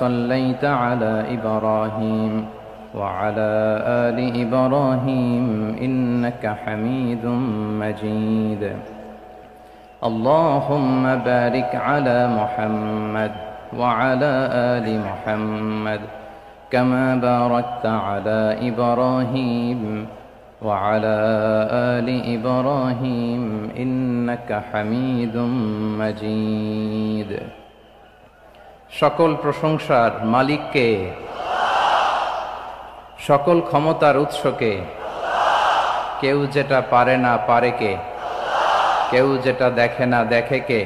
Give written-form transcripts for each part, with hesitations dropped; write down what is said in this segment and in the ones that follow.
صليت على إبراهيم وعلى آل إبراهيم إنك حميد مجيد اللهم بارك على محمد وعلى آل محمد كما باركت على إبراهيم وعلى آل إبراهيم إنك حميد مجيد সকল প্রশংসার মালিক কে? সকল ক্ষমতার উৎস কে? কেউ যেটা পারে না পারে কে? কেউ যেটা দেখে না দেখে কে?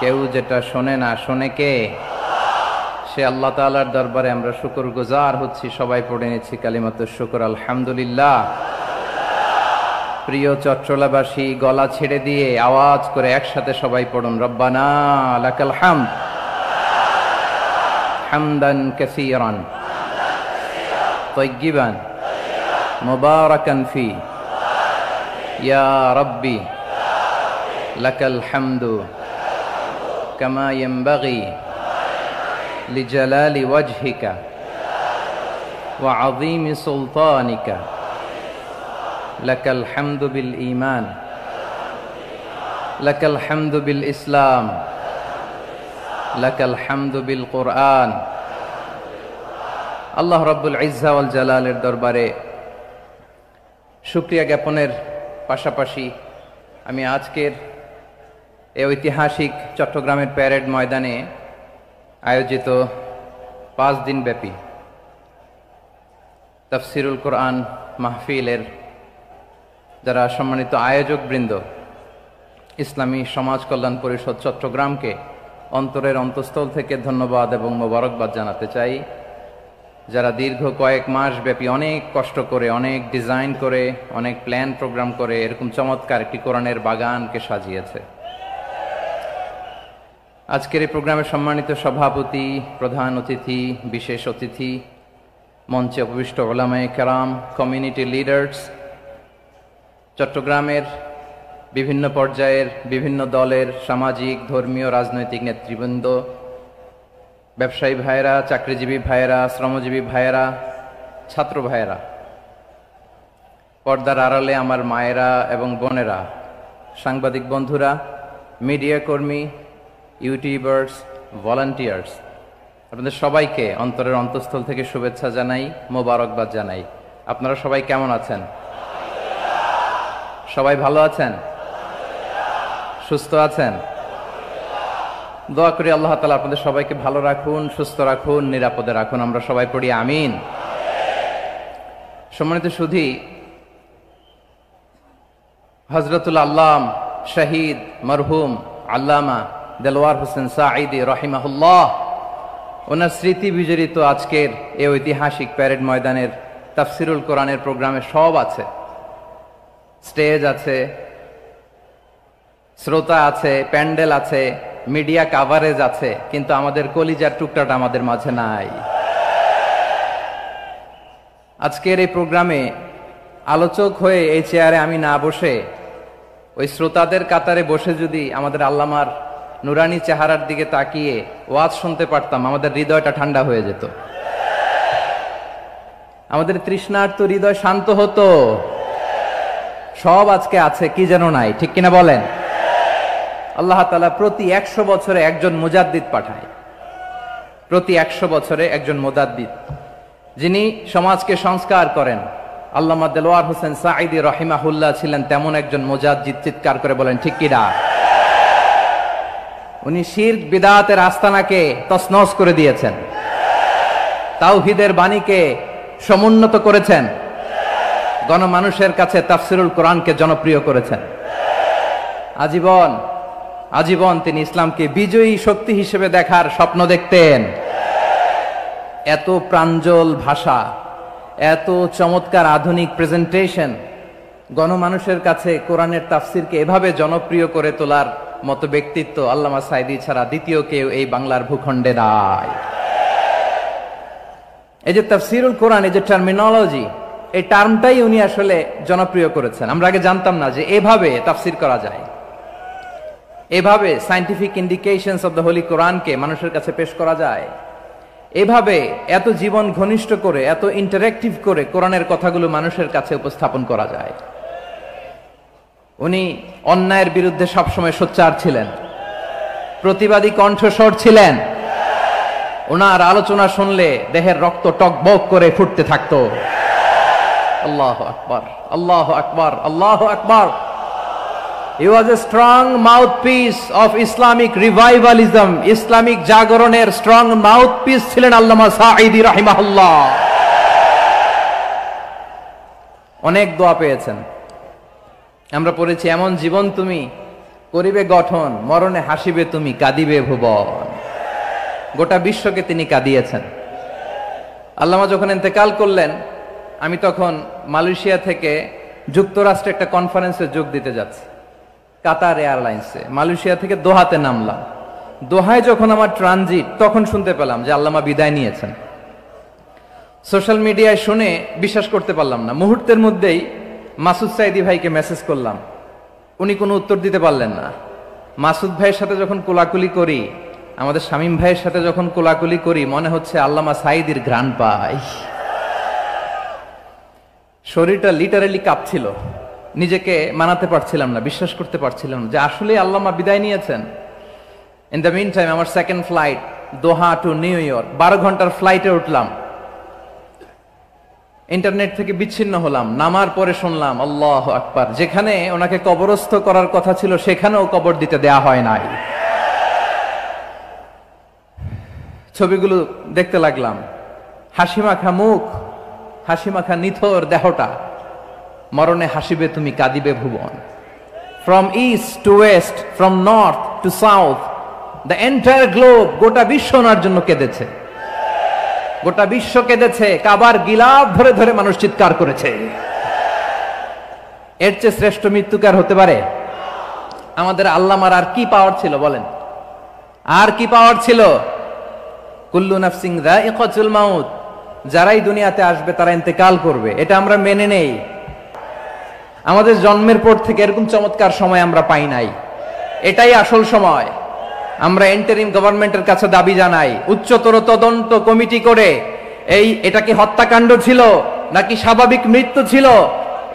কেউ যেটা শোনে না শোনে কে? সে আল্লাহ তাআলার দরবারে আমরা শুকরগুজার হচ্ছি। সবাই পড়ে নিচ্ছি কালিমাতুশ শুকর, আলহামদুলিল্লাহ। প্রিয় চট্টলাবাসী, গলা ছেড়ে দিয়ে আওয়াজ করে একসাথে সবাই পড়ুন, রব্বানা লাকাল হামদ হামদান কাসীরান তাইয়্যিবান মুবারাকান ফি ইয়া রাব্বি লাকাল হামদু কামা ইয়ানবাগি লিজালালি ওয়াজহিকা ওয়া আযীমি সুলতানিকা লাকাল হামদু বিল ঈমান লাকাল হামদু বিল ইসলাম লাকাল হামদু বিল কুরআন। আল্লাহ রাব্বুল ইজ্জা ওয়াল জালালের দরবারে শুকরিয়া জ্ঞাপনের পাশাপাশি আমি আজকের এই ঐতিহাসিক চট্টগ্রামের প্যারেড ময়দানে আয়োজিত 5 দিন ব্যাপী তাফসিরুল কোরআন মাহফিলের যারা সম্মানিত আয়োজক বৃন্দ, ইসলামী সমাজ কল্যাণ পরিষদ চট্টগ্রামকে অন্তরের অন্তঃস্থল থেকে ধন্যবাদ এবং মোবারকবাদ জানাতে চাই, যারা দীর্ঘ কয়েক মাস ব্যাপী অনেক কষ্ট করে, অনেক ডিজাইন করে, অনেক প্ল্যান প্রোগ্রাম করে এরকম চমৎকার একটি কোরআনের বাগানকে সাজিয়েছে। আজকের এই প্রোগ্রামের সম্মানিত সভাপতি, প্রধান অতিথি, বিশেষ অতিথি, মঞ্চে উপবিষ্ট উলামায়ে কেরাম, কমিউনিটি লিডার্স, চট্টগ্রামের বিভিন্ন পর্যায়ের বিভিন্ন দলের সামাজিক, ধর্মীয়, রাজনৈতিক নেতৃবৃন্দ, ব্যবসায়ী ভাইয়েরা, চাকরিজীবী ভাইয়েরা, শ্রমজীবী ভাইয়েরা, ছাত্র ভাইয়েরা, পর্দার আড়ালে আমার মায়েরা এবং বোনেরা, সাংবাদিক বন্ধুরা, মিডিয়া কর্মী, ইউটিউবার্স, ভলান্টিয়ার্স, আপনাদের সবাইকে অন্তরের অন্তঃস্থল থেকে শুভেচ্ছা জানাই, মোবারকবাদ জানাই। আপনারা সবাই কেমন আছেন? সবাই ভালো আছেন? সুস্থ আছেন? দোয়া করি আল্লাহ তাআলা আপনাদের সবাইকে ভালো রাখুন, সুস্থ রাখুন, নিরাপদে রাখুন। আমরা সবাই পড়ি আমিন। সম্মানিত সুধী, হযরতুল আল্লাম শহীদ মরহুম আল্লামা দেলওয়ার হোসেন সাঈদী রাহিমাহুল্লাহ, ওনার স্মৃতি বিজড়িত আজকের এই ঐতিহাসিক প্যারেড ময়দানের তাফসিরুল কোরআনের প্রোগ্রামে সব আছে। স্টেজ আছে, শ্রোতা আছে, প্যান্ডেল আছে, মিডিয়া কাভারেজ আছে, কিন্তু আমাদের কলিজার টুকটাটা আমাদের মাঝে নাই। আজকের এই প্রোগ্রামে আলোচক হয়ে এই চেয়ারে আমি না বসে ওই শ্রোতাদের কাতারে বসে যদি আমাদের আল্লামার নুরানি চেহারার দিকে তাকিয়ে ওয়াজ শুনতে পারতাম, আমাদের হৃদয়টা ঠান্ডা হয়ে যেত, আমাদের তৃষ্ণার্ত হৃদয় শান্ত হতো। সব আজকে আছে, কি যেন নাই, ঠিক কিনা বলেন? আল্লাহ তাআলা প্রতি 100 বছরে একজন মুজাদ্দিদ পাঠায়, প্রতি 100 বছরে একজন মুজাদ্দিদ, যিনি সমাজকে সংস্কার করেন। আল্লামা দেলওয়ার হোসেন সাঈদী রাহিমাহুল্লাহ ছিলেন তেমন একজন মুজাদ্দিদ। চিৎকার করে বলেন ঠিক কিনা? উনি শিরক বিদআতের আস্তানাকে তছনছ করে দিয়েছেন, তাওহীদের বাণীকে সমুন্নত করেছেন, গণমানুষের কাছে তাফসিরুল কোরআনকে জনপ্রিয় করেছেন। আজীবন আজীবন তিনি ইসলামকে বিজয়ী শক্তি হিসেবে দেখার স্বপ্ন দেখতেন। এত প্রাঞ্জল ভাষা, এত চমৎকার আধুনিক প্রেজেন্টেশন, গণমানুষের কাছে কোরআনের তাফসিরকে এভাবে জনপ্রিয় করে তোলার মতো ব্যক্তিত্ব আল্লামা সাঈদী ছাড়া দ্বিতীয় কেউ এই বাংলার ভূখণ্ডে নাই। এই যে তাফসিরুল কোরআন, এই যে টার্মিনোলজি, এই টার্মটাই উনি আসলে জনপ্রিয় করেছেন। আমরা আগে জানতাম না যে এভাবে তাফসির করা যায়, এভাবে scientific indications of the Holi কোরআনকে মানুষের কাছে পেশ করা যায়। এভাবে এত জীবন ঘনিষ্ঠ করে, এত ইন্টারেক্টিভ করে কোরআনের কথাগুলো মানুষের কাছে উপস্থাপন করা যায়। উনি অন্যায়ের বিরুদ্ধে সবসময় সোচ্চার ছিলেন, প্রতিবাদী কণ্ঠস্বর ছিলেন। ওনার আলোচনা শুনলে দেহের রক্ত টকবক করে ফুটতে থাকতো। আল্লাহু আকবার, আল্লাহু আকবার, আল্লাহু আকবার। He was a strong mouthpiece of Islamic revivalism. Islamic জাগরণের স্ট্রং মাউথপিস ছিলেন আল্লামা সাঈদী রাহিমাহুল্লাহ। অনেক দোয়া পেয়েছেন। আমরা পড়েছি, এমন জীবন তুমি করিবে গঠন, মরণে হাসিবে তুমি, কাঁদিবে ভুবন। গোটা বিশ্বকে তিনি কাঁদিয়েছেন। আল্লামা যখন ইন্তেকাল করলেন, আমি তখন মালয়েশিয়া থেকে যুক্তরাষ্ট্রে একটা কনফারেন্সে যোগ দিতে যাচ্ছি, কাতার এয়ারলাইন্সে। মালয়েশিয়া থেকে দোহাতে নামলাম। দোহায় যখন আমার ট্রানজিট, তখন শুনতে পেলাম যে আল্লামা বিদায় নিয়েছেন। সোশ্যাল মিডিয়ায় শুনে বিশ্বাস করতে পারলাম না। মুহূর্তের মধ্যেই মাসুদ সাইদি ভাইকে মেসেজ করলাম, উনি কোনো উত্তর দিতে পারলেন না। মাসুদ ভাইয়ের সাথে যখন কোলাকুলি করি, আমাদের শামীম ভাইয়ের সাথে যখন কোলাকুলি করি, মনে হচ্ছে আল্লামা সাইদির ঘ্রাণ পাই। শরীরটা লিটারালি কাঁপছিল, নিজেকে মানাতে পারছিলাম না, বিশ্বাস করতে পারছিলাম যে আসলে আল্লামা বিদায় নিয়েছেন। ইন দ্য মিন টাইম আমার সেকেন্ড ফ্লাইট দোহা টু নিউ ইয়র্ক, 12 ঘন্টার ফ্লাইটে উঠলাম। ইন্টারনেট থেকে বিচ্ছিন্ন হলাম। নামার পরে শুনলাম আল্লাহু আকবার, যেখানে ওনাকে কবরস্থ করার কথা ছিল সেখানেও কবর দিতে দেয়া হয় নাই। ছবিগুলো দেখতে লাগলাম, হাসিমাখা মুখ, হাসিমাখা নিথর দেহটা, মরণে হাসিবে তুমি, কাঁদিবে ভুবন। From east to west, from north to south, the entire globe, গোটা বিশ্ব ওনার জন্য কেঁদেছে। গোটা বিশ্ব কেঁদেছে, কাবার গিলাফ ধরে ধরে মানুষ চিৎকার করেছে। এর চেয়ে শ্রেষ্ঠ মৃত্যুকার হতে পারে? আমাদের আল্লামার আর কি পাওয়ার ছিল বলেন? আর কি পাওয়ার ছিল? কুল্লু নাফসিন যায়িকাতুল মাউত, যারাই দুনিয়াতে আসবে তারা ইন্তেকাল করবে, এটা আমরা মেনে নেই। আমাদের জন্মের পর থেকে এরকম চমৎকার সময় আমরা পাই নাই। এটাই আসল সময়। আমরা ইন্টারিম গভর্নমেন্টের কাছে দাবি জানাই, উচ্চতর তদন্ত কমিটি করে এটা কি হত্যাকাণ্ড ছিল নাকি স্বাভাবিক মৃত্যু ছিল,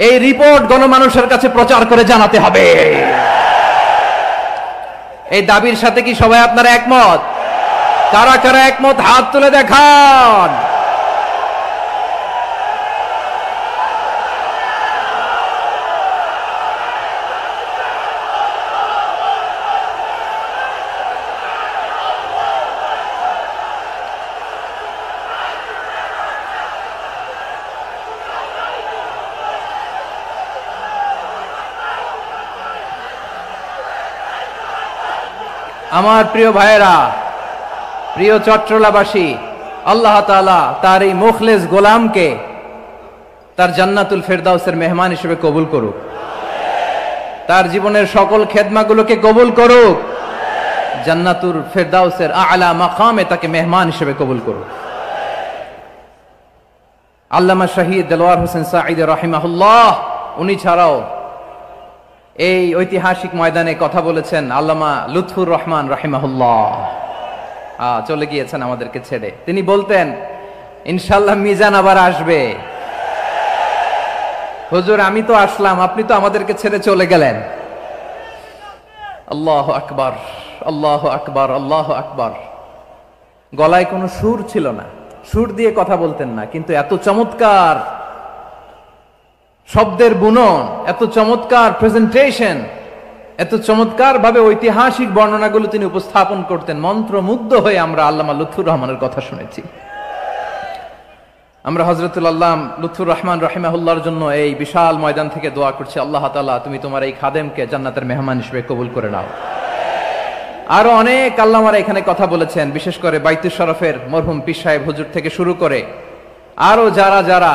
এই রিপোর্ট গণমানুষের কাছে প্রচার করে জানাতে হবে। এই দাবির সাথে কি সবাই আপনারা একমত? কারা কারা একমত হাত তুলে দেখান। আমার প্রিয় ভাইয়েরা, প্রিয় চট্টলাবাসী, আল্লাহ তাআলা তার এই মুখলেস গোলামকে তার জান্নাতুল ফেরদাউসের মেহমান হিসেবে কবুল করুক। তার জীবনের সকল খেদমাগুলোকে কবুল করুক। জান্নাতুল ফেরদাউসের আলা মাকামে তাকে মেহমান হিসেবে কবুল করুক। আল্লামা শহীদ দেলোয়ার হোসেন সাঈদী রাহিমাহুল্লাহ, উনি ছাড়াও এই ঐতিহাসিক ময়দানে কথা বলেছেন আল্লামা লুৎফুর রহমান রাহিমাহুল্লাহ। চলে গিয়েছেন আমাদেরকে ছেড়ে। তিনি বলতেন, ইনশাআল্লাহ মিজান আবার আসবে। হুজুর, আমি তো আসলাম, আপনি তো আমাদেরকে ছেড়ে চলে গেলেন। আল্লাহু আকবার, আল্লাহু আকবার, আল্লাহু আকবার। গলায় কোনো সুর ছিল না, সুর দিয়ে কথা বলতেন না, কিন্তু এত চমৎকার শব্দের বুনন, এত চমৎকার প্রেজেন্টেশন, এত চমৎকার ভাবে ঐতিহাসিক বর্ণনাগুলো তিনি উপস্থাপন করতেন। মন্ত্রমুগ্ধ হয়ে আমরা আল্লামা লুৎফুর রহমানের কথা শুনেছি। আমরা হযরতুল আল্লাম লুৎফুর রহমান রাহিমাহুল্লাহর জন্য এই বিশাল ময়দান থেকে দোয়া করছি, আল্লাহ তাআলা তুমি তোমার এই খাদেমকে জান্নাতের মেহমান হিসেবে কবুল করে নাও। আরো অনেক আল্লামারা এখানে কথা বলেছেন, বিশেষ করে বাইতুল শরফের মরহুম পীর সাহেব হুজুর থেকে শুরু করে আরো যারা যারা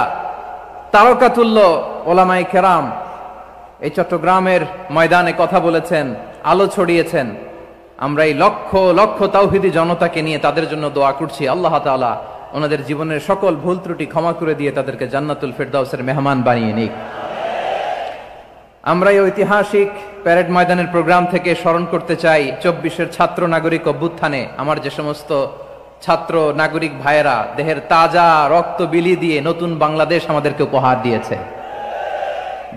তারকাতুল্য ওলামায়ে কেরাম এই চট্টগ্রামের ময়দানে কথা বলেছেন, আলো ছড়িয়েছেন। আমরা এই লক্ষ লক্ষ তাওহীদি জনতাকে নিয়ে তাদের জন্য দোয়া করছি, আল্লাহ তাআলা ওনাদের জীবনের সকল ভুল ত্রুটি ক্ষমা করে দিয়ে তাদেরকে জান্নাতুল ফেরদাউসের মেহমান বানিয়ে নিক। আমরা এই ঐতিহাসিক প্যারেড ময়দানের প্রোগ্রাম থেকে স্মরণ করতে চাই 24-এর ছাত্র নাগরিক অভ্যুত্থানে আমার যে সমস্ত ছাত্র নাগরিক ভাইয়েরা দেহের তাজা রক্ত বিলি দিয়ে নতুন বাংলাদেশ আমাদেরকে উপহার দিয়েছে।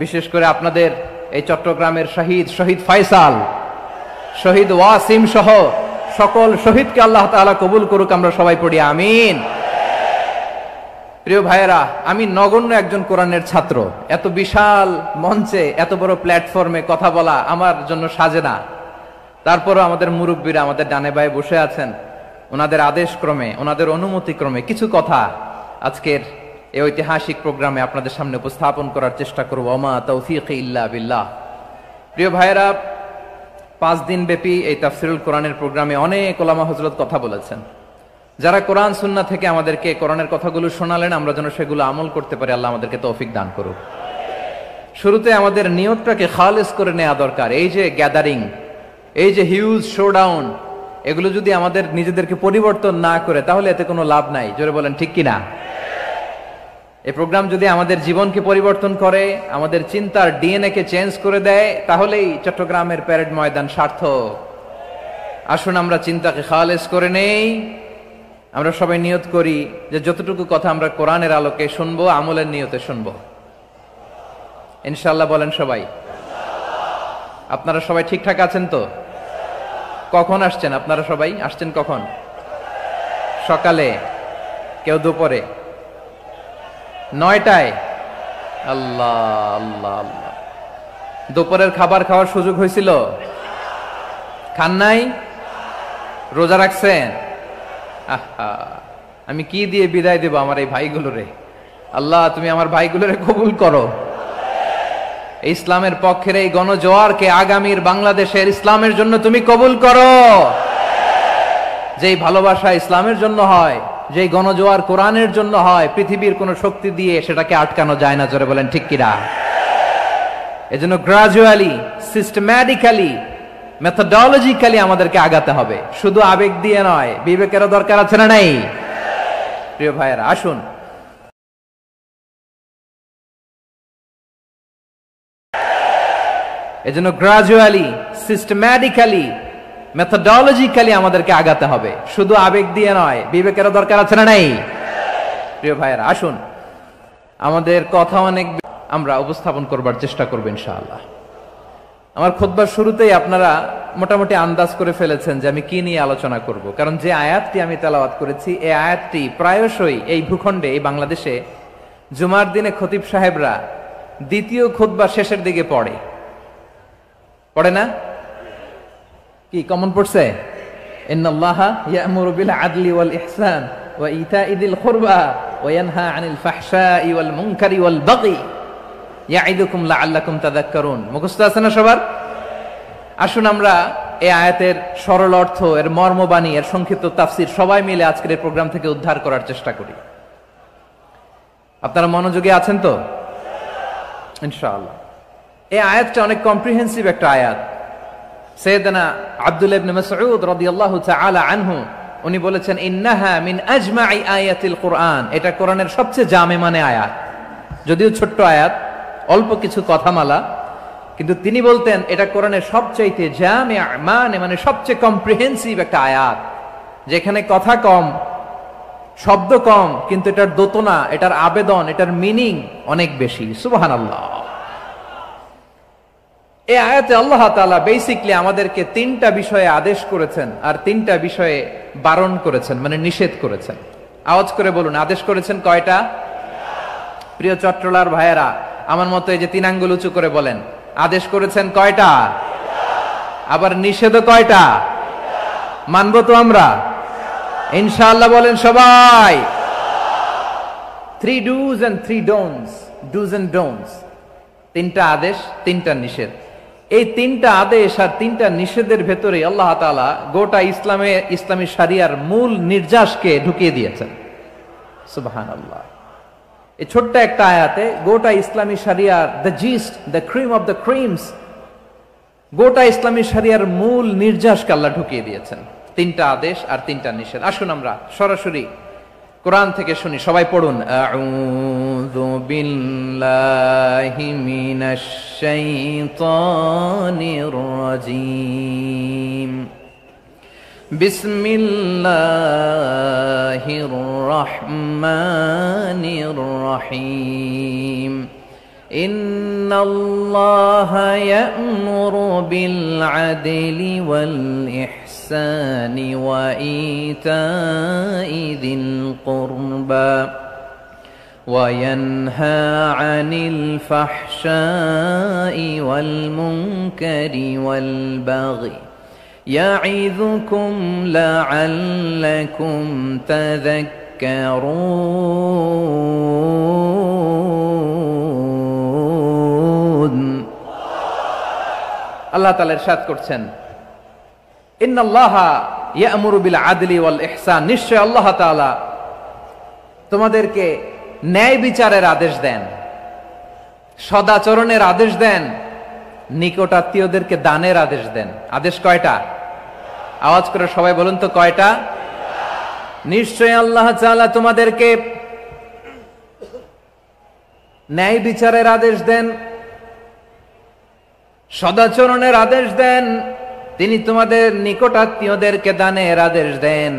বিশেষ করে আপনাদের এই চট্টগ্রামের শহীদ ফাইসাল, শহীদ ওয়াসিম সহ সকল শহীদকে আল্লাহ তাআলা কবুল করুক, আমরা সবাই পড়ি আমিন। প্রিয় ভাইয়েরা, আমি নগণ্য একজন কোরআনের ছাত্র, এত বিশাল মঞ্চে এত বড় প্ল্যাটফর্মে কথা বলা আমার জন্য সাজে না। তারপরও আমাদের মুরব্বীরা আমাদের ডানে বায়ে বসে আছেন, ওনাদের আদেশ ক্রমে, ওনাদের অনুমতি ক্রমে কিছু কথা আজকের এই ঐতিহাসিক প্রোগ্রামে আপনাদের সামনে উপস্থাপন করার চেষ্টা করব। ওমা তৌফিকি ইল্লা বিল্লাহ। প্রিয় ভাইয়েরা, 5 দিন ব্যাপী এই তাফসিরুল কোরআনের প্রোগ্রামে অনেক ওলামা হযরত কথা বলেছেন। যারা কোরআন সুন্নাহ থেকে আমাদেরকে কোরআনের কথাগুলো শোনালেন, আমরা যেন সেগুলো আমল করতে পারি, আল্লাহ আমাদেরকে তৌফিক দান করুক। শুরুতে আমাদের নিয়তটাকে খালেস করে নেওয়া দরকার। এই যে গ্যাদারিং, এই যে হিউজ শোডাউন, এগুলো যদি আমাদের নিজেদেরকে পরিবর্তন না করে তাহলে এতে কোনো লাভ নাই। জোরে বলেন ঠিক কিনা? এই প্রোগ্রাম যদি আমাদের জীবনকে পরিবর্তন করে, আমাদের চিন্তার ডিএনএ কে চেঞ্জ করে দেয়, তাহলেই চট্টগ্রামের প্যারেড ময়দান সার্থক। আসুন আমরা চিন্তাকে খালেস করে নেই। আমরা সবাই নিয়ত করি যে যতটুকু কথা আমরা কোরআনের আলোকে শুনবো, আমলের নিয়তে শুনবো ইনশাআল্লাহ। বলেন সবাই। আপনারা সবাই ঠিকঠাক আছেন তো? কখন আসছেন আপনারা? সবাই আসছেন কখন? সকালে, কেউ দুপুরে, 9টায়? আল্লাহ আল্লাহ আল্লাহ। দুপুরের খাবার খাওয়ার সুযোগ হয়েছিল? খান নাই? রোজা রাখছেন? আহা, আমি কি দিয়ে বিদায় দেব আমার এই ভাইগুলোরে? আল্লাহ তুমি আমার ভাইগুলোরে কবুল করো। ইসলামের পক্ষের এই গণজোয়ারকে আগামীর বাংলাদেশের ইসলামের জন্য তুমি কবুল করো। যেই ভালোবাসা ইসলামের জন্য হয়, যেই গণজোয়ার কোরআনের জন্য হয়, পৃথিবীর কোন শক্তি দিয়ে সেটাকে আটকানো যায় না। জোরে বলেন ঠিক কিনা? এজন্য গ্রাজুয়ালি, সিস্টেম্যাটিক্যালি, মেথোডোলজিক্যালি আমাদেরকে আগাতে হবে, শুধু আবেগ দিয়ে নয়। বিবেকেরও দরকার আছে না নাই? প্রিয় ভাইয়েরা, আসুন এজন্য গ্রাজুয়ালি, সিস্টেম্যাটিক্যালি, মেথোডোলজিক্যালি আমাদেরকে আগাতে হবে, শুধু আবেগ দিয়ে নয়। বিবেকেরও দরকার আছে না নাই? প্রিয় ভাইয়েরা, আসুন আমাদের কথা অনেক আমরা উপস্থাপন করবার চেষ্টা করব ইনশাআল্লাহ। আমার খুতবার শুরুতেই আপনারা মোটামুটি আন্দাজ করে ফেলেছেন যে আমি কি নিয়ে আলোচনা করব, কারণ যে আয়াতটি আমি তেলাওয়াত করেছি এই আয়াতটি প্রায়শই এই ভূখণ্ডে, এই বাংলাদেশে জুমার দিনে খতিব সাহেবরা দ্বিতীয় খুতবার শেষের দিকে পড়ে না? কি কমন পড়ছে? ইন্নাল্লাহা ইয়া'মুরু বিল আদলি ওয়াল ইহসান ওয়া ইতা'i যিল কুরবা ওয়া ইয়ানহা আনিল ফাহশাই ওয়াল মুনকারি ওয়াল বাগি ইয়া'iদুকুম লাআল্লাকুম তাযাক্কারুন। মুখস্থ আছে না সবার? আসুন আমরা এই আয়াতের সরল অর্থ, এর মর্মবাণী, এর সংক্ষিপ্ত তাফসীর সবাই মিলে আজকের এই প্রোগ্রাম থেকে উদ্ধার করার চেষ্টা করি। আপনারা মনোযোগী আছেন তো? ইনশাআল্লাহ। এই আয়াতটা অনেক কম্প্রিহেন্সিভ একটা আয়াত। সাইয়েদনা আব্দুল্লাহ ইবনে মাসউদ রাদিয়াল্লাহু তাআলা আনহু উনি বলেছেন, ইন্নাহা মিন আজমাই আয়াতিল কুরআন। এটা কোরআনের সবচেয়ে জামে মানে আয়াত। যদিও ছোট্ট আয়াত, অল্প কিছু কথামালা, কিন্তু তিনি বলতেন এটা কোরআনের সবচাইতে জামে মানে সবচেয়ে কম্প্রিহেন্সিভ একটা আয়াত, যেখানে কথা কম, শব্দ কম, কিন্তু এটার দোতনা, এটার আবেদন, এটার মিনিং অনেক বেশি। সুবহানাল্লাহ। এই আয়াতে আল্লাহ তাআলা বেসিক্যালি আমাদেরকে 3টা বিষয়ে আদেশ করেছেন আর 3টা বিষয়ে বারণ করেছেন, মানে নিষেধ করেছেন। আওয়াজ করে বলুন, আদেশ করেছেন কয়টা? প্রিয় চট্টলার ভাইয়েরা, আমার মতো এই যে 3 আঙ্গুল উঁচু করে বলেন, আদেশ করেছেন কয়টা? আবার নিষেধও কয়টা? মানবো তো আমরা ইনশাআল্লাহ? বলেন সবাই। 3 do's and 3 don'ts, do's and don'ts। 3টা আদেশ, 3টা নিষেধ। এই 3টা আদেশ আর 3টা নিষেধের ভেতরে আল্লাহ তাআলা গোটা ইসলামী শরিয়ার মূল নির্যাসকে ঢুকিয়ে দিয়েছেন। সুবহানাল্লাহ। এই ছোট্ট একটা আয়াতে গোটা ইসলামী শরিয়ার, the gist, the cream of the creams, গোটা ইসলামী শরিয়ার মূল নির্যাসকে আল্লাহ ঢুকিয়ে দিয়েছেন। 3টা আদেশ আর 3টা নিষেধ। আসুন আমরা সরাসরি কোরআন থেকে শুনি, সবাই পড়ুন। আউযু বিল্লাহি মিনাশ শাইতানির রাজীম। বিসমিল্লাহির রহমানির রহিম ইন্নাল্লাহা ইয়া'মুরু বিল আদলি ওয়াল ইহসানি ওয়া ইতা'i যিল কুরবা وينهى عن الفحشاء والمنكر والبغي يعظكم لعلكم تذكرون আল্লাহ তাআলা ইরশাদ করছেন ইন্নাল্লাহা ইয়া'মুরু বিল আদলি ওয়াল ইহসান, নিশ্চয় আল্লাহ তাআলা তোমাদেরকে ন্যায় বিচারের আদেশ দেন, সদাচরণের আদেশ দেন, নিকটাত্মীয়দেরকে দানের আদেশ দেন। আদেশ কয়টা? আওয়াজ করে সবাই বলুন তো কয়টা? নিশ্চয় আল্লাহ তাআলা তোমাদেরকে ন্যায় বিচারের আদেশ দেন, সদাচরণের আদেশ দেন, তিনি তোমাদের নিকটাত্মীয়দেরকে দানের আদেশ দেন,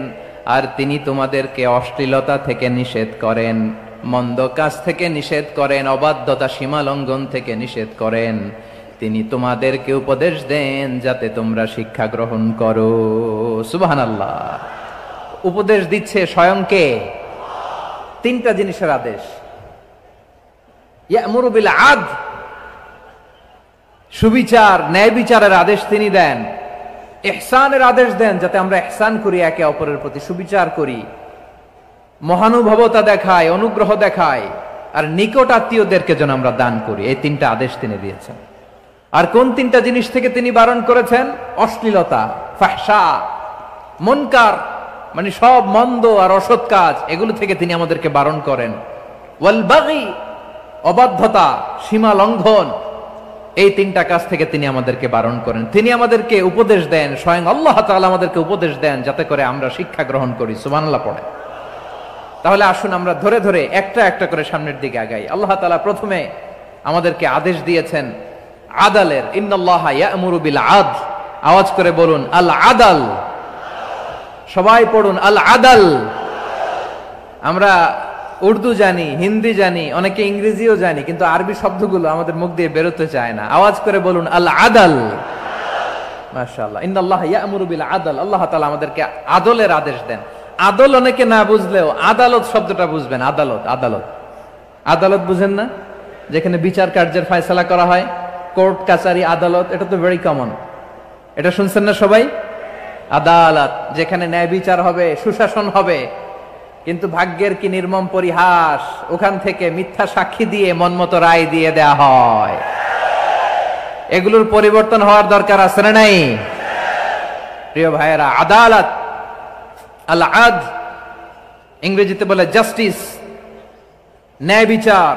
আর তিনি তোমাদেরকে অশ্লীলতা থেকে নিষেধ করেন, মন্দ কাজ থেকে নিষেধ করেন, অবাধ্যতা সীমা লঙ্ঘন থেকে নিষেধ করেন। তিনি তোমাদেরকে উপদেশ দেন যাতে তোমরা শিক্ষা গ্রহণ করো। সুবহানাল্লাহ। উপদেশ দিচ্ছে স্বয়ং কে? তিনটা জিনিসের আদেশ। ইয়া'মুরু বিল আদল, সুবিচার ন্যায় বিচারের আদেশ তিনি দেন। ইহসানের আদেশ দেন যাতে আমরা ইহসান করি, একে অপরের প্রতি সুবিচার করি, মহানুভবতা দেখায়, অনুগ্রহ দেখায়, আর নিকট আত্মীয়দেরকে যেন আমরা দান করি। এই তিনটা আদেশ তিনি দিয়েছেন। আর কোন তিনটা জিনিস থেকে তিনি বারণ করেছেন? অশ্লীলতা, ফাহশা, মুনকার, মানে সব মন্দ আর অসৎ কাজ, এগুলো থেকে তিনি আমাদেরকে বারণ করেন। ওয়াল বাগি, অবাধ্যতা, সীমা লঙ্ঘন, এই তিনটা কাজ থেকে তিনি আমাদেরকে বারণ করেন। তিনি আমাদেরকে উপদেশ দেন, স্বয়ং আল্লাহ তাআলা আমাদেরকে উপদেশ দেন যাতে করে আমরা শিক্ষা গ্রহণ করি। সুবহানাল্লাহ পড়ে। তাহলে আসুন আমরা ধরে ধরে একটা একটা করে সামনের দিকে আগাই। আল্লাহ তাআলা প্রথমে আমাদেরকে আদেশ দিয়েছেন আদালের। ইন্নাল্লাহা ইয়া'মুরু বিল আদল, আওয়াজ করে বলুন আল আদাল। সবাই পড়ুন আল আদাল। আমরা উর্দু জানি, হিন্দি জানি, অনেকে ইংরেজিও জানি, কিন্তু আরবি শব্দগুলো আমাদের মুখ দিয়ে বেরোতে চায় না। আওয়াজ করে বলুন আল আদাল। মাশাআল্লাহ। ইন্নাল্লাহা ইয়া'মুরু বিল আদল, আল্লাহ তাআলা আমাদেরকে আদলের আদেশ দেন। আদল অনেকে না বুঝলেও আদালত শব্দটা বুঝবেন। আদালত, আদালত, আদালত বুঝেন না? যেখানে বিচার কার্যের ফয়সালা করা হয়, কোর্ট কাচারি আদালত, এটা তো ভেরি কমন। এটা শুনছেন না সবাই? আদালত, যেখানে ন্যায় বিচার হবে, সুশাসন হবে। কিন্তু ভাগ্যের কি নির্মম পরিহাস, ওখান থেকে মিথ্যা সাক্ষী দিয়ে মনমতো রায় দিয়ে দেয়া হয়। এগুলোর পরিবর্তন হওয়ার দরকার আছে না নাই? প্রিয় ভাইয়েরা, আদালত, আল আদল, ইংরেজিতে বলে জাস্টিস, ন্যায় বিচার,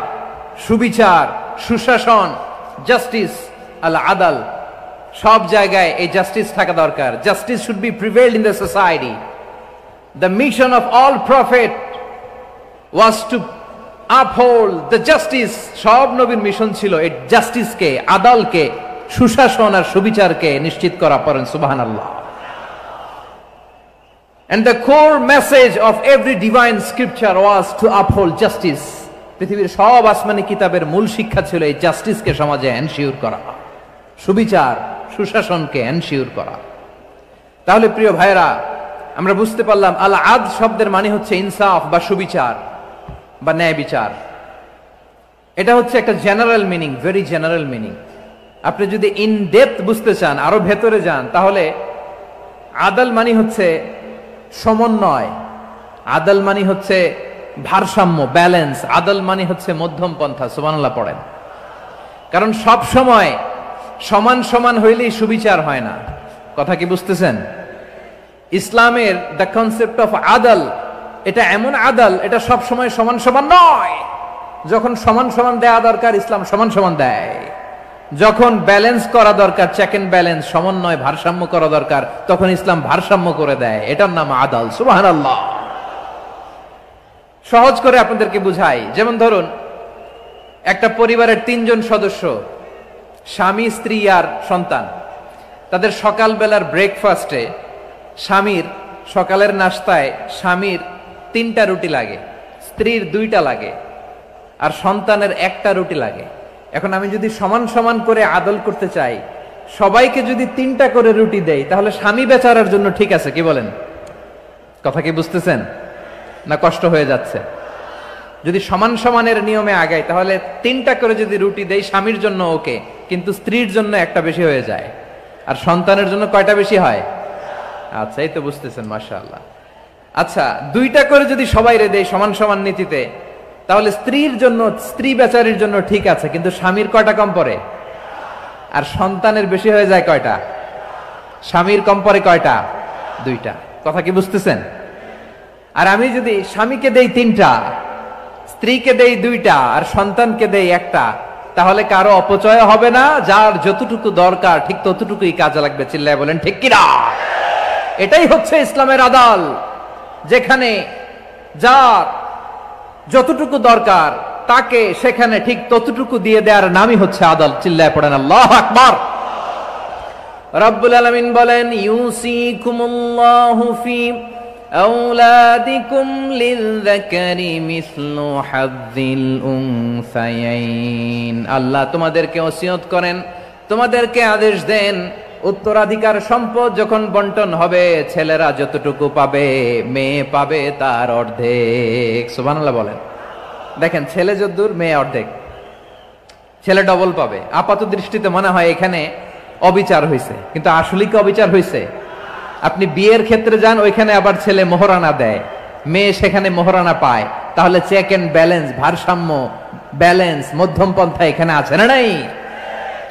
সুবিচার, সুশাসন, জাস্টিস, আল আদল, সব জায়গায় এই জাস্টিস থাকা দরকার। Justice should be prevailed in the society. The mission of all prophet was to uphold the justice. সব নবীর মিশন ছিল এই জাস্টিসকে, আদালকে, সুশাসন আর সুবিচারকে নিশ্চিত করা। পড়েন সুবহানাল্লাহ। And the core message of every divine scripture was to uphold justice. পৃথিবীর সব আসমানি কিতাবের মূল শিক্ষা ছিল এই জাস্টিসকে সমাজে এনশিওর করা, সুবিচার, সুশাসনকে এনশিওর করা। তাহলে প্রিয় ভাইরা, আমরা বুঝতে পারলাম আল আদল শব্দের মানে হচ্ছে ইনসাফ বা সুবিচার বা ন্যায় বিচার। এটা হচ্ছে একটা general meaning, very general meaning. আপনি যদি ইন ডেপথ বুঝতে চান, আরো ভেতরে যান, তাহলে আদল মানে হচ্ছে সমন্বয়, আদল মানে হচ্ছে ভারসাম্য, ব্যালেন্স। আদল মানে হচ্ছে মধ্যম পন্থা। সুবহানাল্লাহ পড়েন। কারণ সব সময় সমান সমান হইলেই সুবিচার হয় না। কথা কি বুঝতেছেন? ইসলামের দ্য কনসেপ্ট অফ আদল, এটা এমন আদল, এটা সব সময় সমান সমান নয়। যখন সমান সমান দেয়া দরকার, ইসলাম সমান সমান দেয়। যখন ব্যালেন্স করা দরকার, চেক এন্ড ব্যালেন্স, সমন্বয়, ভারসাম্য করা দরকার, তখন ইসলাম ভারসাম্য করে দেয়। এটার নাম আদল। সুবহানাল্লাহ। সহজ করে আপনাদেরকে বুঝাই। যেমন ধরুন, একটা পরিবারের 3 জন সদস্য, স্বামী, স্ত্রী আর সন্তান, তাদের সকালবেলার ব্রেকফাস্টে স্বামীর সকালের নাস্তায় স্বামীর 3টা রুটি লাগে, স্ত্রীর 2টা লাগে, আর সন্তানের 1টা রুটি লাগে। এখন আমি যদি সমান সমান করে আদল করতে চাই, সবাইকে যদি 3টা করে রুটি দেই, তাহলে স্বামী বেচারার জন্য ঠিক আছে, কি বলেন? কথা কি বুঝতেছেন না কষ্ট হয়ে যাচ্ছে? যদি সমান সমানের নিয়মে আগাই, তাহলে 3টা করে যদি রুটি দেই স্বামীর জন্য ওকে, কিন্তু স্ত্রীর জন্য 1টা বেশি হয়ে যায়। আর সন্তানের জন্য কয়টা বেশি হয়? আচ্ছা, এই তো বুঝতেছেন, মাশাআল্লাহ। আচ্ছা, 2টা করে যদি সবাই রে দেয় সমান সমান নীতিতে, তাহলে স্ত্রীর জন্য, স্ত্রী বেচারির জন্য ঠিক আছে, কিন্তু স্বামীর কয়টা কম পড়ে? আর সন্তানের বেশি হয়ে যায় কয়টা? স্বামীর কম পড়ে কয়টা? 2টা। কথা কি বুঝতেছেন? আর আমি যদি স্বামীকে দেই 3টা, স্ত্রীকে দেই 2টা, আর সন্তানকে দেই 1টা, তাহলে কারো অপচয় হবে না। যার যতটুকু দরকার ঠিক ততটুকুই কাজে লাগবে। চিল্লায় বলেন ঠিক কিনা? এটাই হচ্ছে ইসলামের আদল, যেখানে যার যতটুকু দরকার তাকে সেখানে ঠিক ততটুকু দিয়ে দেওয়ার নামই হচ্ছে আদল। চিল্লায় পড়েন আল্লাহু আকবার। রব্বুল আলামিন বলেন, ইউসিকুমুল্লাহু ফি আওলাদিকুম লিযযাকারি মিসলু হাযযিল উনসায়াইন। আল্লাহ তোমাদেরকে ওসিয়ত করেন, তোমাদেরকে আদেশ দেন, উত্তরাধিকার সম্পদ যখন বন্টন হবে, ছেলেরা যতটুকু পাবে, মেয়ে পাবে তার অর্ধেক। সুবহানাল্লাহ বলেন। দেখেন, ছেলে যদ্দূর, মেয়ে অর্ধেক, ছেলে ডবল পাবে। আপাত দৃষ্টিতে মনে হয় এখানে অবিচার হয়েছে, কিন্তু আসলে কি অবিচার হয়েছে? আপনি বিয়ের ক্ষেত্রে যান, ওইখানে আবার ছেলে মোহরানা দেয়, মেয়ে সেখানে মোহরানা পায়। তাহলে চেক এন্ড ব্যালেন্স, ভারসাম্য, ব্যালেন্স, মধ্যম পন্থা এখানে আছে না নাই?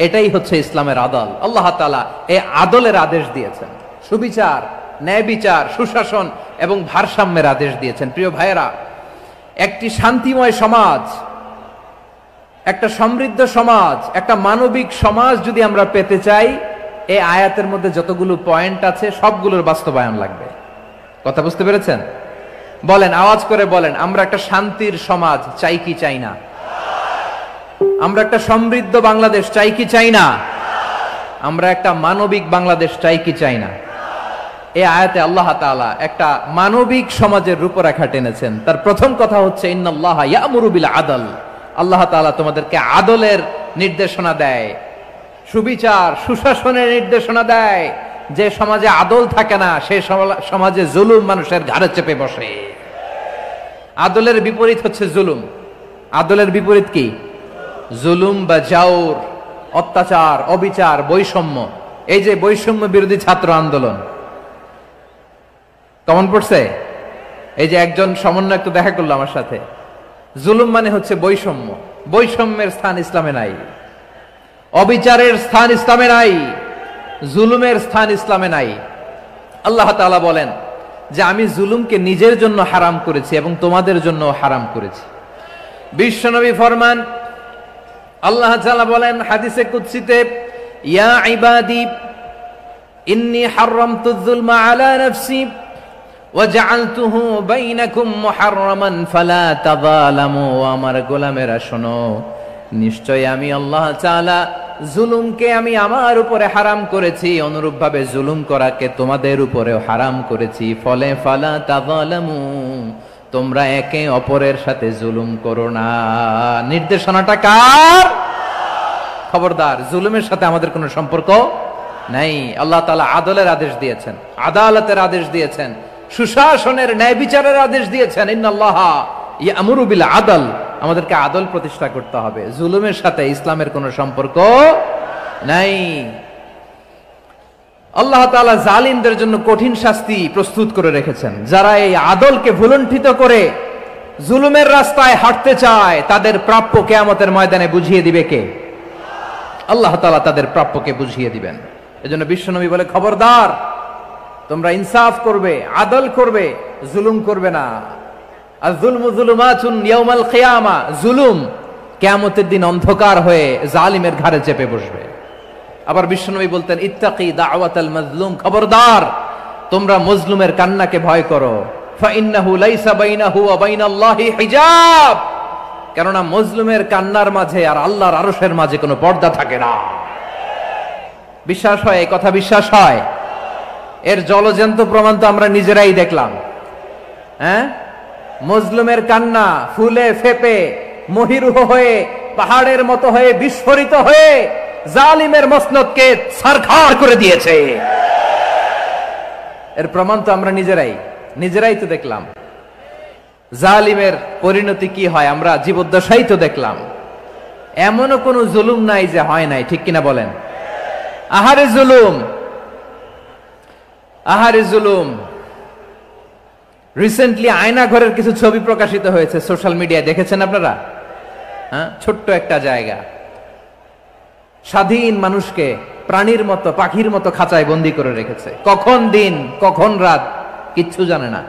এটাই হচ্ছে ইসলামের আদল। আল্লাহ তাআলা এই আদলের আদেশ দিয়েছেন, সুবিচার, ন্যায় বিচার, সুশাসন এবং ভারসাম্যের আদেশ দিয়েছেন। প্রিয় ভাইয়েরা, একটি শান্তিময় সমাজ, একটা সমৃদ্ধ সমাজ, একটা মানবিক সমাজ যদি আমরা পেতে চাই, এই আয়াতের মধ্যে যতগুলো পয়েন্ট আছে সবগুলোর বাস্তবায়ন লাগবে। কথা বুঝতে পেরেছেন? বলেন, আওয়াজ করে বলেন, আমরা একটা শান্তির সমাজ চাই কি চাই না? আমরা একটা সমৃদ্ধ বাংলাদেশ চাই কি চাই না? আমরা একটা মানবিক বাংলাদেশ চাই কি চাই না? এই আয়াতে আল্লাহ তাআলা একটা মানবিক সমাজের রূপরেখা টেনেছেন। তার প্রথম কথা হচ্ছে, ইন্নাল্লাহা ইয়ামুরু বিল আদল। আল্লাহ তাআলা তোমাদেরকে আদলের নির্দেশনা দেয়, সুবিচার, সুশাসনের নির্দেশনা দেয়। যে সমাজে আদল থাকে না, সেই সমাজে জুলুম মানুষের ঘাড়ে চেপে বসে। আদলের বিপরীত হচ্ছে জুলুম। আদলের বিপরীত কি? জুলুম বা জাওর, অত্যাচার, অবিচার, বৈষম্য। এই যে বৈষম্য বিরোধী ছাত্র আন্দোলন কেমন পড়ছে? এই যে একজন সমন্বয়ক তো দেখা করলো আমার সাথে। জুলুম মানে হচ্ছে বৈষম্য। বৈষম্যের স্থান ইসলামে নাই, অবিচারের স্থান ইসলামে নাই, জুলুমের স্থান ইসলামে নাই। আল্লাহ তাআলা বলেন যে আমি জুলুমকে নিজের জন্য হারাম করেছি এবং তোমাদের জন্য হারাম করেছি। বিশ্বনবী ফরমান, আল্লাহ তাআলা বলেন হাদিসে কুদসিতে, ইয়া ইবাদি ইন্নী হারামতুয যুলমা আলা নাফসি ওয়া জাআলতুহু বাইনাকুম মুহাররামান ফালা তাযালামু। আমার গোলামেরা শোনো, নিশ্চয় আমি আল্লাহ তাআলা জুলুমকে আমি আমার উপরে হারাম করেছি, অনুরূপভাবে জুলুম করাকে তোমাদের উপরেও হারাম করেছি। ফলে ফালা তাযালামু, তোমরা একে অপরের সাথে জুলুম করো না। নির্দেশনাটা কার? খবরদার, জুলুমের সাথে আমাদের কোনো সম্পর্ক নাই। আল্লাহ তাআলা আদলের আদেশ দিয়েছেন, আদালতের আদেশ দিয়েছেন, সুশাসনের, ন্যায় বিচারের আদেশ দিয়েছেন। ইন্নাল্লাহা ইয়ামুরু বিল আদল, আমাদেরকে আদল প্রতিষ্ঠা করতে হবে। জুলুমের সাথে ইসলামের কোনো সম্পর্ক নাই। আল্লাহ তাআলা জালিমদের জন্য কঠিন শাস্তি প্রস্তুত করে রেখেছেন। যারা এই আদলকে ভুলুণ্ঠিত করে জুলুমের রাস্তায় হাঁটতে চায়, তাদের প্রাপ্য কিয়ামতের ময়দানে বুঝিয়ে দিবে কে? আল্লাহ তাআলা তাদের প্রাপ্যকে বুঝিয়ে দিবেন। এজন্য বিশ্বনবী বলে, খবরদার, তোমরা ইনসাফ করবে, আদল করবে, জুলুম করবে না। আয-যুলমু যুলুমাতুন ইয়াউমাল কিয়ামা, জুলুম কিয়ামতের দিন অন্ধকার হয়ে জালিমের ঘাড়ে চেপে বসবে। আবার বিশ্বনবী বলতেন, ইত্তাকি দাওয়াতাল মাজলুম, খবরদার, তোমরা মজলুমের কান্নাকে ভয় করো। ফাইন্নাহু লাইসা বাইনাহু ওয়া বাইনাল্লাহি হিজাব, কেননা মজলুমের কান্নার মাঝে আর আল্লাহর আরশের মাঝে কোনো পর্দা থাকে না। বিশ্বাস হয়? এই কথা বিশ্বাস হয়? এর জলজন্ত প্রমাণ তো আমরা নিজেরাই দেখলাম। হ্যাঁ, মজলুমের কান্না ফুলে ফেপে মহিরুহ হয়ে পাহাড়ের মতো হয়ে বিস্ফোরিত হয়ে জালিমের মসনদকে ছারখার করে দিয়েছে। এর প্রমাণ তো আমরা নিজেরাই তো দেখলাম। জালিমের পরিণতি কি হয় আমরা জীবদ্দশাই তো দেখলাম। এমনও কোন জুলুম নাই যে হয় নাই, ঠিক কিনা বলেন? আহারে জুলুম, আহারে জুলুম। রিসেন্টলি আয়না ঘরের কিছু ছবি প্রকাশিত হয়েছে সোশ্যাল মিডিয়ায়, দেখেছেন আপনারা? হ্যাঁ, ছোট্ট একটা জায়গা, স্বাধীন মানুষকে প্রাণীর মতো পাখির মতো খাঁচায় বন্দি করে রেখেছে। কখন দিন কখন রাত কিচ্ছু জানে না,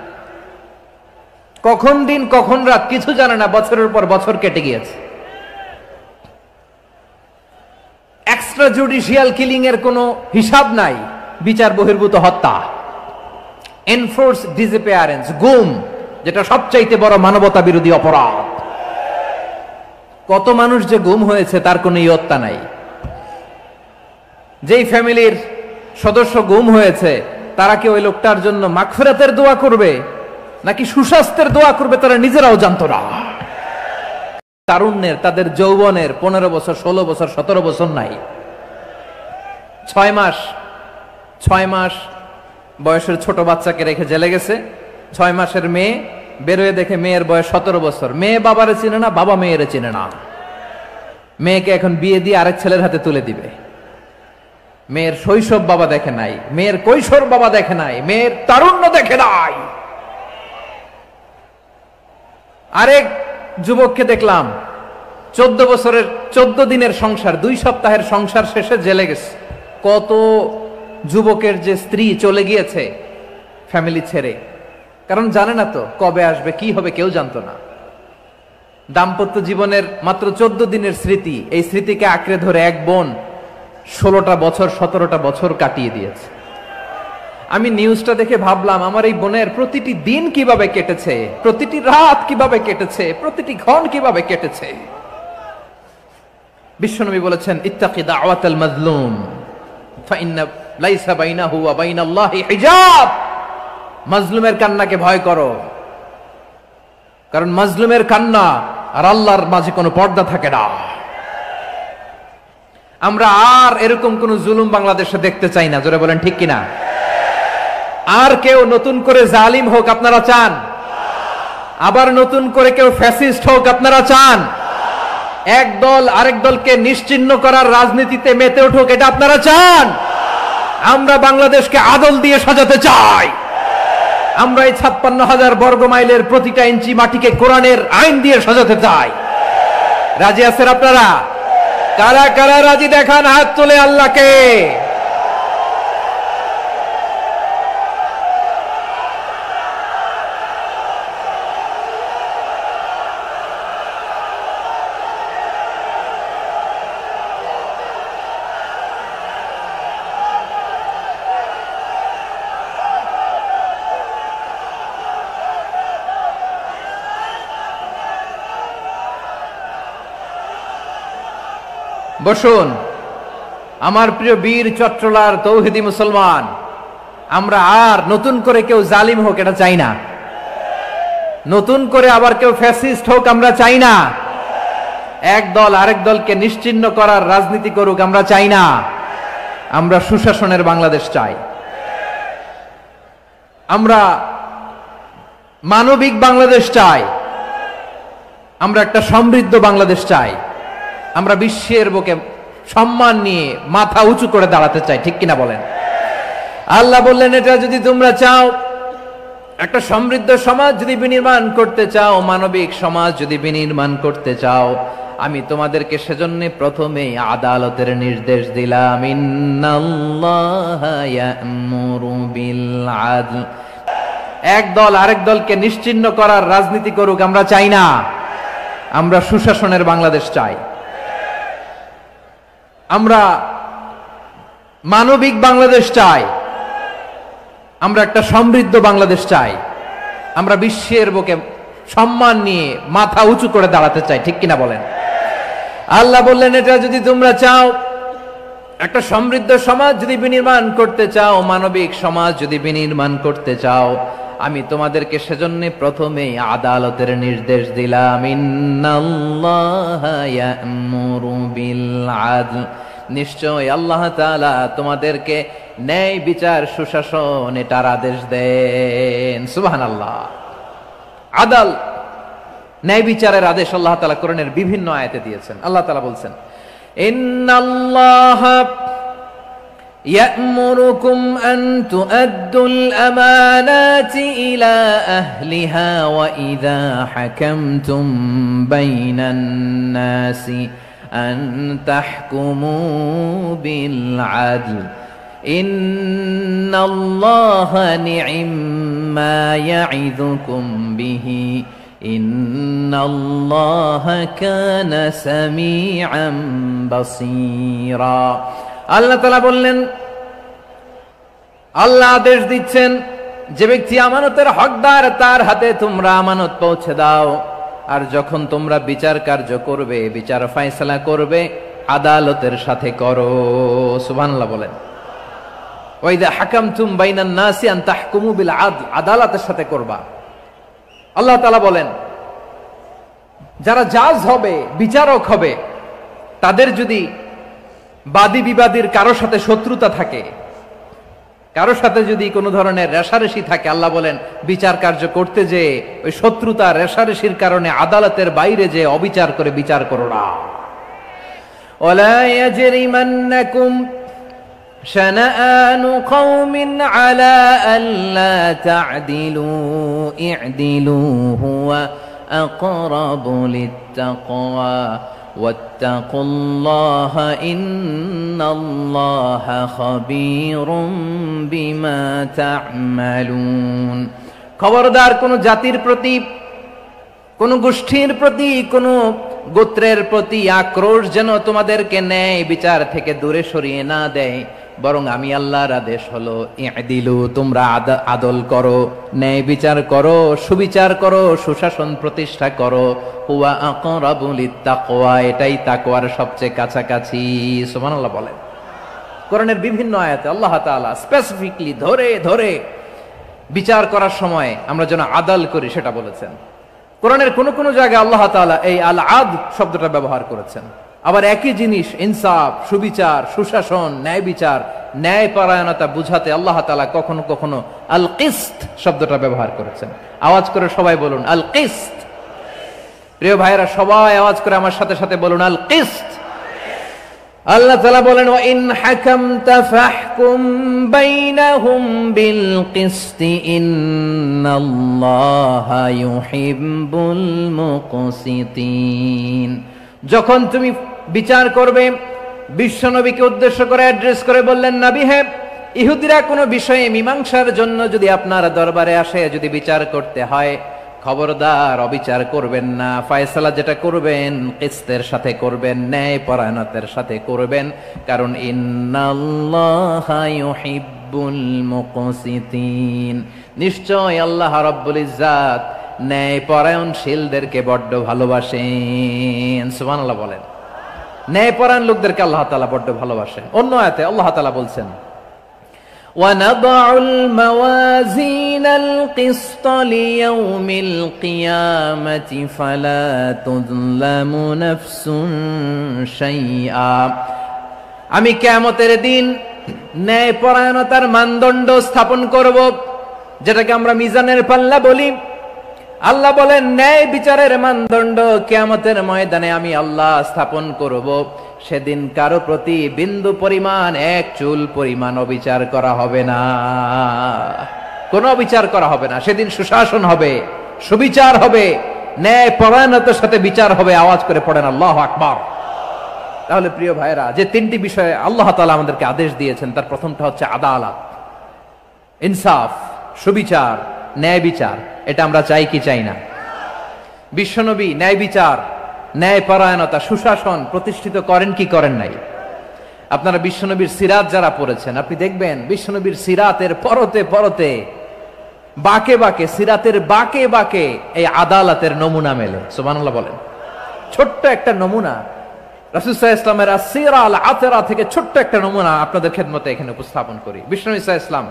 কখন দিন কখন রাত কিছু জানে না। বছরের পর বছর কেটে গিয়েছে। এক্সট্রা জুডিশিয়াল কিলিং এর কোনো হিসাব নাই, বিচার বহির্ভূত হত্যা, এনফোর্স ডিসঅ্যাপিয়ারেন্স, গুম, যেটা সবচাইতে বড় মানবতা বিরোধী অপরাধ। কত মানুষ যে গুম হয়েছে তার কোনো ইয়ত্তা নাই। যেই ফ্যামিলির সদস্য গুম হয়েছে তারা কি ওই লোকটার জন্য মাগফিরাতের দোয়া করবে নাকি সুস্বাস্থ্যের দোয়া করবে তারা নিজেরাও জানতো না। তারুণ্যের, তাদের যৌবনের 15 বছর 16 বছর 17 বছর নাই। 6 মাস বয়সের ছোট বাচ্চাকে রেখে জেলে গেছে। 6 মাসের মেয়ে বেরোয় দেখে মেয়ের বয়স 17 বছর। মেয়ে বাবারে চিনে না, বাবা মেয়েরে চিনে না। মেয়েকে এখন বিয়ে দিয়ে আরেক ছেলের হাতে তুলে দিবে। মেয়ের শৈশব বাবা দেখে নাই, মেয়ের কৈশোর বাবা দেখে নাই, মেয়ের তারুণ্য দেখে নাই। আরেক যুবককে দেখলাম 14 বছরের 14 দিনের সংসার, 2 সপ্তাহের সংসার শেষে জেলে গেছে। কত যুবকের যে স্ত্রী চলে গিয়েছে ফ্যামিলি ছেড়ে, কারণ জানে না তো কবে আসবে কি হবে, কেউ জানতো না। দাম্পত্য জীবনের মাত্র 14 দিনের স্মৃতি, এই স্মৃতিকে আঁকড়ে ধরে এক বোন 16টা বছর 17টা বছর কাটিয়ে দিয়েছে। আমি নিউজটা দেখে ভাবলাম আমার এই বোনের প্রতিটি দিন কিভাবে কেটেছে, প্রতিটি রাত কিভাবে কেটেছে, প্রতিটি ক্ষণ কিভাবে কেটেছে। বিশ্বনবী বলেছেন, ইত্তাকি দাওয়াতাল মাজলুম ফাইন্না লাইসা বাইনাহু ওয়া বাইনাল্লাহি হিজাব। মাজলুমের কান্নাকে ভয় করো, কারণ মাজলুমের কান্না আর আল্লাহর মাঝে কোনো পর্দা থাকে না। আমরা আর এরকম কোন জুলুম বাংলাদেশে দেখতে চাই না। জোরে বলেন ঠিক কিনা? আর কেউ নতুন করে জালিম হোক আপনারা চান? আবার নতুন করে কেউ ফ্যাসিস্ট হোক আপনারা চান? এক দল আরেক দলকে নিশ্চিহ্ন করার রাজনীতিতে মেতে উঠুক এটা আপনারা চান? আমরা বাংলাদেশকে আদল দিয়ে সাজাতে চাই। আমরা এই 56,000 বর্গ মাইলের প্রতিটা ইঞ্চি মাটিকে কোরআনের আইন দিয়ে সাজাতে চাই। রাজি আছেন আপনারা? কারা কারা রাজি দেখান হাত তুলে আল্লাহকে। বসুন আমার প্রিয় বীর চট্টলার তৌহিদি মুসলমান, আমরা আর নতুন করে কেউ জালিম হোক এটা চাই না। নতুন করে আবার কেউ ফ্যাসিস্ট হোক আমরা চাই না। এক দল আরেক দলকে নিশ্চিহ্ন করার রাজনীতি করুক আমরা চাই না। আমরা সুশাসনের বাংলাদেশ চাই। আমরা মানবিক বাংলাদেশ চাই। আমরা একটা সমৃদ্ধ বাংলাদেশ চাই। আমরা বিশ্বের বুকে সম্মান নিয়ে মাথা উঁচু করে দাঁড়াতে চাই, ঠিক কিনা বলেন? আল্লাহ বললেন, এটা যদি তোমরা চাও, একটা সমৃদ্ধ সমাজ যদি বিনির্মাণ করতে চাও, মানবিক সমাজ যদি বিনির্মাণ করতে চাও, আমি তোমাদেরকে সেজন্য প্রথমেই আদালতের নির্দেশ দিলাম, ইন্নাল্লাহা ইয়া'মুরু বিল আদল। এক দল আরেক দলকে নিশ্চিহ্ন করার রাজনীতি করুক আমরা চাই না। আমরা সুশাসনের বাংলাদেশ চাই। আমরা মানবিক বাংলাদেশ চাই। আমরা একটা সমৃদ্ধ বাংলাদেশ চাই। আমরা বিশ্বের বুকে সম্মান নিয়ে মাথা উঁচু করে দাঁড়াতে চাই, ঠিক কিনা বলেন? আল্লাহ বললেন, এটা যদি তোমরা চাও, একটা সমৃদ্ধ সমাজ যদি বিনির্মাণ করতে চাও, মানবিক সমাজ যদি বিনির্মাণ করতে চাও, আমি তোমাদেরকে সেজন্য প্রথমেই আদালতের নির্দেশ দিলাম। ইন্নাল্লাহা ইয়া'মুরু বিল আদল, নিশ্চয় আল্লাহ তাআলা তোমাদেরকে ন্যায় বিচার সুশাসন এটার আদেশ দেন। সুবহানাল্লাহ। আদাল, ন্যায় বিচারের আদেশ আল্লাহ তাআলা কোরআনের বিভিন্ন আয়াতে দিয়েছেন। আল্লাহ তাআলা বলছেন, ইন্নাল্লাহা يأمركم أن تؤدوا الأمانات إلى أهلها وإذا حكمتم بين الناس أن تحكموا بالعدل إن الله نعم ما يعظكم به إن الله كان سميعا بصيرا। আল্লাহ তাআলা বললেন, আল্লাহ আদেশ দিচ্ছেন যে ব্যক্তি আমানতের হকদার তার হাতে তোমরা আমানত পৌঁছে দাও, আর যখন তোমরা বিচার কার্য করবে, বিচার ফয়সালা করবে, আদালতের সাথে করো। সুবহানাল্লাহ বলেন। ওয়া ইযা হাকামতুম বাইনান নাসি আন তাহকুমু বিল আদল, আদালতের সাথে করবা। আল্লাহ তাআলা বলেন, যারা জাজ হবে, বিচারক হবে, তাদের যদি বাদী বিবাদীর কারো সাথে শত্রুতা থাকে, কারো সাথে যদি কোনো ধরনের রেষারেষি থাকে, আল্লাহ বলেন বিচার কার্য করতে যে ওই শত্রুতা রেষারেষির কারণে আদালতের বাইরে যে অবিচার করে বিচার করো না। ওয়ালা ইয়াজরিমান্নাকুম শানাআনু কওমিন আলা আল্লা তা'দিলু ই'দিলু হুয়া আকরাবু লিত্তাকওয়া ওয়াত্তাকুল্লাহা ইন্নাল্লাহা খাবীরুম বিমা তা'মালুন। খবরদার কোন জাতির প্রতি, কোন গোষ্ঠীর প্রতি, কোন গোত্রের প্রতি আক্রোশ যেন তোমাদেরকে ন্যায় বিচার থেকে দূরে সরিয়ে না দেয়, বরং আমি আল্লাহর আদেশ হলো ই'দিলু, তোমরা আদল করো, ন্যায় বিচার করো, সুবিচার করো, সুশাসন প্রতিষ্ঠা করো। হুয়া আকরাবু লিত্তাকওয়া, এটাই তাকওয়ার সবচেয়ে কাছাকাছি। সুবহানাল্লাহ বলেন। কোরআনের বিভিন্ন আয়াতে আল্লাহ তাআলা স্পেসিফিকলি ধরে ধরে বিচার করার সময় আমরা যেন আদল করি সেটা বলেছেন। কোরআনের কোন কোন জায়গায় আল্লাহ তাআলা এই আল আদল শব্দটা ব্যবহার করেছেন। আবার একই জিনিস ইনসাফ, সুবিচার, সুশাসন, ন্যায় বিচার, ন্যায় পরায়ণতা বুঝাতে আল্লাহ তাআলা কখনো কখনো আল কিসত শব্দটা ব্যবহার করেছেন। আওয়াজ করে সবাই বলুন আল কিসত। প্রিয় ভাইরা, সবাই আওয়াজ করে আমার সাথে সাথে বলুন আল কিসত। আল্লাহ তাআলা বলেন, ওয়া ইন হাকামতা ফাহকুম বাইনাহুম বিল কিসতি ইন্নাল্লাহা ইউহিব্বুল মুকসিতিন। যখন তুমি বিচার করবে, বিশ্বনবীকে উদ্দেশ্য করে অ্যাড্রেস করে বললেন, নবী হে, ইহুদিরা কোনো বিষয়ে মীমাংসার জন্য যদি আপনার দরবারে আসে, যদি বিচার করতে হয়, খবরদার অবিচার করবেন না। ফয়সালা যেটা করবেন কিসতের সাথে করবেন, ন্যায় পরায়ণতার সাথে করবেন, কারণ ইন্নাল্লাহা ইউহিব্বুল মুকসিতিন, নিশ্চয় আল্লাহ রাব্বুল ইজ্জাত ন্যায় পরায়ণশীলদেরকে বড্ড ভালোবাসেন। সুবহানাল্লাহ বলেন। ন্যায় পরায়ণ লোকদেরকে আল্লাহ তাআলা বড্ড ভালোবাসেন। অন্য আয়াতে আল্লাহ তাআলা বলছেন, وَنَضَعُ الْمَوَازِينَ الْقِسْطَ لِيَوْمِ الْقِيَامَةِ فَلَا تُظْلَمُ نَفْسٌ شَيْئًا। আমি কিয়ামতের দিন ন্যায় পরায়ণতার মানদণ্ড স্থাপন করব, যেটাকে আমরা মিজানের পাল্লা বলি। আল্লাহ বলেন, ন্যায় বিচারের মানদণ্ড কিয়ামতের ময়দানে আমি আল্লাহ স্থাপন করব। সেদিন কারো প্রতি বিন্দু পরিমাণ, এক চুল পরিমাণ অবিচার করা হবে না, কোনো অবিচার করা হবে না। সেদিন সুশাসন হবে, সুবিচার হবে, ন্যায় পরায়ণতার সাথে বিচার হবে। আওয়াজ করে পড়েন আল্লাহু আকবার। তাহলে প্রিয় ভাইরা, যে তিনটি বিষয়ে আল্লাহ তাআলা আমাদেরকে আদেশ দিয়েছেন, তার প্রথমটা হচ্ছে আদালত, ইনসাফ, সুবিচার, ন্যায় বিচার। এটা আমরা চাই কি চাই না? বিশ্বনবী ন্যায় বিচার, ন্যায় পরায়ণতা, সুশাসন প্রতিষ্ঠিত করেন কি করেন নাই? আপনারা বিশ্বনবীর সিরাত যারা পড়েছেন, আপনি দেখবেন বিশ্বনবীর সিরাতের পরতে পরতে, বাকে বাকে, সিরাতের বাকে বাকে এই আদালতের নমুনা মেলে। সুবহানাল্লাহ বলেন। ছোট্ট একটা নমুনা রাসূল সাল্লাল্লাহু আলাইহি ওয়াসাল্লামের আসসিরা আল আতরা থেকে ছোট্ট একটা নমুনা আপনাদের খেদমতে এখানে উপস্থাপন করি। বিশ্বনবী সাল্লাল্লাহু আলাইহি ওয়াসাল্লাম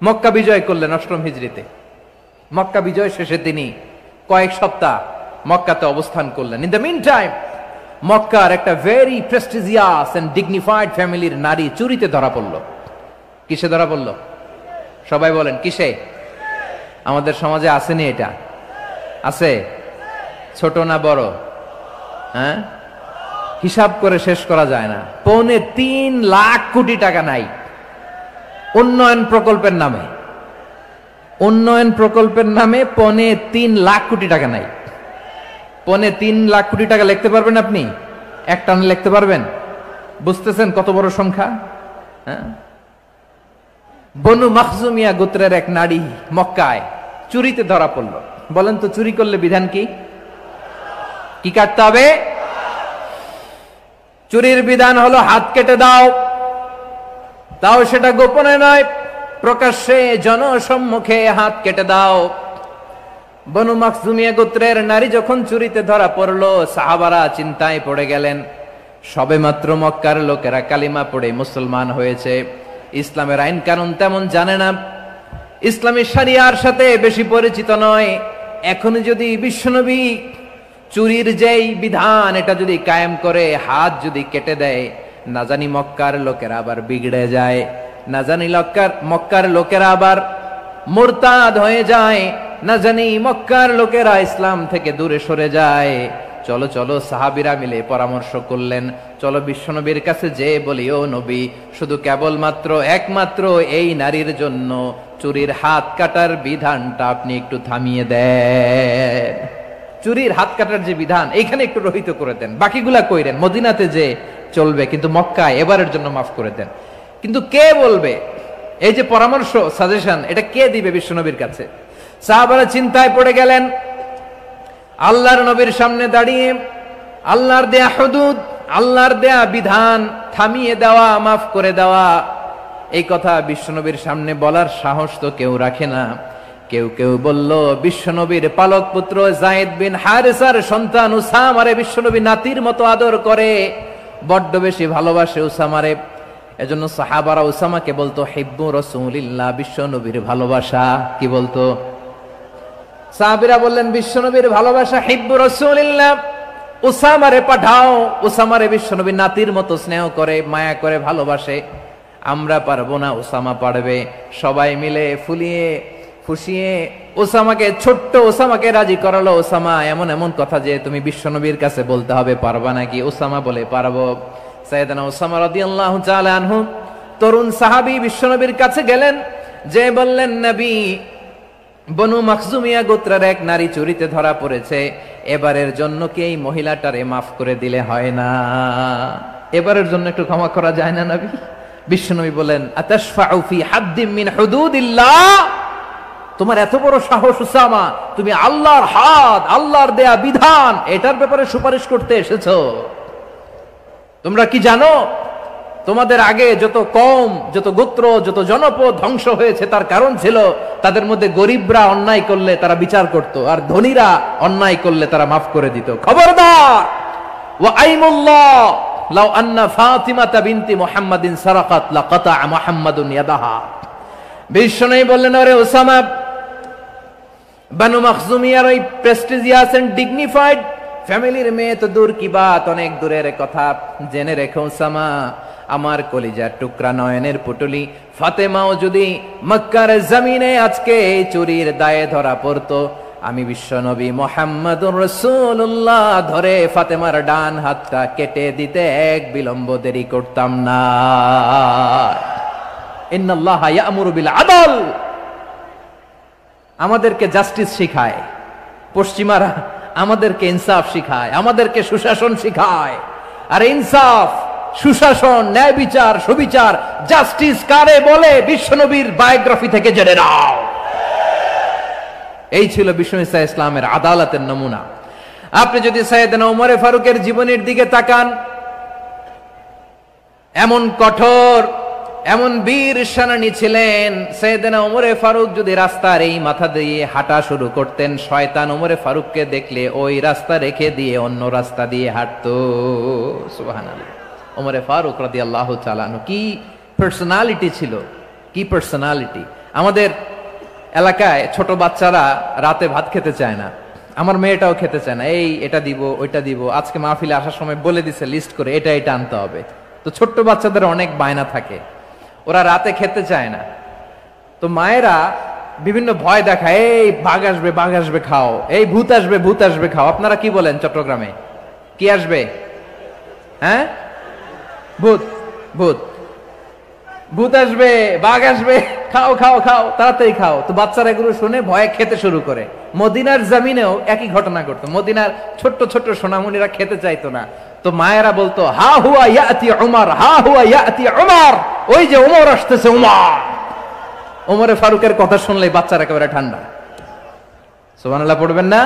মক্কা বিজয় করলেন ৮ম হিজরিতে। মক্কা বিজয় শেষে তিনি কয়েক সপ্তাহ মক্কাতে অবস্থান করলেন। ইন দ্য মিন টাইম মক্কার একটা ভেরি প্রেস্টিজিয়াস এন্ড ডিগনিফাইড ফ্যামিলির নারী চুরিতে ধরা পড়ল। কিসে ধরা পড়ল? সবাই বলেন কিসে? আমাদের সমাজে আসেনি এটা? আছে? ছোট না বড়? হ্যাঁ, হিসাব করে শেষ করা যায় না। ৩.৫ লাখ কোটি টাকা নাই উন্নয়ন প্রকল্পের নামে। উন্নয়ন প্রকল্পের নামে ৩.৫ লাখ কোটি টাকা নাই। ৩.৫ লাখ কোটি টাকা লিখতে পারবেন আপনি? এক টানে লিখতে পারবেন? বুঝতেছেন কত বড় সংখ্যা? হ্যাঁ, বনু মাখজুমিয়া গোত্রের এক নারী মক্কায় চুরিতে ধরা পড়ল। বলেন তো চুরি করলে বিধান কি? কি কাটতে হবে? চুরির বিধান হলো হাত কেটে দাও, তাও সেটা গোপনে নয়, প্রকাশ্যে জনসম্মুখে হাত কেটে দাও। বনু মাখজুমিয়া গোত্রের নারী যখন চুরিতে ধরা পড়লো, সাহাবারা চিন্তায় পড়ে গেলেন। সবেমাত্র মক্কার লোকেরা কালিমা পড়ে মুসলমান হয়েছে, ইসলামের আইন কানুন তেমন জানে না, ইসলামী শরিয়ার সাথে বেশি পরিচিত নয়। এখন যদি বিশ্বনবী চুরির যেই বিধান এটা যদি কায়েম করে হাত যদি কেটে দেয়, না জানি মক্কার লোকেরা আবার বিগড়ে যায়, না জানি মক্কার লোকেরা আবার মুরতাদ হয়ে যায়, না জানি মক্কার লোকেরা ইসলাম থেকে দূরে সরে যায়। চলো চলো, সাহাবীরা মিলে পরামর্শ করলেন, চলো বিশ্বনবীর কাছে যে বলি, ও নবী, শুধু কেবলমাত্র একমাত্র এই নারীর জন্য চুরির হাত কাটার বিধানটা আপনি একটু থামিয়ে দেন। চুরির হাত কাটার যে বিধান এইখানে একটু রহিত করে দেন, বাকিগুলা কইরেন মদিনাতে যে চলবে, কিন্তু মক্কায় এবারের জন্য মাফ করে দেন। কিন্তু কে বলবে? এই যে পরামর্শ, সাজেশন, এটা কে দিবে বিশ্বনবীর কাছে? সাহাবারা চিন্তায় পড়ে গেলেন। আল্লাহর নবীর সামনে দাঁড়িয়ে আল্লাহর দেয়া হুদুদ, আল্লাহর দেয়া বিধান থামিয়ে দেওয়া, মাফ করে দেওয়া, এই কথা বিশ্বনবীর সামনে বলার সাহস তো কেউ রাখে না। কেউ কেউ বলল, বিশ্বনবীর পালক পুত্র যায়েদ বিন হারেসার সন্তান উসামারে বিশ্বনবী নাতির মতো আদর করে, বড্ড বেশি ভালোবাসে উসামারে। এজন্য সাহাবারা উসামাকে বলতো হিব্বু রাসূলিল্লাহ, বিশ্বনবীর ভালোবাসা। কি বলতো? সাহাবীরা বললেন, বিশ্বনবীর ভালোবাসা হিব্বু রাসূলিল্লাহ, উসামারে পাঠাও। উসামারে বিশ্বনবী নাতির মতো স্নেহ করে, মায়া করে, ভালোবাসে। আমরা পারবো না, উসামা পারবে। সবাই মিলে ফুলিয়ে ফুসিয়ে ওসামাকে, ছোট্ট ওসামাকে রাজি করালো। ওসামা এমন এমন কথা যে তুমি বিশ্বনবীর কাছে বলতে হবে, পারবা নাকি? ওসামা বলে, পারবো। সাইয়েদনা ওসামা রাদিয়াল্লাহু তাআলা আনহু তরুণ সাহাবী বিশ্বনবীর কাছে গেলেন, যে বললেন, নবী, বনু মাখজুমিয়া গোত্রের এক নারী চুরিতে ধরা পড়েছে, এবারের জন্য কি এই মহিলাটারে মাফ করে দিলে হয় না? এবারের জন্য একটু ক্ষমা করা যায় না নবী? বিশ্বনবী বলেন, আতাশফাউ ফি হাদ্দিম মিন হুদুদিল্লাহ, তোমার এত বড় সাহস উসামা, তুমি আল্লাহর হাত, আল্লাহর দেয়া বিধান, এটার ব্যাপারে সুপারিশ করতে এসেছো? তোমরা কি জানো তোমাদের আগে যত কওম, যত গোত্র, যত জনপদ ধ্বংস হয়েছে তার কারণ ছিল তাদের মধ্যে গরিবরা অন্যায় করলে তারা বিচার করত, আর ধনীরা অন্যায় করলে তারা মাফ করে দিত। খবরদার! ওয়া আইমুল্লাহ লাউ আন্না ফাতিমাতা বিনতি মুহাম্মাদিন সারাকাত লাকাতা মুহাম্মাদুন ইয়াদাহা। বিশ্বনবী বললেন, ওরে ওসামা, বানু মাখজুমিয়ার ওই প্রেস্টিজিয়াস এন্ড ডিগনিফাইড ফ্যামিলির মেয়ে তো দূর কি বাত, অনেক দূরের কথা। জেনে রেখো ওসামা, আমার কলিজার টুকরা, নয়নের পুটুলি ফাতেমাও যদি মক্কার জমিনে আজকে এই চুরির দায়ে ধরা পড়তো, আমি বিশ্বনবী মুহাম্মাদুর রাসূলুল্লাহ ধরে ফাতেমার ডান হাতটা কেটে দিতে এক বিলম্ব দেরি করতাম না। ইন্নাল্লাহা ইয়া'মুরু বিল আদল, আমাদেরকে জাস্টিস শিখায়। পশ্চিমারা আমাদেরকে ইনসাফ শিখায়, আমাদেরকে সুশাসন শিখায়। আর ইনসাফ, সুশাসন, ন্যায় বিচার, সুবিচার, জাস্টিস কারে বলে বিশ্বনবীর বায়োগ্রাফি থেকে জেনে নাও। এই ছিল বিশ্বনবী সাল্লাল্লাহু আলাইহি ওয়াসাল্লামের আদালতের নমুনা। আপনি যদি সাইয়েদনা ওমর ফারুকের জীবনের দিকে তাকান, এমন কঠোর এমন বীর সেনানী ছিলেন। সাইয়েদনা ওমরে ফারুক যদি রাস্তার এই মাথা দিয়ে হাঁটা শুরু করতেন, শয়তান ওমরে ফারুককে দেখলে ওই রাস্তা রেখে দিয়ে অন্য রাস্তা দিয়ে হাঁটতো। সুবহানাল্লাহ। ওমরে ফারুক রাদিয়াল্লাহু তাআলা আনহু কি পার্সোনালিটি ছিল, কি পার্সোনালিটি। আমাদের এলাকায় ছোট বাচ্চারা রাতে ভাত খেতে চায় না, আমার মেয়েটাও খেতে চায় না। এই এটা দিব ওইটা দিব, আজকে মাহফিলে আসার সময় বলে দিছে লিস্ট করে এটা এটা আনতে হবে। তো ছোট্ট বাচ্চাদের অনেক বায়না থাকে, ওরা রাতে খেতে চায় না। তো মায়েরা বিভিন্ন ভয় দেখায়, এই বাঘ আসবে খাও, এই ভূত আসবে খাও। আপনারা কি বলেন চট্টগ্রামে? কি আসবে? হ্যাঁ, ভূত ভূত ভূত আসবে, বাঘ আসবে, খাও খাও খাও, তাড়াতাড়ি খাও। তো বাচ্চারা এগুলো শুনে ভয়ে খেতে শুরু করে। মদিনার জমিনেও একই ঘটনা ঘটতো। মদিনার ছোট্ট ছোট্ট সোনামণিরা খেতে চাইতো না। তো মায়েরা বলতো, হা হুয়া ইয়াতি উমর, হা হুয়া ইয়াতি উমর, ওই যে উমর আসতেছে, উমর। ওমরে ফারুকের কথা শুনলে বাচ্চারা একেবারে ঠান্ডা। সুবহানাল্লাহ পড়বেন না?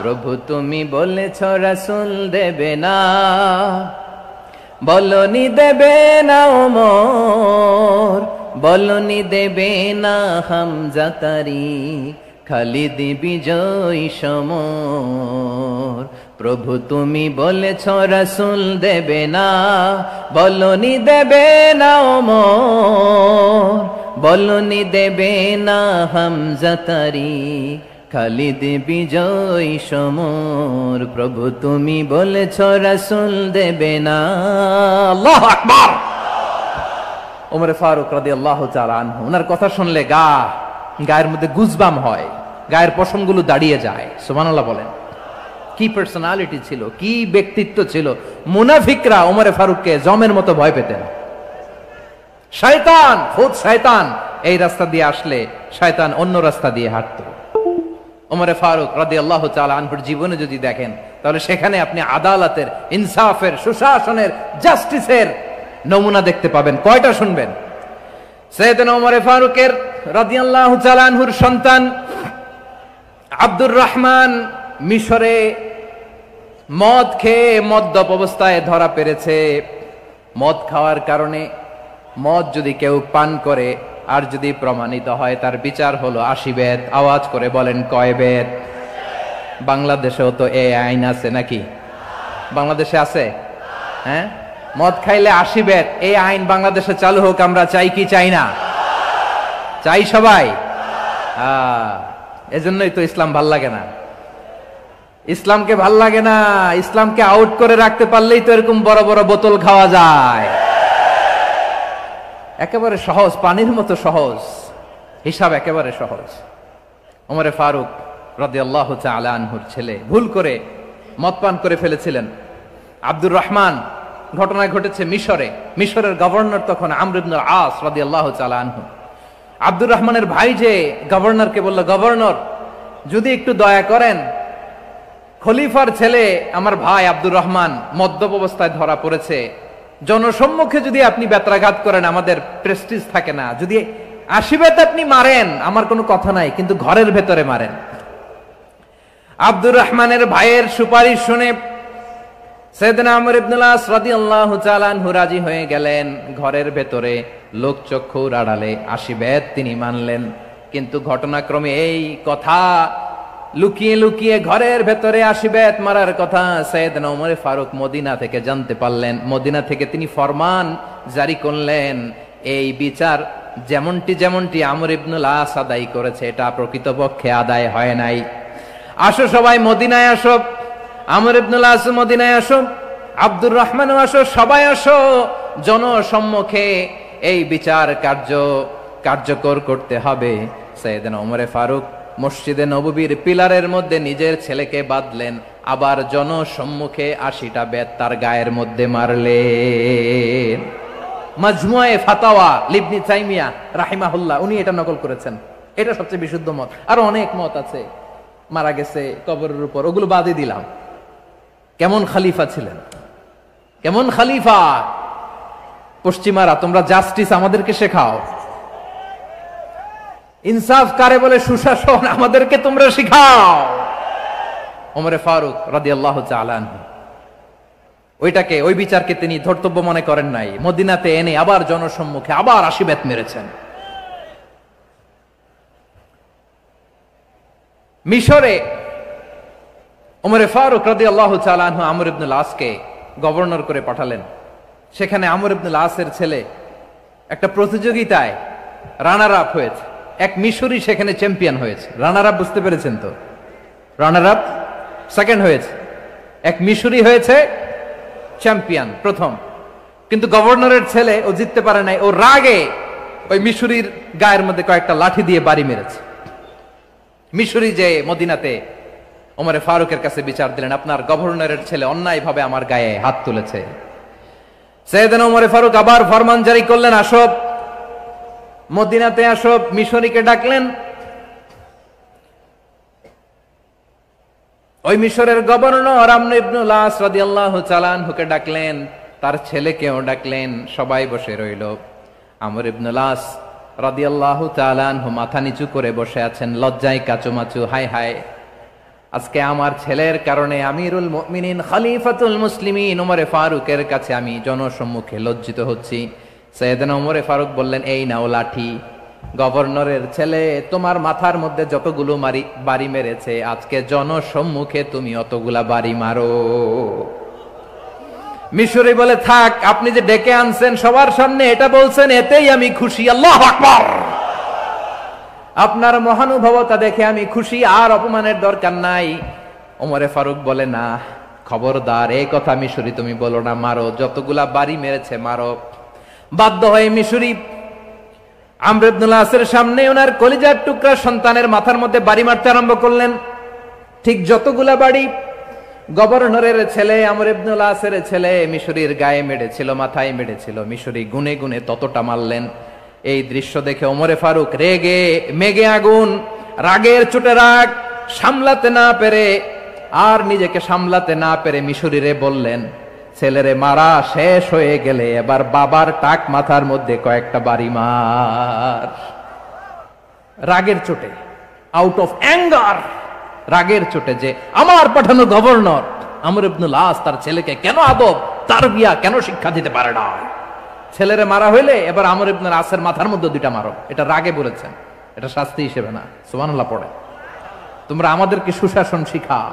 প্রভু তুমি বলেছ রাসূল দেবে না, বলনি দেবে না ওমর, বলনি দেবে না হামজা তারিক, খালিদ বিজয় সমর। প্রভু তুমি বলেছ রাসূল দেবে না, বলনি দেবে না ওমর, বলনি দেবে না হামজা তারিক, খালিদ বিজয় সমর। প্রভু তুমি বলেছ রাসূল দেবে না। আল্লাহু আকবার। ওমরে ফারুক রাদিয়াল্লাহু তাআলা আনহু, ওনার কথা শুনলে গায়ের মধ্যে গুজবাম হয়, গায়ের পশমগুলো দাঁড়িয়ে যায়। সুবহানাল্লাহ বলেন। কি পার্সোনালিটি ছিল, কি ব্যক্তিত্ব ছিল। মুনাফিকরা ওমরে ফারুককে জমের মতো ভয় পেতেন। শয়তান, খুদ শয়তান এই রাস্তা দিয়ে আসলে শয়তান অন্য রাস্তা দিয়ে হাঁটতো। ওমরে ফারুক রাদিয়াল্লাহু তাআলা আনহুর জীবনে যদি দেখেন, তাহলে সেখানে আপনি আদালতের, ইনসাফের, সুশাসনের, জাস্টিসের নমুনা দেখতে পাবেন। কয়টা শুনবেন? সাইয়েদনা ওমরে ফারুকের রাদিয়াল্লাহু তাআলা আনহুর সন্তান আব্দুর রহমান মিশরে মদ খেয়ে মদ্যপ অবস্থায় ধরা পড়েছে। মদ খাওয়ার কারণে, মদ যদি কেউ পান করে আর যদি প্রমাণিত হয়, তার বিচার হলো 80 বেত। আওয়াজ করে বলেন কয় বেত? বাংলাদেশেও তো এই আইন আছে নাকি? বাংলাদেশে আছে? হ্যাঁ, মদ খাইলে 80 বেত, এই আইন বাংলাদেশে চালু হোক। আমরা চাই কি চাই না? চাই সবাই। এজন্যই তো ইসলাম ভাল লাগে না। ইসলামকে ভাল লাগে না। ইসলামকে আউট করে রাখতে পারলেই তো এরকম বড় বড় বোতল খাওয়া যায়। একেবারে সহজ, পানির মতো সহজ, হিসাব একেবারে সহজ। ওমরে ফারুক রাদিয়াল্লাহু তাআলা আনহুর ছেলে ভুল করে মদ পান করে ফেলেছিলেন। আব্দুর রহমান, ঘটনা ঘটেছে মিশরে। মিশরের গভর্নর তখন আমর ইবনে আস রাদিয়াল্লাহু তাআলা আনহু। আব্দুর রহমানের ভাই যে গভর্নরকে বলল, গভর্নর যদি একটু দয়া করেন, খলিফার ছেলে আমার ভাই আব্দুর রহমান মদ্যপ অবস্থায় ধরা পড়েছে, জনসম্মুখে যদি আপনি বেত্রাঘাত করেন আমাদের প্রেস্টিজ থাকে না, যদি 80 বেত আপনি মারেন আমার কোনো কথা নাই, কিন্তু ঘরের ভেতরে মারেন। আব্দুর রহমানের ভাইয়ের সুপারিশ শুনে সাইয়েদনা আমর ইবনে আস রাদিয়াল্লাহু তাআলা আনহু রাজি হয়ে গেলেন। ঘরের ভেতরে লোকচক্ষুর আড়ালে 80 বেত তিনি মানলেন। কিন্তু ঘটনাক্রমে এই কথা লুকিয়ে লুকিয়ে ঘরের ভেতরে 80 বেত মারার কথা সাইয়েদনা ওমর ফারুক মদিনা থেকে জানতে পারলেন। মদিনা থেকে তিনি ফরমান জারি করলেন, এই বিচার যেমনটি আমর ইবনে আস আদায় করেছে, এটা প্রকৃতপক্ষে আদায় হয় নাই। আসো সবাই মদিনায় আসো, আমর ইবনে আস মদিনায় আসো, আব্দুর রহমানও আসো, সবাই আসো, জনসম্মুখে এই বিচার কার্যকর করতে হবে। সাইয়েদনা ওমর ফারুক মসজিদে নববীর পিলারের মধ্যে নিজের ছেলেকে বাঁধলেন, আবার জনসম্মুখে 80টা বেত তার গায়ের মধ্যে মারলেন। মাজমুয়ে ফাতাওয়া ইবনে তাইমিয়া রাহিমাহুল্লাহ উনি এটা নকল করেছেন। এটা সবচেয়ে বিশুদ্ধ মত। আরো অনেক মত আছে, মারা গেছে কবরের উপর, ওগুলো বাদই দিলাম। কেমন খলিফা ছিলেন, কেমন খলিফা! পশ্চিমারা তোমরা জাস্টিস আমাদেরকে শেখাও, ইনসাফ কারে বলে সুশাসন আমাদেরকে তোমরা শিখাও। ওমরে ফারুক রাদিয়াল্লাহু তাআলা আনহু ওই বিচারকে তিনি ধর্তব্য মনে করেন নাই, মদিনাতে এনে আবার জনসম্মুখে আবার 80 বেত মেরেছেন। মিশরে ওমরে ফারুক রাদিয়াল্লাহু তাআলা আনহু আমর ইবনে আল-আসকে গভর্নর করে পাঠালেন। সেখানে আমর ইবনে আল-আসের ছেলে একটা প্রতিযোগিতায় রানার আপ হয়েছে। এক মিশরি সেখানে চ্যাম্পিয়ন হয়েছে। রানার আপ বুঝতে পেরেছেন তো? রানার আপ সেকেন্ড হয়েছে, এক মিশরি হয়েছে চ্যাম্পিয়ন প্রথম। কিন্তু গভর্নরের ছেলে ও জিততে পারে নাই। ও রাগে ওই মিশরির গায়ের মধ্যে কয়েকটা লাঠি দিয়ে বাড়ি মেরেছে। মিশরি যে মদিনাতে ওমরে ফারুকের কাছে বিচার দিলেন, আপনার গভর্নরের ছেলে অন্যায়ভাবে আমার গায়ে হাত তুলেছে। সাইয়েদনা ওমরে ফারুক আবার ফরমান জারি করলেন, আসো মদিনাতে আসো। মিশরীকে ডাকলেন। ওই মিশরের গভর্নর আমর ইবনে আল-আস রাদিয়াল্লাহু তাআলা আনহুকে ডাকলেন, তার ছেলেকেও ডাকলেন। সবাই বসে রইল। আমর ইবনে আল-আস রাদিয়াল্লাহু তাআলা আনহু মাথা নিচু করে বসে আছেন, লজ্জায় কাচুমাচু। হায় হায়, আজকে আমার ছেলের কারণে আমিরুল মুমিনিন খলিফাতুল মুসলিমিন ওমরে ফারুকের কাছে আমি জনসম্মুখে লজ্জিত হচ্ছি। সাইয়েদনা ওমরে ফারুক বললেন, এই নাও লাঠি। গভর্নরের ছেলে তোমার মাথার মধ্যে যতগুলো বাড়ি মেরেছে, আজকে জনসম্মুখে তুমি অতগুলা বাড়ি মারো। মিশরি বলে, থাক, আপনি যে ডেকে আনছেন সবার সামনে এটা বলছেন, এতেই আমি খুশি। আল্লাহু আকবার। আপনার মহানুভবতা দেখে আমি খুশি, আর অপমানের দরকার নাই। ওমরে ফারুক বলে, না, খবরদার, এই কথা মিশরি তুমি বলো না, মারো, যতগুলা বাড়ি মেরেছে মারো। বাধ্য হয়ে মিশরি আমর ইবনে আল-আসের সামনে ওনার কলিজার টুকরা সন্তানের মাথার মধ্যে বাড়ি মারতে আরম্ভ করলেন। ঠিক যতগুলা বাড়ি গভর্নরের ছেলে আমর ইবনে আল-আসের ছেলে মিশরির গায়ে মেরেছিল, মাথায় মেরেছিল, মিশরি গুনে গুনে ততটা মারলেন। এই দৃশ্য দেখে ওমরে ফারুক রেগে মেগে আগুন, রাগের চোটে রাগ সামলাতে না পেরে, আর নিজেকে সামলাতে না পেরে মিশরীরে বললেন, ছেলেরে মারা শেষ হয়ে গেলে এবার বাবার টাক মাথার মধ্যে কয়েকটা বাড়ি মার। রাগের চোটে, আউট অফ অ্যাঙ্গার, রাগের চোটে, যে আমার পাঠানো গভর্নর আমর ইবনে আল-আস তার ছেলেকে কেন আদব তারবিয়া কেন শিক্ষা দিতে পারে না। ছেলেরে মারা হইলে এবার আমর ইবনে আল-আসের মাথার মধ্যে দুইটা মারো। এটা রাগে বলেছেন, এটা শাস্তি হিসেবে না। সুবহানাল্লাহ পড়ে। তোমরা আমাদেরকে সুশাসন শিখাও,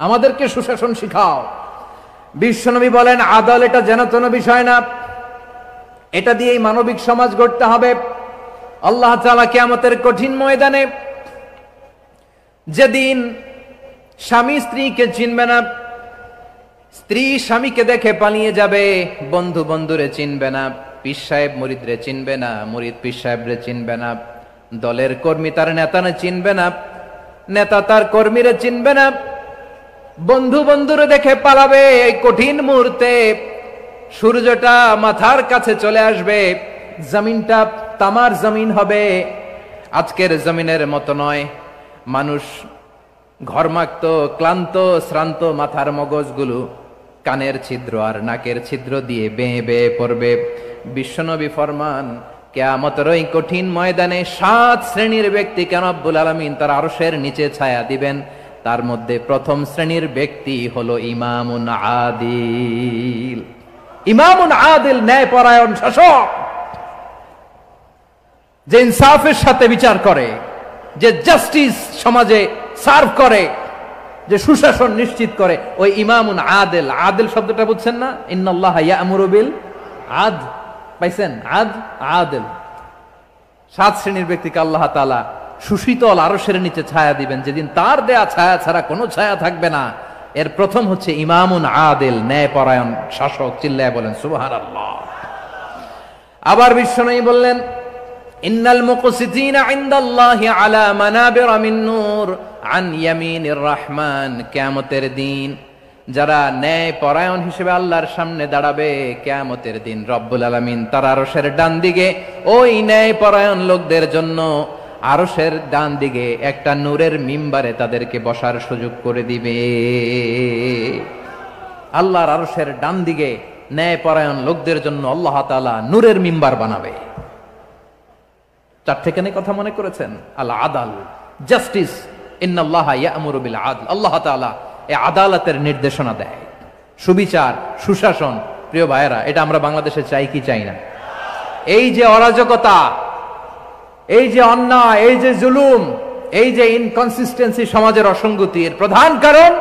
আমাদেরকে সুশাসন শিখাও। বিশ্বনবী বলেন, আদাল এটা যেন তেন বিষয় না, এটা দিয়েই মানবিক সমাজ গড়তে হবে। আল্লাহ তাআলা কিয়ামতের কঠিন ময়দানে, যেদিন স্বামী স্ত্রীকে চিনবে না, স্ত্রী স্বামীকে দেখে পালিয়ে যাবে, বন্ধু বন্ধুরে চিনবে না, পীর সাহেব মুরিদরে চিনবে না, মুরিদ পীর সাহেবরে চিনবে না, দলের কর্মী তার নেতারে চিনবে না, নেতা তার কর্মীরে চিনবে না, বন্ধু বন্ধুরে দেখে পালাবে। এই কঠিন মুহূর্তে সূর্যটা মাথার কাছে চলে আসবে, জমিনটা তামার জমিন হবে। আজকের জমিনের মতো নয়। মানুষ ঘর্মাক্ত, ক্লান্ত, শ্রান্ত মাথার মগজগুলো কানের ছিদ্র আর নাকের ছিদ্র দিয়ে বেয়ে বেয়ে পড়বে। বিশ্বনবী ফরমান, কিয়ামতের ওই কঠিন ময়দানে 7 শ্রেণীর ব্যক্তিকে রব্বুল আলামিন তার আরশের নিচে ছায়া দিবেন। তার মধ্যে প্রথম শ্রেণীর ব্যক্তি হলো ইমামুন আদিল। ইমামুন আদিল, ন্যায়পরায়ণ শাসক, যে ইনসাফের সাথে বিচার করে, যে জাস্টিস সমাজে সার্ভ করে, যে সুশাসন নিশ্চিত করে, ওই ইমামুন আদিল। আদিল শব্দটা বুঝছেন না? ইন্নাল্লাহা ইয়া'মুরু বিল আদল, পাইছেন? আদিল। 7 শ্রেণীর ব্যক্তিকে আল্লাহ তাআলা সুশীতল আরশের নিচে ছায়া দিবেন, যেদিন তার দেয়া ছায়া ছাড়া কোনো ছায়া থাকবে না। এর প্রথম হচ্ছে ইমামুন আদিল, ন্যায়পরায়ণ শাসক। চিল্লায় বলেন সুবহানাল্লাহ। আবার বিশ্বনবী বললেন, ইন্নাল মুকসিতিনা ইনদাল্লাহি আলা মানাবির মিন নূর আন ইয়ামিনির রহমান। কিয়ামতের দিন যারা ন্যায়পরায়ণ হিসেবে আল্লাহর সামনে দাঁড়াবে, কিয়ামতের দিন রব্বুল আলামিন তার আরশের ডান দিকে ওই ন্যায়পরায়ণ লোকদের জন্য আরশের ডান দিকে একটা নূরের মিম্বারে তাদেরকে বসার সুযোগ করে দিবে। আল্লাহর আরশের ডান দিকে ন্যায়পরায়ণ লোকদের জন্য আল্লাহ তাআলা নূরের মিম্বার বানাবে। 4টেখানে কথা মনে করেছেন? আল আদাল, জাস্টিস। ইন্নাল্লাহা ইয়া'মুরু বিল আদল। আল্লাহ তাআলা এই আদালতের নির্দেশনা দেয়। সুবিচার, সুশাসন। প্রিয় ভাইয়েরা, এটা আমরা বাংলাদেশে চাই কি চাই না? এই যে অরাজকতা, এই যে অন্যায়, এই যে জুলুম, এই যে ইনকনসিস্টেন্সি, সমাজের অসঙ্গতি, এর প্রধান কারণ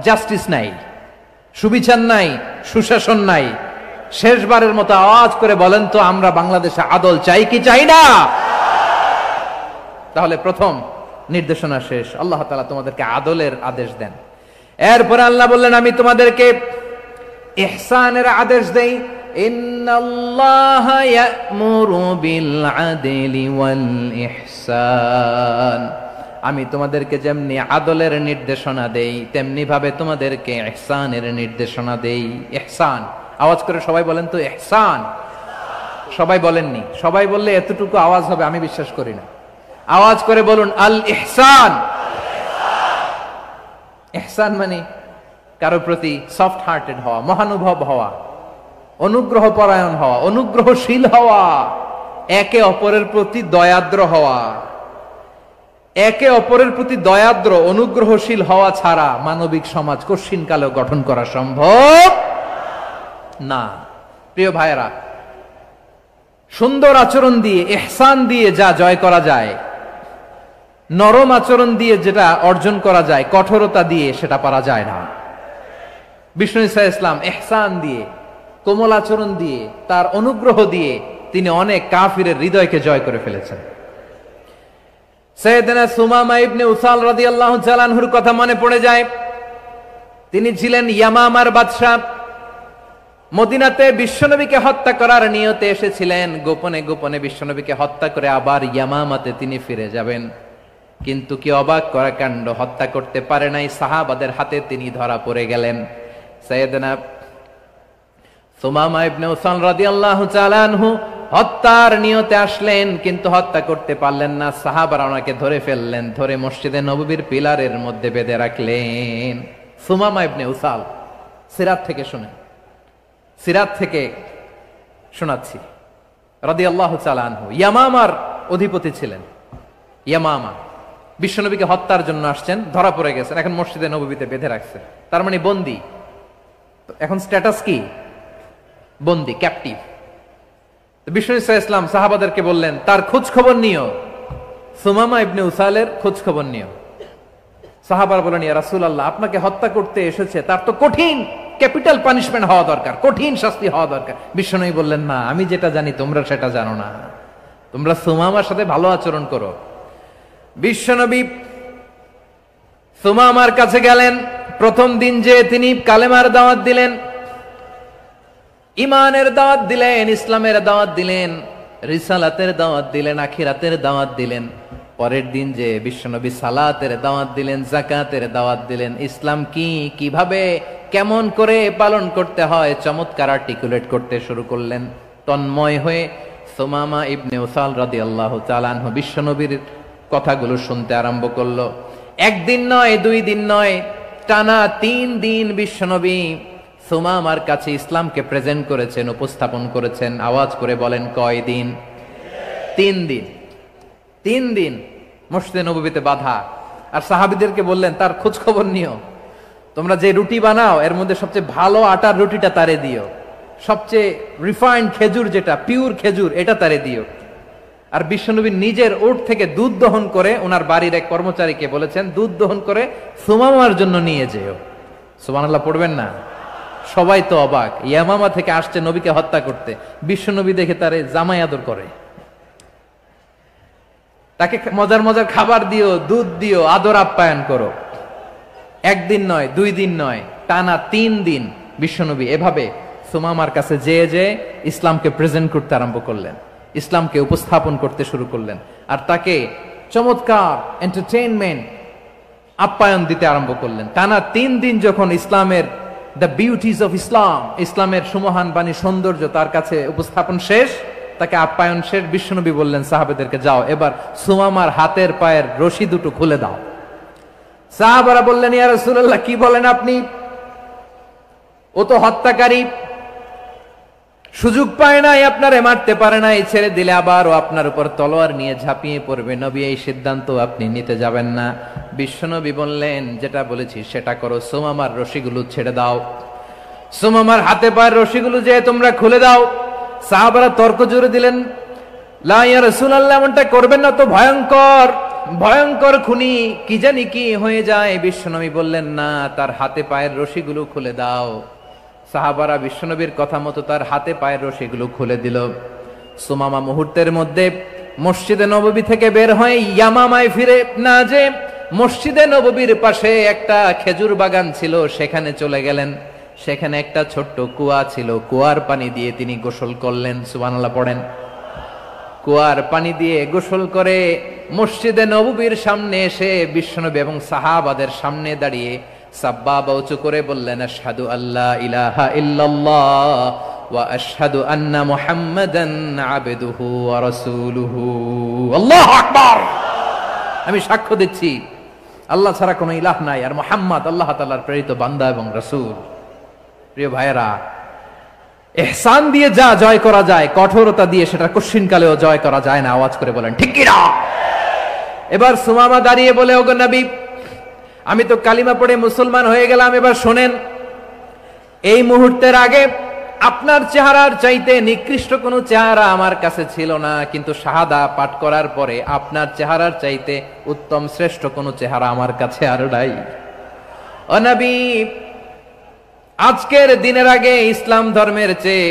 জাস্টিস নাই, সুবিচার নাই, সুশাসন নাই। শেষবারের মতো আওয়াজ করে বলেন তো, আমরা বাংলাদেশে আদল চাই কি চাই না? তাহলে প্রথম নির্দেশনা শেষ। আল্লাহ তাআলা তোমাদেরকে আদলের আদেশ দেন। এরপরে আল্লাহ বললেন, আমি তোমাদেরকে ইহসানের আদেশ দেই। ইন্নাল্লাহা ইয়া'মুরু বিল আদলি ওয়াল ইহসান। আমি তোমাদেরকে যেমনি আদলের নির্দেশনা দেই, তেমনি ভাবে তোমাদেরকে ইহসানের নির্দেশনা দেই। ইহসান, আওয়াজ করে সবাই বলেন তো ইহসান। সবাই বলেননি, সবাই বললে এতটুকু আওয়াজ হবে আমি বিশ্বাস করি না। আওয়াজ করে বলুন আল ইহসান। ইহসান মানে কারো প্রতি সফট হার্টেড হওয়া, মহানুভব হওয়া, অনুগ্রহ পরায়ণ হওয়া, অনুগ্রহশীল হওয়া, একে অপরের প্রতি দয়াদ্র হওয়া। একে অপরের প্রতি দয়াদ্র, অনুগ্রহশীল হওয়া ছাড়া মানবিক সমাজ কঠিনকালেও গঠন করা সম্ভব না। প্রিয় ভাইয়েরা, সুন্দর আচরণ দিয়ে, ইহসান দিয়ে যা জয় করা যায়, নরম আচরণ দিয়ে যেটা অর্জন করা যায়, কঠোরতা দিয়ে সেটা পারা যায় না। বিষ্ণু ঈসা ইসলাম ইহসান দিয়ে, কোমল আচরণ দিয়ে, তার অনুগ্রহ দিয়ে তিনি অনেক কাফিরের হৃদয়কে জয় করে ফেলেছেন। সাইয়েদনা সুমামা ইবনে উসাল রাদিয়াল্লাহু তাআলা আনহুর কথা মনে পড়ে যায়। তিনি ছিলেন ইয়ামামার বাদশা। মদিনাতে বিশ্বনবীকে হত্যা করার নিয়তে এসেছিলেন। গোপনে গোপনে বিশ্বনবীকে হত্যা করে আবার ইয়ামামাতে তিনি ফিরে যাবেন। কিন্তু কি অবাক করা কাণ্ড, হত্যা করতে পারে নাই, সাহাবাদের হাতে তিনি ধরা পড়ে গেলেন। সাইয়েদনা সুমামা ইবনে উসাল রাদিয়াল্লাহু তাআলা আনহু হত্যার নিয়তে আসলেন, কিন্তু হত্যা করতে পারলেন না। সাহাবারা ওনাকে ধরে ফেললেন, ধরে মসজিদে নববীর পিলারের মধ্যে বেঁধে রাখলেন। সুমামা ইবনে উসাল, সিরাত থেকে শুনেন, সিরাত থেকে শোনাচ্ছি। রাদিয়াল্লাহু তাআলা আনহু ইয়ামামার অধিপতি ছিলেন। ইয়ামামা বিশ্বনবীকে হত্যার জন্য আসছেন, ধরা পড়ে গেছেন, এখন মসজিদে নববীতে বেঁধে রাখছে, তার মানে বন্দী। এখন স্ট্যাটাস কি? বন্দী, ক্যাপটিভ। বিষ্ণু ঈসা ইসলাম সাহাবাদেরকে বললেন, তার খোঁজ খবর নিও, সুমামা ইবনে উসালের খোঁজ খবর নিও। সাহাবারা বলেন, ইয়া রাসূলুল্লাহ, আপনাকে হত্যা করতে এসেছে, তার তো কঠিন ক্যাপিটাল পানিশমেন্ট হওয়া দরকার, কঠিন শাস্তি হওয়া দরকার। বিশ্বনবী বললেন, না, আমি যেটা জানি তোমরা সেটা জানো না, তোমরা সুমামার সাথে ভালো আচরণ করো। বিশ্বনবী সুমামার কাছে গেলেন। প্রথম দিন যে তিনি কালেমার দাওয়াত দিলেন, ইমানের দাওয়াত দিলেন, ইসলামের দাওয়াত দিলেন, রিসালাতের দাওয়াত দিলেন, আখিরাতের দাওয়াত দিলেন। পরের দিন যে বিশ্বনবী সালাতের দাওয়াত দিলেন, যাকাতের দাওয়াত দিলেন, ইসলাম কি, কিভাবে, কেমন করে পালন করতে হয় চমৎকার আর্টিকুলেট করতে শুরু করলেন। তন্ময় হয়ে সুমামা ইবনে উসাল রাদিয়াল্লাহু তাআলা আনহু বিশ্বনবীর কথাগুলো শুনতে আরম্ভ করলো। একদিন নয়, 2 দিন নয়, টানা 3 দিন বিশ্বনবী সুমামার কাছে ইসলামকে প্রেজেন্ট করেছেন, উপস্থাপন করেছেন। আওয়াজ করে বলেন, কয় দিন? 3 দিন। 3 দিন মসজিদে নববীতে বাধা। আর সাহাবীদেরকে বললেন, তার খোঁজ খবর নিও, তোমরা যে রুটি বানাও এর মধ্যে সবচেয়ে ভালো আটার রুটিটা তারে দিও, সবচেয়ে রিফাইন্ড খেজুর, যেটা পিওর খেজুর, এটা তারে দিও। আর বিশ্বনবী নিজের উট থেকে দুধ দহন করে ওনার বাড়ির এক কর্মচারীকে বলেছেন, দুধ দহন করে সুমামার জন্য নিয়ে যেও। সুবহানাল্লাহ পড়বেন না? সবাই তো অবাক, ইয়ামামা থেকে আসছে নবীকে হত্যা করতে, বিশ্বনবী দেখে তারে জামাই আদর করে, তাকে মজার মজার খাবার দিও, দুধ দিও, আদর আপ্যায়ন করো। 1 দিন নয়, 2 দিন নয়, টানা 3 দিন বিশ্বনবী এভাবে সুমামার কাছে যেয়ে যেয়ে ইসলামকে প্রেজেন্ট করতে আরম্ভ করলেন, ইসলামকে উপস্থাপন করতে শুরু করলেন। আর তাকে চমৎকার এন্টারটেইনমেন্ট, আপ্যায়ন দিতে আরম্ভ করলেন। টানা 3 দিন যখন ইসলামের দ্য বিউটিজ অফ ইসলাম, ইসলামের সুমহান বাণী, সৌন্দর্য তার কাছে উপস্থাপন শেষ, তাকে আপ্যায়ন শেষ, বিশ্বনবী বললেন সাহাবাদেরকে, যাও এবার সুমামার হাতের পায়ের রশি দুটো খুলে দাও। সাহাবারা বললেন, ইয়া রাসূলুল্লাহ, কি বলেন আপনি? ও তো হত্যাকারী, সুযোগ পায় নাই, আপনারে মারতে পারে নাই, ছেড়ে দিলে আবার ও আপনার উপর তলোয়ার নিয়ে ঝাঁপিয়ে পড়বে। নবী, এই সিদ্ধান্ত আপনি নিতে যাবেন না। বিশ্বনবী বললেন, যেটা বলেছি সেটা করো, সুমামার রশিগুলো ছেড়ে দাও। সুমামার হাতে পায়ের রশিগুলো যে তোমরা খুলে দাও। সাহাবারা তর্ক জুড়ে দিলেন, লা ইয়া রাসূলুল্লাহ, এমনটা করবেন না, তো ভয়ঙ্কর ভয়ঙ্কর খুনি, কি জানি কি হয়ে যায়। বিশ্বনবী বললেন, না, তার হাতে পায়ের রশিগুলো খুলে দাও। সাহাবারা বিশ্বনবীর কথা মতো তার হাতে পায়ের রশিগুলো খুলে দিল। সুমামা মুহূর্তের মধ্যে মসজিদে নববী থেকে বের হয়ে ইয়ামামায় ফিরে না যে মসজিদে নববীর পাশে একটা খেজুর বাগান ছিল, সেখানে চলে গেলেন। সেখানে একটা ছোট্ট কুয়া ছিল, কুয়ার পানি দিয়ে তিনি গোসল করলেন। সুবহানাল্লাহ পড়েন। কুয়ার পানি দিয়ে গোসল করে মসজিদে নববীর সামনে এসে বিশ্বনবী এবং সাহাবাদের সামনে দাঁড়িয়ে সাব্বাবা উঁচু করে বললেন, আশহাদু আল্লা ইলাহা ইল্লাল্লাহ ওয়া আশহাদু আন্না মুহাম্মাদান আবদুহু ওয়া রাসূলুহু। আল্লাহু আকবার। আমি সাক্ষ্য দিচ্ছি আল্লাহ ছাড়া কোনো ইলাহ নাই, আর মুহাম্মদ আল্লাহ তাআলার প্রেরিত বান্দা এবং রাসূল। প্রিয় ভাইয়েরা, ইহসান দিয়ে যা জয় করা যায়, কঠোরতা দিয়ে সেটা কঠিনকালেও জয় করা যায় না। আওয়াজ করে বলেন ঠিক কি না? এবার সুমামা দাঁড়িয়ে বলে, ওগো নবী, আমি তো কালিমা পড়ে মুসলমান হয়ে গেলাম, এবার শোনেন, এই মুহূর্তের আগে আপনার চেহারার চাইতে নিকৃষ্ট কোনো চেহারা আমার কাছে ছিল না, কিন্তু শাহাদা পাঠ করার পরে আপনার চেহারার চাইতে উত্তম শ্রেষ্ঠ কোনো চেহারা আমার কাছে আর নাই। ও নবী, আজকের দিনের আগে ইসলাম ধর্মের চেয়ে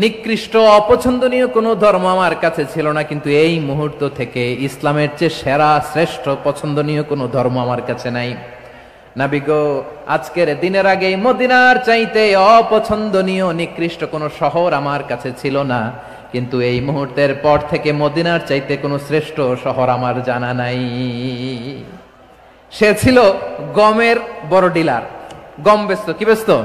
নিকৃষ্ট অপছন্দনীয় কোনো ধর্ম আমার কাছে ছিল না, কিন্তু এই মুহূর্ত থেকে ইসলামের চেয়ে সেরা শ্রেষ্ঠ পছন্দনীয় কোনো ধর্ম আমার কাছে নাই। নবী গো, আজকের দিনের আগে মদিনার চাইতে অপছন্দনীয় নিকৃষ্ট কোনো শহর আমার কাছে ছিল না, কিন্তু এই মুহূর্তের পর থেকে মদিনার চাইতে কোনো শ্রেষ্ঠ শহর আমার জানা নাই। সে ছিল গমের বড় ডিলার, গম বেচতো। কি বেচতো?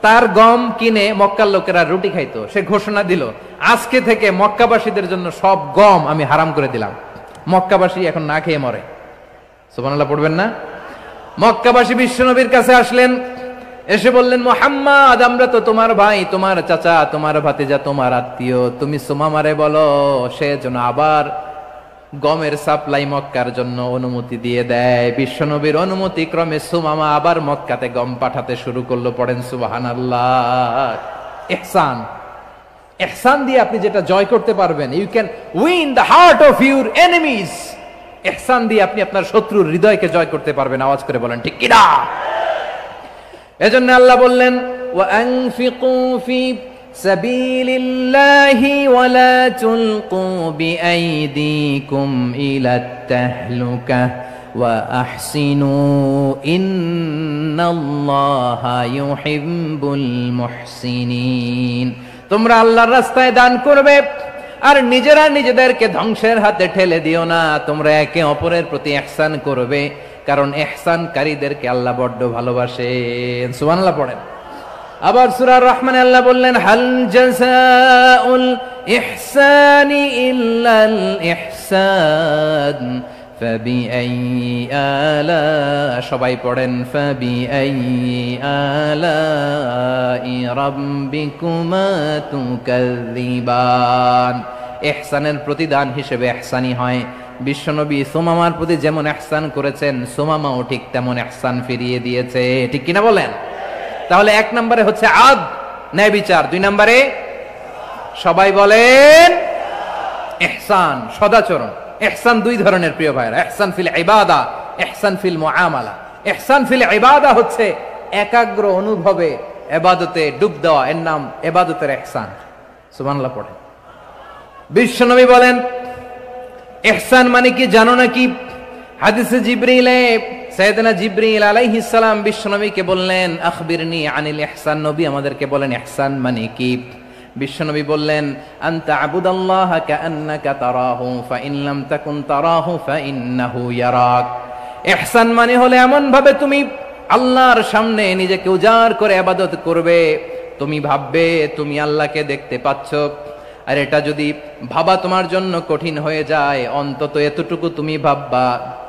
তার গম কিনে মক্কার লোকেরা রুটি খাইতো। সে ঘোষণা দিল, আজকে থেকে মক্কাবাসীদের জন্য সব গম আমি হারাম করে দিলাম, মক্কাবাসী এখন না খেয়ে মরে। সুবহানাল্লাহ পড়বেন না? মক্কাবাসী বিশ্বনবীর কাছে আসলেন, এসে বললেন, মুহাম্মদ, আমরা তো তোমার ভাই, তোমার চাচা, তোমার ভাতিজা, তোমার আত্মীয়, তুমি সুমামারে বলো সে যেন আবার গমের সাপ্লাই মক্কার জন্য অনুমতি দিয়ে দেয়। বিশ্বনবীর অনুমতি ক্রমে সুমামা আবার মক্কাতে গম পাঠাতে শুরু করলো। পড়েন সুবহানাল্লাহ। ইহসান, ইহসান দিয়ে আপনি যেটা জয় করতে পারবেন, you can win the heart of your enemies. ইহসান দিয়ে আপনি আপনার শত্রুর হৃদয়কে জয় করতে পারবেন। আওয়াজ করে বলেন ঠিক কি না? এজন্য আল্লাহ বললেন, ওয়া আনফিকু ফি সাবিলিল্লাহি ওয়া লা তুলকু বিআইদিকুম ইলাত তাহলুকাহ ওয়া আহসিনু ইন্নাল্লাহা ইউহিব্বুল মুহসিনিন। তোমরা আল্লাহর রাস্তায় দান করবে আর নিজেরা নিজেদেরকে ধ্বংসের হাতে ঠেলে দিও না। তোমরা একে অপরের প্রতি ইহসান করবে, কারণ ইহসানকারীদেরকে আল্লাহ বড্ড ভালোবাসেন। সুবহানাল্লাহ পড়েন। আবার সূরা রহমানে আল্লাহ বললেন, হাল জাযাউল ইহসানি ইল্লাল ইহসান ফাবিআইয়ি আলা, সবাই পড়েন, ফাবিআইয়ি আলাই রাব্বিকুমা তুকাযযিবান। ইহসানের প্রতিদান হিসেবে ইহসানি হয়। বিশ্বনবী সুমামার প্রতি যেমন ইহসান করেছেন, সুমামাও ঠিক তেমন ইহসান ফিরিয়ে দিয়েছে। ঠিক কিনা বলেন? তাহলে এক নম্বরে হচ্ছে আদ, ন্যায় বিচার। দুই নম্বরে সবাই বলেন ইহসান, সদাচরণ। ইহসান দুই ধরনের প্রিয় ভাইরা, ইহসান ফিল ইবাদা, ইহসান ফিল মুআমালা। ইহসান ফিল ইবাদা হচ্ছে একাগ্র অনুভবে ইবাদতে ডুব দেওয়া, এর নাম ইবাদতের ইহসান। সুবহানাল্লাহ পড়ে। বিশ্বনবী বলেন ইহসান মানে কি জানো নাকি? হাদিসে জিবরিলে সাইয়েদনা জিবরিল আলাইহিস সালাম বিশ্বনবীকে বললেন, আখবিরনি আনিল ইহসান। নবী আমাদেরকে বলেন ইহসান মানে কি? বিশ্বনবী বললেন, আনতা আবুদাল্লাহা কাআন্নাকা তারাহু ফাইন লাম তাকুন তারাহু ফাইন্নাহু ইয়ারাক। ইহসান মানে হলো এমন ভাবে তুমি আল্লাহর সামনে নিজেকে উজাড় করে ইবাদত করবে, তুমি ভাববে তুমি আল্লাহকে দেখতে পাচ্ছ। আর এটা যদি ভাবা তোমার জন্য কঠিন হয়ে যায়, অন্তত এতটুকু তুমি ভাববা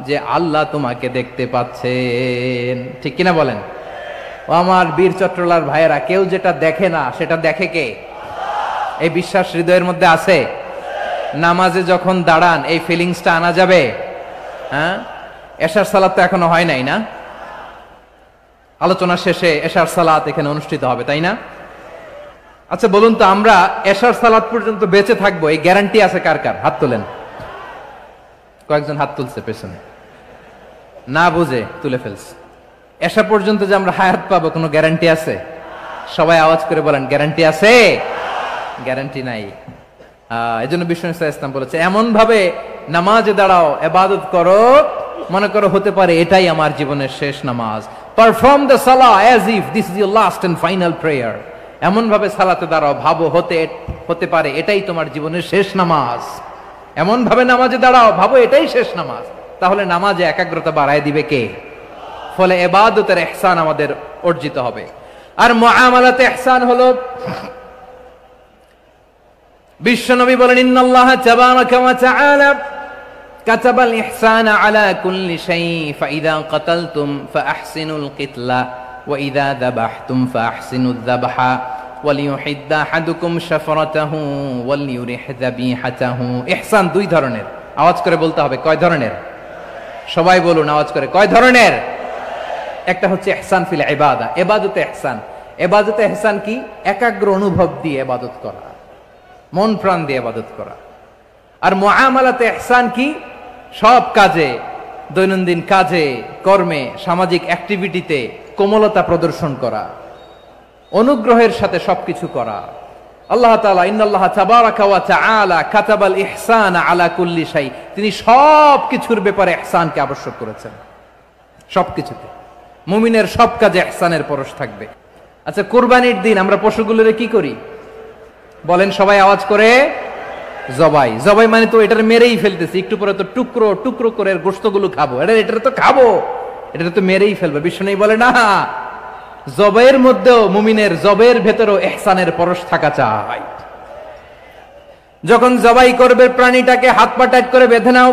যে আল্লাহ তোমাকে দেখতে পাচ্ছেন। ঠিক কিনা বলেন? ও আমার বীর চট্টলার ভাইয়েরা, কেউ যেটা দেখে না সেটা দেখে কে? এই বিশ্বাস হৃদয়ের মধ্যে আছে? নামাজে যখন দাঁড়ান এই ফিলিংসটা আনা যাবে? হ্যাঁ, এশার সালাত তো এখনো হয় নাই না? আলোচনা শেষে এশার সালাত এখানে অনুষ্ঠিত হবে, তাই না? আচ্ছা বলুন তো, আমরা এশার সালাত পর্যন্ত বেঁচে থাকবো এই গ্যারান্টি আছে কার কার? হাত তোলেন। কয়েকজন হাত তুলছে পেছনে, না বুঝে তুলে ফেলছে। এশা পর্যন্ত যে আমরা হায়াত পাবো কোনো গ্যারান্টি আছে? সবাই আওয়াজ করে বলেন, গ্যারান্টি আছে? গ্যারান্টি নাই। এই জন্য বিষ্ণু ইসলাম বলেছে, এমন ভাবে নামাজে দাঁড়াও, ইবাদত করো, মনে করো হতে পারে এটাই আমার জীবনের শেষ নামাজ। Perform the salah as if this is your last and final prayer. এমন ভাবে সালাতে দাঁড়াও, ভাবো হতে পারে এটাই তোমার জীবনের শেষ নামাজ। এমন ভাবে নামাজে দাঁড়াও, ভাবো এটাই শেষ নামাজ। তাহলে নামাজে একাগ্রতা বাড়ায় দিবে কে? ফলে ইবাদতের ইহসান আমাদের অর্জিত হবে। আর মুআমালাতে ইহসান হলো, বিশ্বনবী বলেন, ইন্নাল্লাহা তাবারাকা ওয়া তাআলা কাতাবাল ইহসানা আলা কুল্লি শাই, ফাইযা কাতালতুম ফাআহসিনুল কিতলা ওয়া ইযা যাবাহতুম ফাআহসিনুয যাবহা ওয়ালিয়ুহিদ্দা আহাদুকুম শাফরাতাহু ওয়ালিয়ুরিহ যাবিহাতাহু। ইহসান দুই ধরনের, আওয়াজ করে বলতে হবে। কয় ধরনের? সবাই বলুন আওয়াজ করে, কয় ধরনের? একটা হচ্ছে ইহসান ফিল ইবাদা, ইবাদতে ইহসান। ইবাদতে ইহসান কি? একাগ্র অনুভব দিয়ে ইবাদত করা, মন প্রাণ দিয়ে ইবাদত করা। আর মুআমালাতে ইহসান কি? সব কাজে, দৈনন্দিন কাজে, কর্মে, সামাজিক অ্যাক্টিভিটিতে কোমলতা প্রদর্শন করা, অনুগ্রহের সাথে সবকিছু করা। আল্লাহ তাআলা ইন্নাল্লাহা তাবারাকা ওয়া তাআলা কাতাবাল ইহসানা আলা কুল্লি শাই, তিনি সব কিছুর ব্যাপারে ইহসানকে আবশ্যক করেছেন। সবকিছুতে মুমিনের সব কাজে ইহসানের পরশ থাকবে। আচ্ছা, কুরবানির দিন আমরা পশুগুলোরে কি করি বলেন সবাই আওয়াজ করে? জবাই। জবাই মানে তো এটার মেরেই ফেলতেছি, একটু পরে তো টুকরো টুকরো করে গোশতগুলো খাবো, এটা তো খাবো, এটা তো মেরেই ফেলবে। বিষ্ণু বলে না, জবাইয়ের মধ্যেও মুমিনের জবের ভেতরেও ইহসানের পরশ থাকা চাই। যখন জবাই করবে প্রাণীটাকে হাত পা টাইট করে বেঁধে নাও,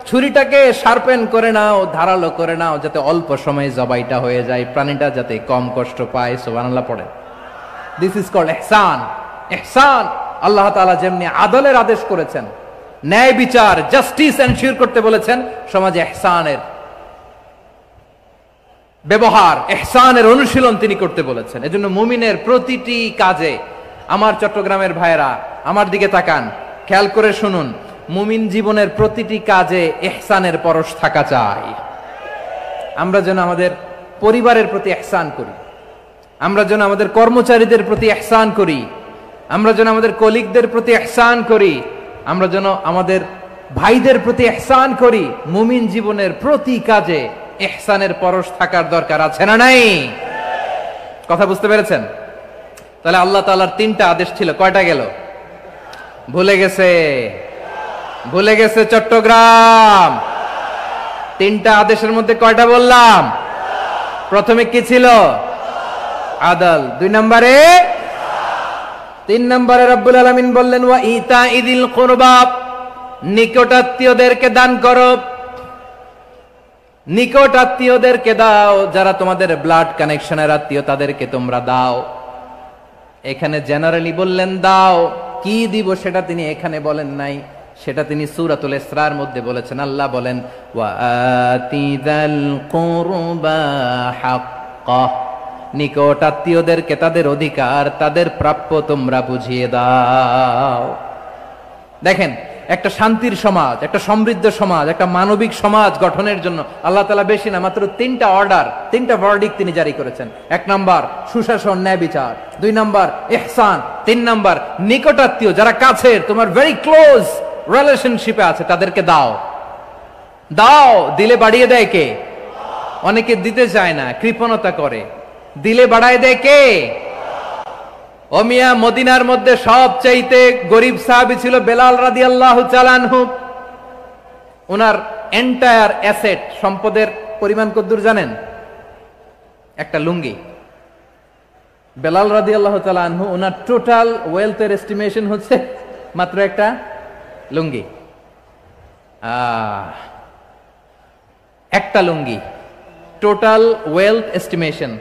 ছুরিটাকে শার্পেন করে নাও, ধারালো করে নাও, যাতে অল্প সময়ে জবাইটা হয়ে যায়, প্রাণীটা যাতে কম কষ্ট পায়। সুবহানাল্লাহ পড়ে। দিস ইজ কল্ড ইহসান। ইহসান আল্লাহ তাআলা যেমনি আদলের আদেশ করেছেন, ন্যায় বিচার, জাস্টিস এনশিওর করতে বলেছেন, সমাজে ইহসানের ব্যবহার, ইহসানের অনুশীলন তিনি করতে বলেছেন। এজন্য মুমিনের প্রতিটি কাজে, আমার চট্টগ্রামের ভাইয়েরা আমার দিকে তাকান, খেয়াল করে শুনুন, মুমিন জীবনের প্রতিটি কাজে ইহসানের পরশ থাকা চাই। আমরা যেন আমাদের পরিবারের প্রতি ইহসান করি, আমরা যেন আমাদের কর্মচারীদের প্রতি ইহসান করি, আমরা যেন আমাদের কলিগদের প্রতি ইহসান করি, আমরা যেন আমাদের ভাইদের প্রতি ইহসান করি। মুমিন জীবনের প্রতি কাজে ইহসানের পরশ থাকার দরকার আছে না নাই? কথা বুঝতে পেরেছেন? তাহলে আল্লাহ তাআলার তিনটা আদেশ ছিল, কয়টা গেল? ভুলে গেছে, ভুলে গেছে চট্টগ্রাম। তিনটা আদেশের মধ্যে কয়টা বললাম? প্রথমে কি ছিল? আদল। 2 নম্বরে, 3 নম্বরে রব্বুল আলামিন বললেন ওয়া ইতাইদিল কুরবা, নিকটাত্মীয়দেরকে দান করো। নিকট আত্মীয়দেরকে দাও, যারা তোমাদের ব্লাড কানেকশনের আত্মীয় তাদেরকে তোমরা দাও। এখানে জেনারেলি বললেন দাও, কি দিব সেটা তিনি এখানে বলেন নাই, সেটা তিনি সূরাতুল ইসরার মধ্যে বলেছেন। আল্লাহ বলেন ওয়া আতিযাল কুরবা হাক্কাহ, নিকট আত্মীয়দেরকে তাদের অধিকার, তাদের প্রাপ্য তোমরা বুঝিয়ে দাও। দেখেন, একটা শান্তির সমাজ, একটা সমৃদ্ধ সমাজ, একটা মানবিক সমাজ গঠনের জন্য আল্লাহ তাআলা বেশি না, মাত্র 3টা অর্ডার, 3টা ভার্ডিক্ট তিনি জারি করেছেন। 1 নাম্বার সুশাসন, ন্যায় বিচার। 2 নাম্বার ইহসান। 3 নাম্বার নিকটাত্মীয়, যারা কাছের, তোমার ভেরি ক্লোজ রিলেশনশিপে আছে, তাদেরকে দাও। দাও, দিলে বাড়িয়ে দেয় কে? অনেকে দিতে চায় না, কৃপণতা করে। দিলে বাড়ায় দেয় কে? ও মিয়া, মদিনার মধ্যে সবচাইতে গরিব সাহাবী ছিল বেলাল রাদিয়াল্লাহু তাআলা আনহু। ওনার এন্টায়ার অ্যাসেট, সম্পদের পরিমাণ কতদূর জানেন? একটা লুঙ্গি। বেলাল রাদিয়াল্লাহু তাআলা আনহু, ওনার টোটাল ওয়েলথের এস্টিমেশন হচ্ছে মাত্র একটা লুঙ্গি। একটা লুঙ্গি, টোটাল ওয়েলথ এস্টিমেশন,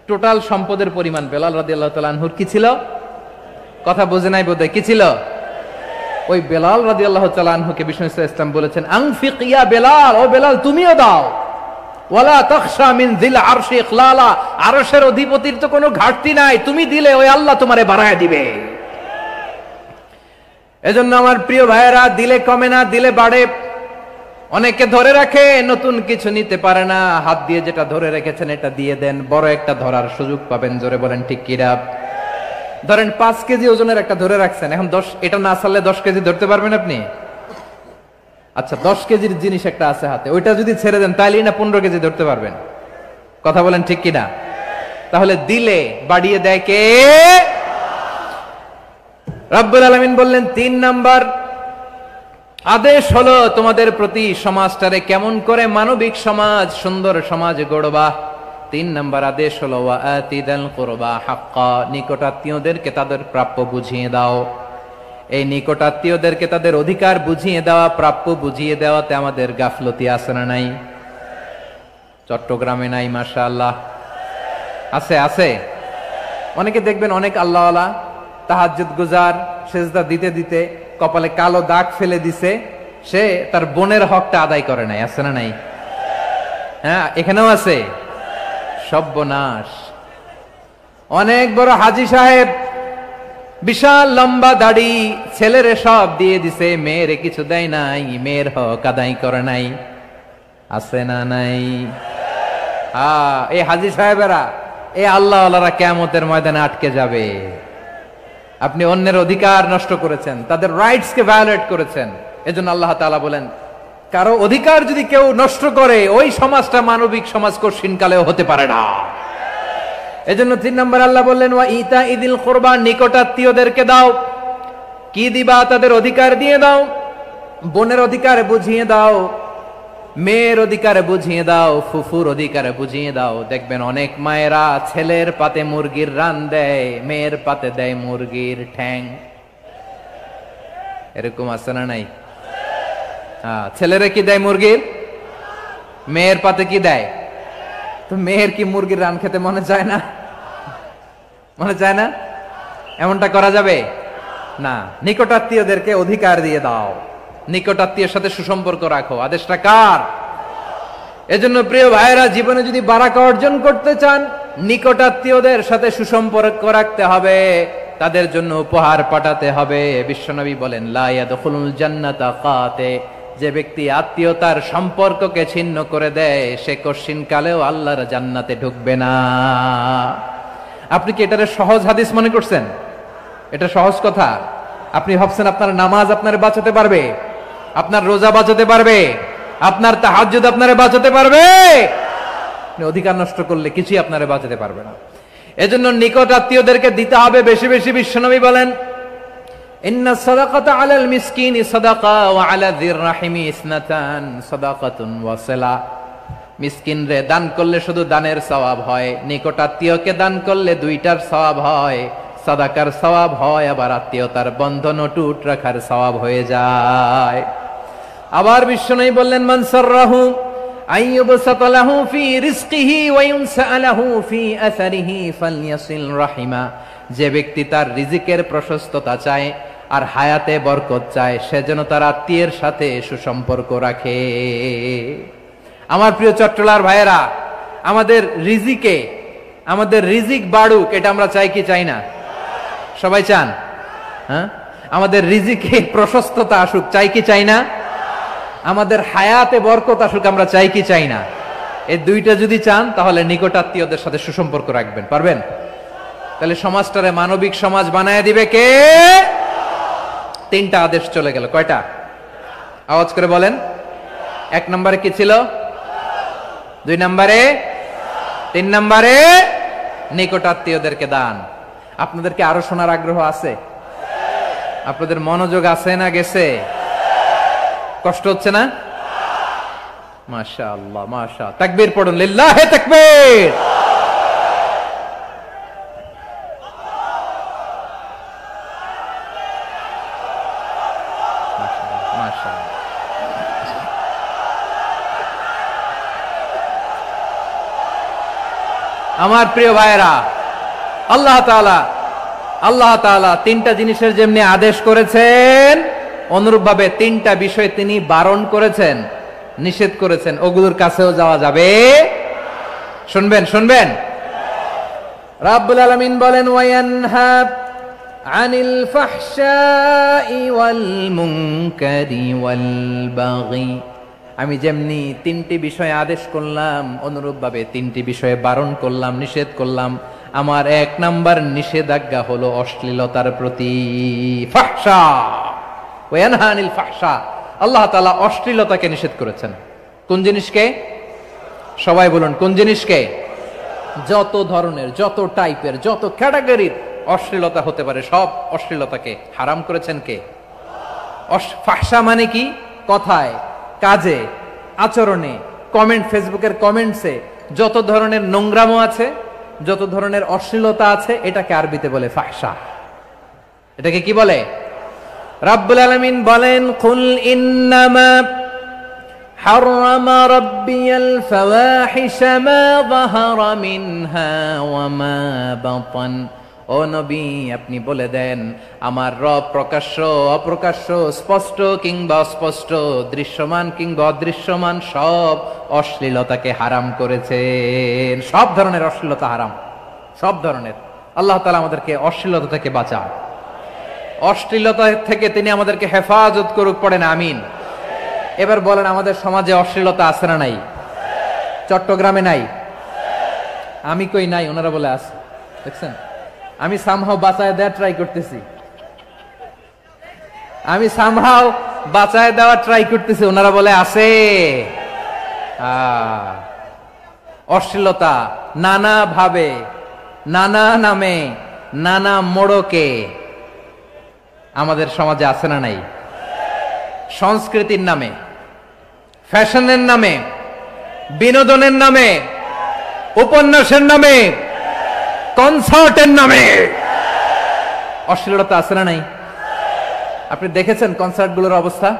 টোটাল সম্পদের পরিমাণ বেলাল রাদিয়াল্লাহু তাআলা আনহুর কি ছিল? কথা বোঝে নাই বোধহয়, কি ছিল? ওই বেলাল রাদিয়াল্লাহু তাআলা আনহুকে বিষ্ণু ইসলাম বলেছেন আনফিক ইয়া বেলাল, ও বেলাল তুমিও দাও। ওয়ালা তাখশা মিন যিল আরশি ইখলালা, আরশের অধিপতির তো কোনো ঘাটতি নাই, তুমি দিলে ওই আল্লাহ তোমারে বাড়ায় দিবে। এজন্য আমার প্রিয় ভাইয়েরা, দিলে কমে না, দিলে বাড়ে। অনেকে ধরে রাখে, নতুন কিছু নিতে পারে না, হাত দিয়ে যেটা ধরে রেখেছেন এটা দিয়ে দেন, বড় একটা ধরার সুযোগ পাবেন। জোরে বলেন ঠিক কিনা? ধরেন 5 কেজি ওজনের একটা ধরে রাখছেন, এখন 10, এটা না ছাড়লে 10 কেজি ধরতে পারবেন আপনি? আচ্ছা, 10 কেজির জিনিস একটা আছে হাতে, ওইটা যদি ছেড়ে দেন তাইলেই না 15 কেজি ধরতে পারবেন? কথা বলেন ঠিক কিনা? তাহলে দিলে বাড়িয়ে দেয় কে? রব্বুল আলামিন বললেন 3 নাম্বার আদেশ হলো তোমাদের প্রতি সমাজটারে কেমন করে মানবিক সমাজ, সুন্দর সমাজ গড়বা। 3 নাম্বার আদেশ হলো ওয়া আতিদাল কুরবা হাক্কা, নিকটাত্মীয়দেরকে তাদের প্রাপ্য বুঝিয়ে দাও। এই নিকটাত্মীয়দেরকে তাদের অধিকার বুঝিয়ে দেওয়া, প্রাপ্য বুঝিয়ে দেওয়াতে আমাদের গাফলতি আছে না নাই? চট্টগ্রামে নাই? মাশাআল্লাহ আছে, আছে। অনেকে দেখবেন অনেক আল্লাহওয়ালা তাহাজ্জুদ গুজার, সেজদা দিতে দিতে কপালে কালো দাগ ফেলে দিছে, সে তার বোনের হকটা আদায় করে নাই। আছে না নাই? হ্যাঁ, এখানেও আছে। সর্বনাশ। অনেক বড় হাজী সাহেব, বিশাল লম্বা দাড়ি, ছেলেরে সব দিয়ে দিছে, মেয়েরে কিছু দেয় নাই, মেয়ের হক আদায় করে নাই। আছে না নাই? এই হাজী সাহেবেরা, এই আল্লাহওয়ালারা কিয়ামতের ময়দানে আটকে যাবে। আপনি অন্যের অধিকার নষ্ট করেছেন, তাদের রাইটস কে ভায়োলেট করেছেন। এজন্য আল্লাহ তাআলা বলেন, কারো অধিকার যদি কেউ নষ্ট করে, ওই সমাজটা মানবিক সমাজ কঠিনকালেও হতে পারে না। এজন্য 3 নম্বর আল্লাহ বললেন ওয়া ইতা ইদিল কুরবা, নিকটাত্মীয়দেরকে দাও। কি দিবা? তাদের অধিকার দিয়ে দাও। বোনের অধিকার বুঝিয়ে দাও, মেয়ের অধিকার বুঝিয়ে দাও, ফুফুর অধিকার বুঝিয়ে দাও। দেখবেন অনেক মায়েরা ছেলের পাতে মুরগির রান দেয়, মেয়ের পাতে দেয় মুরগির ঠ্যাং। এরকম আছে না নাই? ছেলেরা কি দেয়? মুরগির। মেয়ের পাতে কি দেয়? তো মেয়ের কি মুরগির রান খেতে মনে চায় না? মনে চায় না? এমনটা করা যাবে না। নিকটাত্মীয়দেরকে অধিকার দিয়ে দাও, নিকটাত্মীয়ের সাথে সুসম্পর্ক রাখো। আদেশটা কার? এজন্য প্রিয় ভাইয়েরা, জীবনে যদি বারাকা অর্জন করতে চান, নিকটাত্মীয়দের সাথে সুসম্পর্ক রাখতে হবে, তাদের জন্য উপহার পাঠাতে হবে। বিশ্বনবী বলেন লা ইয়াদখুলুল জান্নাতা কাতে, যে ব্যক্তি আত্মীয়তার সম্পর্ককে ছিন্ন করে দেয়, সে কঠিনকালেও আল্লাহর জান্নাতে ঢুকবে না। আপনি কি এটারে সহজ হাদিস মনে করছেন? এটা সহজ কথা? আপনি ভাবছেন আপনার নামাজ আপনারে বাঁচাতে পারবে, আপনার রোজা বাঁচাতে পারবে, আপনার তাহাজ্জুদ আপনারে বাঁচাতে পারবে? অধিকার নষ্ট করলে কিছুই আপনারে বাঁচাতে পারবে না। এজন্য নিকট আত্মীয়দেরকে দিতে হবে বেশি বেশি। বিশ্বনবী বলেন ইন্না সাদাকাতা আলাল মিসকিনি সাদাকা ওয়া আলা যির রাহিমি ইসনাতান সাদাকাতুন ওয়া সিলা। মিসকিনরে দান করলে শুধু দানের সওয়াব হয়, নিকট আত্মীয়কে দান করলে 2টার সওয়াব হয়। সাদাকার সওয়াব হয়, আবার আত্মীয়তার বন্ধন অটুট রাখার সওয়াব হয়ে যায়। আবার বিশ্বনবী বললেন মান সাররাহু আইয়ুবসাতা লাহু ফি রিজকিহি ওয়া ইউনসালাহু ফি আসারিহি ফালইয়াসিল রাহিমা। যে ব্যক্তি তার রিজিকের প্রশস্ততা চায় আর হায়াতে বরকত চায়, সে যেন তার আত্মীয়ের সাথে সুসম্পর্ক রাখে। আমার প্রিয় চট্টলার ভাইয়েরা, আমাদের রিজিক বাড়ুক, এটা আমরা চাই কি চাই না? সবাই চান? হ্যাঁ, আমাদের রিজিকে প্রশস্ততা আসুক, চাই কি চাই না? আমাদের হায়াতে বরকত আসুক, আমরা চাই কি চাই না? এই 2টা যদি চান, তাহলে নিকটাত্মীয়দের সাথে সুসম্পর্ক রাখবেন। পারবেন? তাহলে সমাজটারে মানবিক সমাজ বানায় দিবে কে? 3টা আদেশ চলে গেল। কয়টা? আওয়াজ করে বলেন। 1 নম্বরে কি ছিল? 2 নম্বরে? 3 নম্বরে নিকটাত্মীয়দেরকে দান। আপনাদেরকে আরো শোনার আগ্রহ আছে? আপনাদের মনোযোগ আছে না গেছে? কষ্ট হচ্ছে না? মাশাআল্লাহ, মাশাআল্লাহ। তাকবীর পড়ুন, লিল্লাহি তাকবীর। আমার প্রিয় ভাইয়েরা, আল্লাহ তাআলা 3টা জিনিসের যেমনি আদেশ করেছেন, অনুরূপভাবে 3টা বিষয় তিনি বারণ করেছেন। নিষেধ করেছেন, ওগুলোর কাছেও যাওয়া যাবে। শুনবেন শুনবেন, রাব্বুল আলামিন বলেন ওয়ায়ানহা আনিল ফাহশাই ওয়াল মুনকারি ওয়াল বাগি। আমি যেমনি তিনটি বিষয়ে আদেশ করলাম, অনুরূপভাবে তিনটি বিষয়ে বারণ করলাম, নিষেধ করলাম। আমার এক নাম্বার নিষেধাজ্ঞা হলো অশ্লীলতার প্রতি। ফাহশা, ওয়ায়ানহা আনিল ফাহশা, আল্লাহ তাআলা অশ্লীলতাকে নিষেধ করেছেন। কোন জিনিসকে? সবাই বলুন, কোন জিনিসকে? যত ধরনের, যত টাইপের, যত ক্যাটাগরির অশ্লীলতা হতে পারে সব অশ্লীলতাকে হারাম করেছেন কে? ফাহশা মানে কি? কথায়, কাজে, আচরণে, কমেন্ট, ফেসবুকের কমেন্টসে যত ধরনের নোংরামো আছে, যত ধরনের অশ্লীলতা আছে, এটাকে আরবিতে বলে ফাহশা। এটাকে কি বলে? রাব্বুল আলামিন বলেন কুল ইন্নামা হারামা রাব্বিয়াল ফাওয়াহিশা মা যাহারা মিনহা ওয়া মা বাতান। ও নবী, আপনি বলে দেন আমার রব প্রকাশ্য, অপ্রকাশ্য, স্পষ্ট কিংবা অস্পষ্ট, দৃশ্যমান কিংবা অদৃশ্যমান সব অশ্লীলতাকে হারাম করেছেন। সব ধরনের অশ্লীলতা হারাম, সব ধরনের। আল্লাহ তাআলা আমাদেরকে অশ্লীলতা থেকে বাঁচান, অশ্লীলতা থেকে তিনি আমাদেরকে হেফাজত করুক। পড়েন আমিন। এবার বলেন, আমাদের সমাজে অশ্লীলতা আছে না নাই? চট্টগ্রামে নাই? আমি কই নাই, ওনারা বলে আছে। দেখছেন, আমি সামহাও বাঁচায় দেওয়া ট্রাই করতেছি, আমি সামহাও বাঁচায় দেওয়া ট্রাই করতেছি, ওনারা বলে আছে। অশ্লীলতা নানা ভাবে, নানা নামে, নানা মোড়কে আমাদের সমাজে আছে না নাই? সংস্কৃতির নামে, ফ্যাশনের নামে, বিনোদনের নামে, উপন্যাসের নামে, কনসার্টের নামে অশ্লীলতা আছে না নাই? আপনি দেখেছেন কনসার্টগুলোর অবস্থা?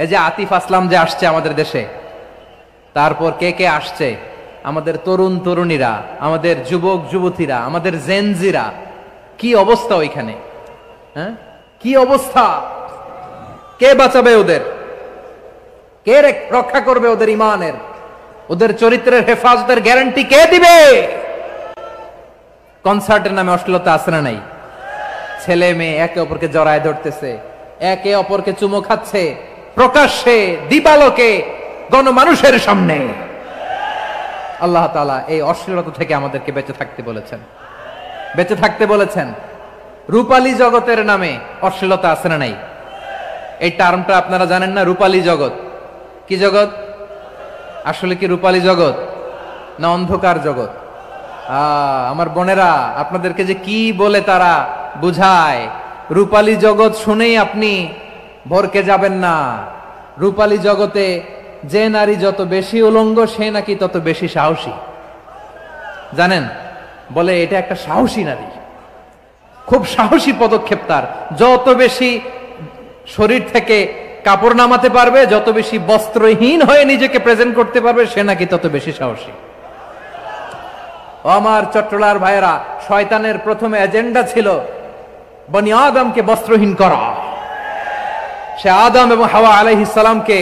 এই যে আতিফ আসলাম যে আসছে আমাদের দেশে, তারপর কে কে আসছে, আমাদের তরুণ তরুণীরা, আমাদের যুবক যুবতীরা, আমাদের জেনজিরা, কি অবস্থা ওইখানে? হ্যাঁ, কি অবস্থা? কে বাঁচাবে ওদের? কে রক্ষা করবে ওদের ইমানের, ওদের চরিত্রের হেফাজতের গ্যারান্টি কে দিবে? কনসার্টের নামে অশ্লীলতা আছে না নাই? ছেলে মেয়ে একে অপরকে জড়ায় ধরতেছে, একে অপরকে চুমো খাচ্ছে, প্রকাশ্যে, দিবালোকে, গণমানুষের সামনে। আল্লাহ তাআলা এই অশ্লীলতা থেকে আমাদেরকে বেঁচে থাকতে বলেছেন, বেঁচে থাকতে বলেছেন। রূপালী জগতের নামে অশ্লীলতা আছে না নাই? এই টার্মটা আপনারা জানেন না? রূপালী জগৎ কি জগৎ? আসলে কি রূপালী জগৎ না অন্ধকার জগৎ? আমার বোনেরা, আপনাদেরকে যে কি বলে তারা বুঝায়, রূপালী জগৎ শুনেই আপনি ভরকে যাবেন না। রূপালী জগতে যে নারী যত বেশি উলঙ্গ, সে নাকি তত বেশি সাহসী। জানেন, বলে এটা একটা সাহসী নারী, খুব সাহসী পদক্ষেপ তার। যত বেশি শরীর থেকে কাপড় নামাতে পারবে, যত বেশি বস্ত্রহীন হয়ে নিজেকে প্রেজেন্ট করতে পারবে, সে নাকি তত বেশি সাহসী। আমার চট্টলার ভাইয়েরা, শয়তানের প্রথমে এজেন্ডা ছিল বনি আদমকে বস্ত্রহীন করা। সে আদম এবং হাওয়া আলাইহিস সালামকে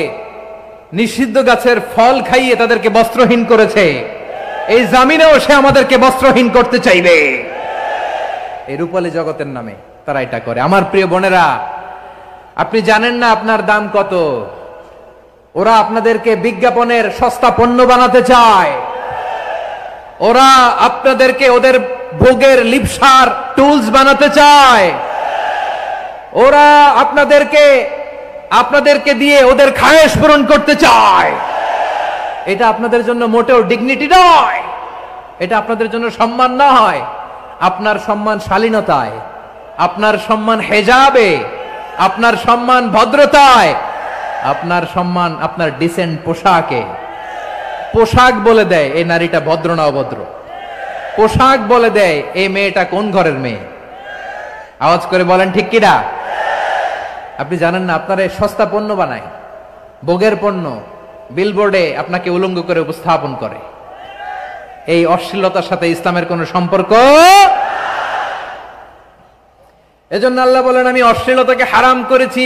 নিষিদ্ধ গাছের ফল খাইয়ে তাদেরকে বস্ত্রহীন করেছে। এই জামিনেও সে আমাদেরকে বস্ত্রহীন করতে চাইবে। এই রূপালী জগতের নামে তারা এটা করে। আমার প্রিয় বোনেরা, আপনি জানেন না আপনার দাম কত। ওরা আপনাদেরকে বিজ্ঞাপনের সস্তা পণ্য বানাতে চায়। ওরা আপনাদেরকে ওদের ভোগের লিপসার টুলস বানাতে চায়। ওরা আপনাদেরকে দিয়ে ওদের খায়েশ পূরণ করতে চায়। এটা আপনাদের জন্য মোটেও ডিগনিটি নয়, এটা আপনাদের জন্য সম্মান নয়। আপনার সম্মান শালীনতায়, আপনার সম্মান হেজাবে, আপনার সম্মান ভদ্রতায়, আপনার সম্মান আপনার ডিসেন্ট পোশাকে। পোশাক বলে দেয় এই নারীটা ভদ্র না অভদ্র। পোশাক বলে দেয় এই মেয়েটা কোন ঘরের মেয়ে। আওয়াজ করে বলেন ঠিক কিনা? আপনি জানেন না, আপনার এই সস্তা পণ্য বানায়, ভোগের পণ্য, বিলবোর্ডে আপনাকে উলঙ্গ করে উপস্থাপন করে। এই অশ্লীলতার সাথে ইসলামের কোনো সম্পর্ক। এজন্য আল্লাহ বলেন, আমি অশ্লীলতাকে হারাম করেছি।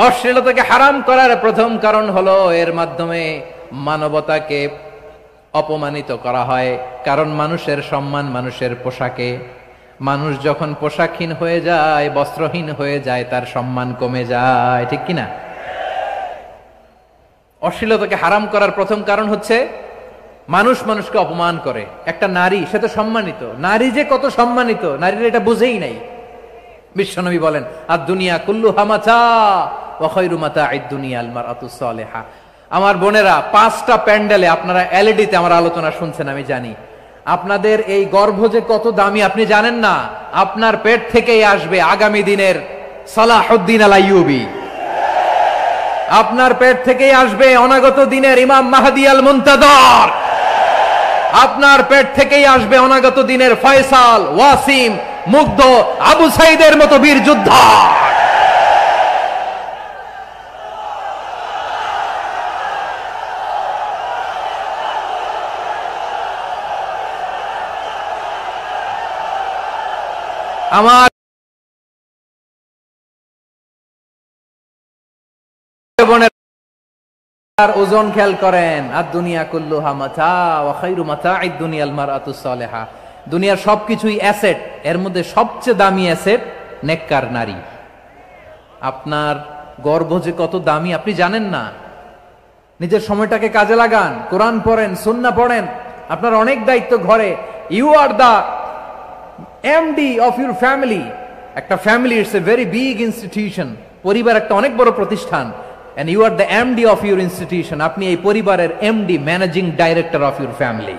অশ্লীলতাকে হারাম করার প্রথম কারণ হলো এর মাধ্যমে মানবতাকে অপমানিত করা হয়। কারণ মানুষের সম্মান মানুষের পোশাকে। মানুষ যখন পোশাকহীন হয়ে যায়, বস্ত্রহীন হয়ে যায়, তার সম্মান কমে যায়, ঠিক কিনা? অশ্লীলতাকে হারাম করার প্রথম কারণ হচ্ছে মানুষ মানুষকে অপমান করে। একটা নারী, সে তো সম্মানিত, নারী যে কত সম্মানিত নারীরা এটা বুঝেই নাই। বিশ্বনবী বলেন, আর দুনিয়া কুল্লুহা মাতা ওয়া খায়রু মাতা'আদ দুনিয়া আল মারআতুস সালিহা। আমার বোনেরা, 5টা প্যান্ডেলে আপনারা এলইডিতে আমার আলোচনা শুনছেন, আমি জানি। আপনাদের এই গর্ভ যে কত দামি আপনি জানেন না। আপনার পেট থেকেই আসবে আগামী দিনের সালাহুদ্দিন আল আইয়ুবী। আপনার পেট থেকেই আসবে অনাগত দিনের ইমাম মাহদী আল মুনতাযর। আপনার পেট থেকেই আসবে অনাগত দিনের ফয়সাল, ওয়াসিম, মুগ্ধ, আবু সাইদের মতো বীর যোদ্ধা। আমার বোনের ওজন খেয়াল করেন, আর দুনিয়া কুল্লুহা মাতা ওয়া খায়রু মাতা'আদ দুনিয়া আল মারআতুস সালিহা। দুনিয়ার সবকিছুই অ্যাসেট, এর মধ্যে সবচেয়ে দামি অ্যাসেট নেককার নারী। আপনার গর্ভ যে কত দামি আপনি জানেন না। নিজের সময়টাকে কাজে লাগান, কোরআন পড়েন, সুন্নাহ পড়েন। আপনার অনেক দায়িত্ব ঘরে। You are the MD of your family. একটা family it's a very big institution. পরিবার একটা অনেক বড় প্রতিষ্ঠান। and you are the MD of your institution. আপনি এই পরিবারের MD, managing director of your family.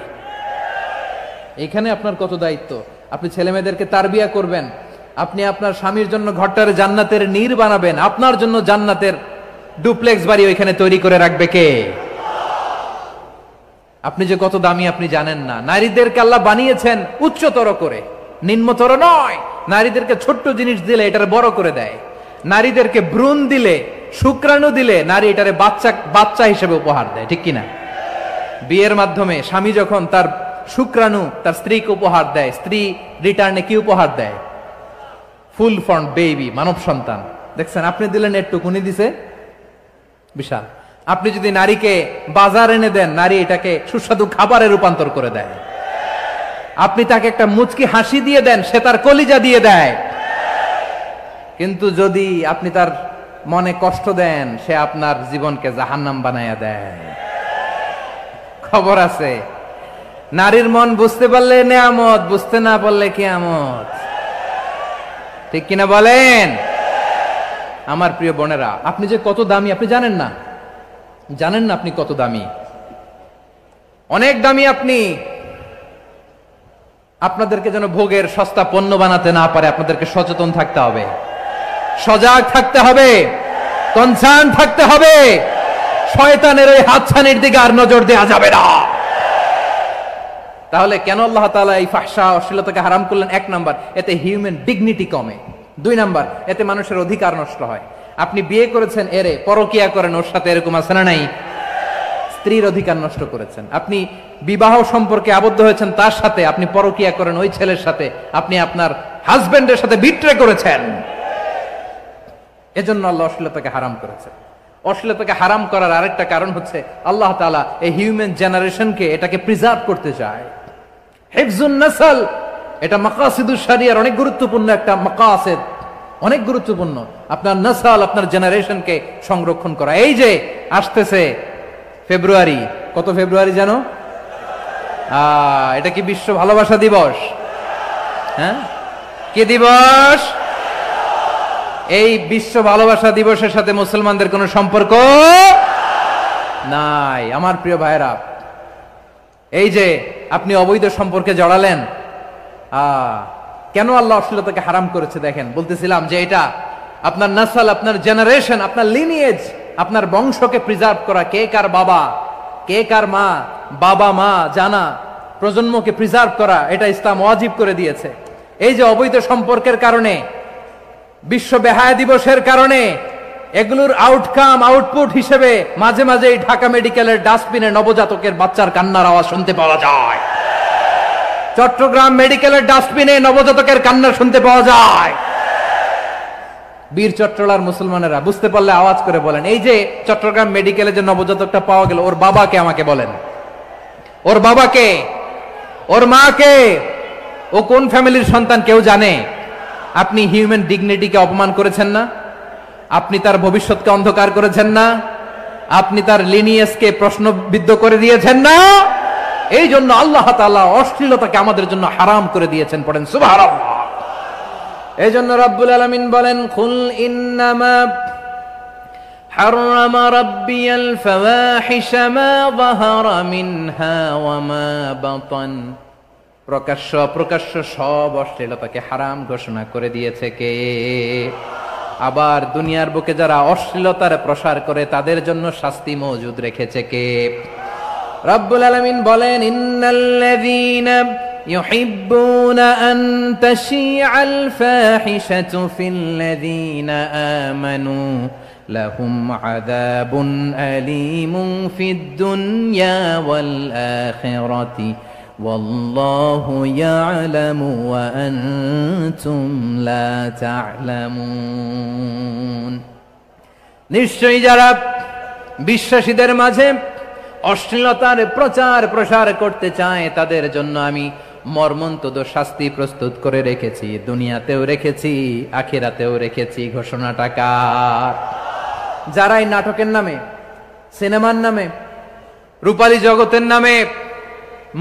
এখানে আপনার কত দায়িত্ব। আপনি ছেলে মেয়েদেরকে তারবিয়া করবেন, আপনি আপনার স্বামীর জন্য ঘরটারে জান্নাতের নীর বানাবেন, আপনার জন্য জান্নাতের ডুপ্লেক্স বাড়ি ওইখানে তৈরি করে রাখবে কে? আপনি যে কত দামি আপনি জানেন না। নারীদেরকে আল্লাহ বানিয়েছেন উচ্চতর করে, নিম্নতর নয়। নারীদেরকে ছোট্ট জিনিস দিলে এটারে বড় করে দেয়। নারীদেরকে ভ্রূণ দিলে, শুক্রাণু দিলে নারী এটারে বাচ্চা হিসেবে উপহার দেয়, ঠিক কিনা? বিয়ের মাধ্যমে স্বামী যখন তার শুক্রাণু তার স্ত্রীকে উপহার দেয়, স্ত্রী রিটার্নে কি উপহার দেয়? ফুল ফর্ম বেবি, মানব সন্তান। দেখছেন, আপনি দিলেন একটুক, উনি দিছে বিশাল। আপনি যদি নারীকে বাজার এনে দেন, নারী এটাকে সুস্বাদু খাবারে রূপান্তর করে দেয়। আপনি তাকে একটা মুচকি হাসি দিয়ে দেন, সে তার কলিজা দিয়ে দেয়। কিন্তু যদি আপনি তার মনে কষ্ট দেন, সে আপনার জীবনকে জাহান্নাম বানায়া দেয়। খবর আছে, নারীর মন বুঝতে পারলে নেয়ামত, বুঝতে না পারলে কিয়ামত, ঠিক কিনা বলেন? আমার প্রিয় বোনেরা, আপনি যে কত দামি আপনি জানেন না। জানেন না আপনি কত দামি, অনেক দামি আপনি। আপনাদেরকে যেন ভোগের সস্তা পণ্য বানাতে না পারে, আপনাদেরকে সচেতন থাকতে হবে, সজাগ থাকতে হবে, কনসার্ন থাকতে হবে। শয়তানের ওই হাতছানির দিকে আর নজর দেওয়া যাবে না। তাহলে কেন আল্লাহ তাআলা এই ফাহশা অশ্লীলতাকে হারাম করলেন? 1 নাম্বার, এতে হিউম্যান ডিগনিটি কমে। 2 নাম্বার, এতে মানুষের অধিকার নষ্ট হয়। আপনি বিয়ে করেছেন, এরে পরকিয়া করেন, ওর সাথে এরকম আছে না নাই? স্ত্রীর অধিকার নষ্ট করেছেন। আপনি বিবাহ সম্পর্কে আবদ্ধ হয়েছেন তার সাথে, আপনি পরকিয়া করেন ওই ছেলের সাথে, আপনি আপনার হাজবেন্ডের সাথে বিট্রে করেছেন। এজন্য আল্লাহ অশ্লীলতাকে হারাম করেছে। অশ্লীলতাকে হারাম করার আরেকটা কারণ হচ্ছে আল্লাহ তাআলা এই হিউম্যান জেনারেশনকে এটাকে প্রিজার্ভ করতে চায়। হিফজুন নাসল, এটা মাকাসিদুশ শরিয়ার অনেক গুরুত্বপূর্ণ একটা মাকাসিদ, অনেক গুরুত্বপূর্ণ। আপনার নাসল, আপনার জেনারেশনকে সংরক্ষণ করা। এই যে আসতেছে ফেব্রুয়ারি, কত ফেব্রুয়ারি জানো? এটা কি বিশ্ব ভালোবাসা দিবস? হ্যাঁ, কি দিবস? এই বিশ্ব ভালোবাসা দিবসের সাথে মুসলমানদের কোনো সম্পর্ক নাই। আমার প্রিয় ভাইরা, এই যে আপনি অবৈধ সম্পর্কে জড়ালেন, কেন আল্লাহ অশ্লীলতাকে হারাম করেছে দেখেন। বলতেছিলাম যে এটা আপনার নাসল, আপনার জেনারেশন, আপনার লিনিয়েজ, আপনার বংশকে প্রিজার্ভ করা। কে কার বাবা, কে কার মা, বাবা মা জানা, প্রজন্মকে প্রিজার্ভ করা, এটা ইসলাম ওয়াজিব করে দিয়েছে। এই যে অবৈধ সম্পর্কের কারণে, বিশ্ব বেহায়া দিবসের কারণে, এগুলোর আউটপুট হিসেবে মাঝে মাঝে ঢাকা মেডিকেলের ডাস্টবিনে নবজাতকের বাচ্চার কান্নার আওয়াজ শুনতে পাওয়া যায়। চট্টগ্রাম মেডিকেলের ডাস্টবিনে নবজাতকের কান্না শুনতে পাওয়া যায়। বীর চট্টলার মুসলমানেরা বুঝতে পারলে আওয়াজ করে বলেন, এই যে চট্টগ্রাম মেডিকেলে যে নবজাতকটা পাওয়া গেল, ওর বাবাকে আমাকে বলেন, ওর বাবাকে, ওর মাকে, ও কোন ফ্যামিলির সন্তান কেউ জানে? আপনি হিউম্যান ডিগনিটিকে অপমান করেছেন না? আপনি তার ভবিষ্যৎকে অন্ধকার করেছেন না? আপনি তার লিনিয়েজকে প্রশ্নবিদ্ধ করে দিয়েছেন না? এই জন্য আল্লাহ তাআলা অশ্লীলতাকে আমাদের জন্য হারাম করে দিয়েছেন। পড়েন সুবহানাল্লাহ। এই জন্য রব্বুল আলামিন বলেন, কুল ইন্নামা হারামা রাব্বিয়াল ফাওয়াহিশা মা যাহারা মিনহা ওয়া মা বাতান। প্রকাশ্য অপ্রকাশ্য সব অশ্লীলতাকে হারাম ঘোষণা করে দিয়েছে কে? আবার দুনিয়ার বুকে যারা অশ্লীলতার প্রসার করে তাদের জন্য শাস্তি মজুদ রেখেছে কে? রব্বুল আলামিন বলেন, ইন্নাল্লাযীনা ইউহিব্বুনা আন তাশিআল ফাহিশাতু ফিল্লাযীনা আমানু লাহুম আযাবুন আলীমুন ফিদ দুনিয়া ওয়াল আখিরাতি ওয়াল্লাহু ইয়ালামু ওয়া আনতুম লা তা'লামুন। নিশ্চয়ই যারা বিশ্বাসীদের মাঝে অশ্লীলতার প্রচার প্রসার করতে চায় তাদের জন্য আমি মর্মন্তুদ শাস্তি প্রস্তুত করে রেখেছি, দুনিয়াতেও রেখেছি, আখিরাতেও রেখেছি। ঘোষণাটা কার? যারাই নাটকের নামে, সিনেমার নামে, রূপালী জগতের নামে,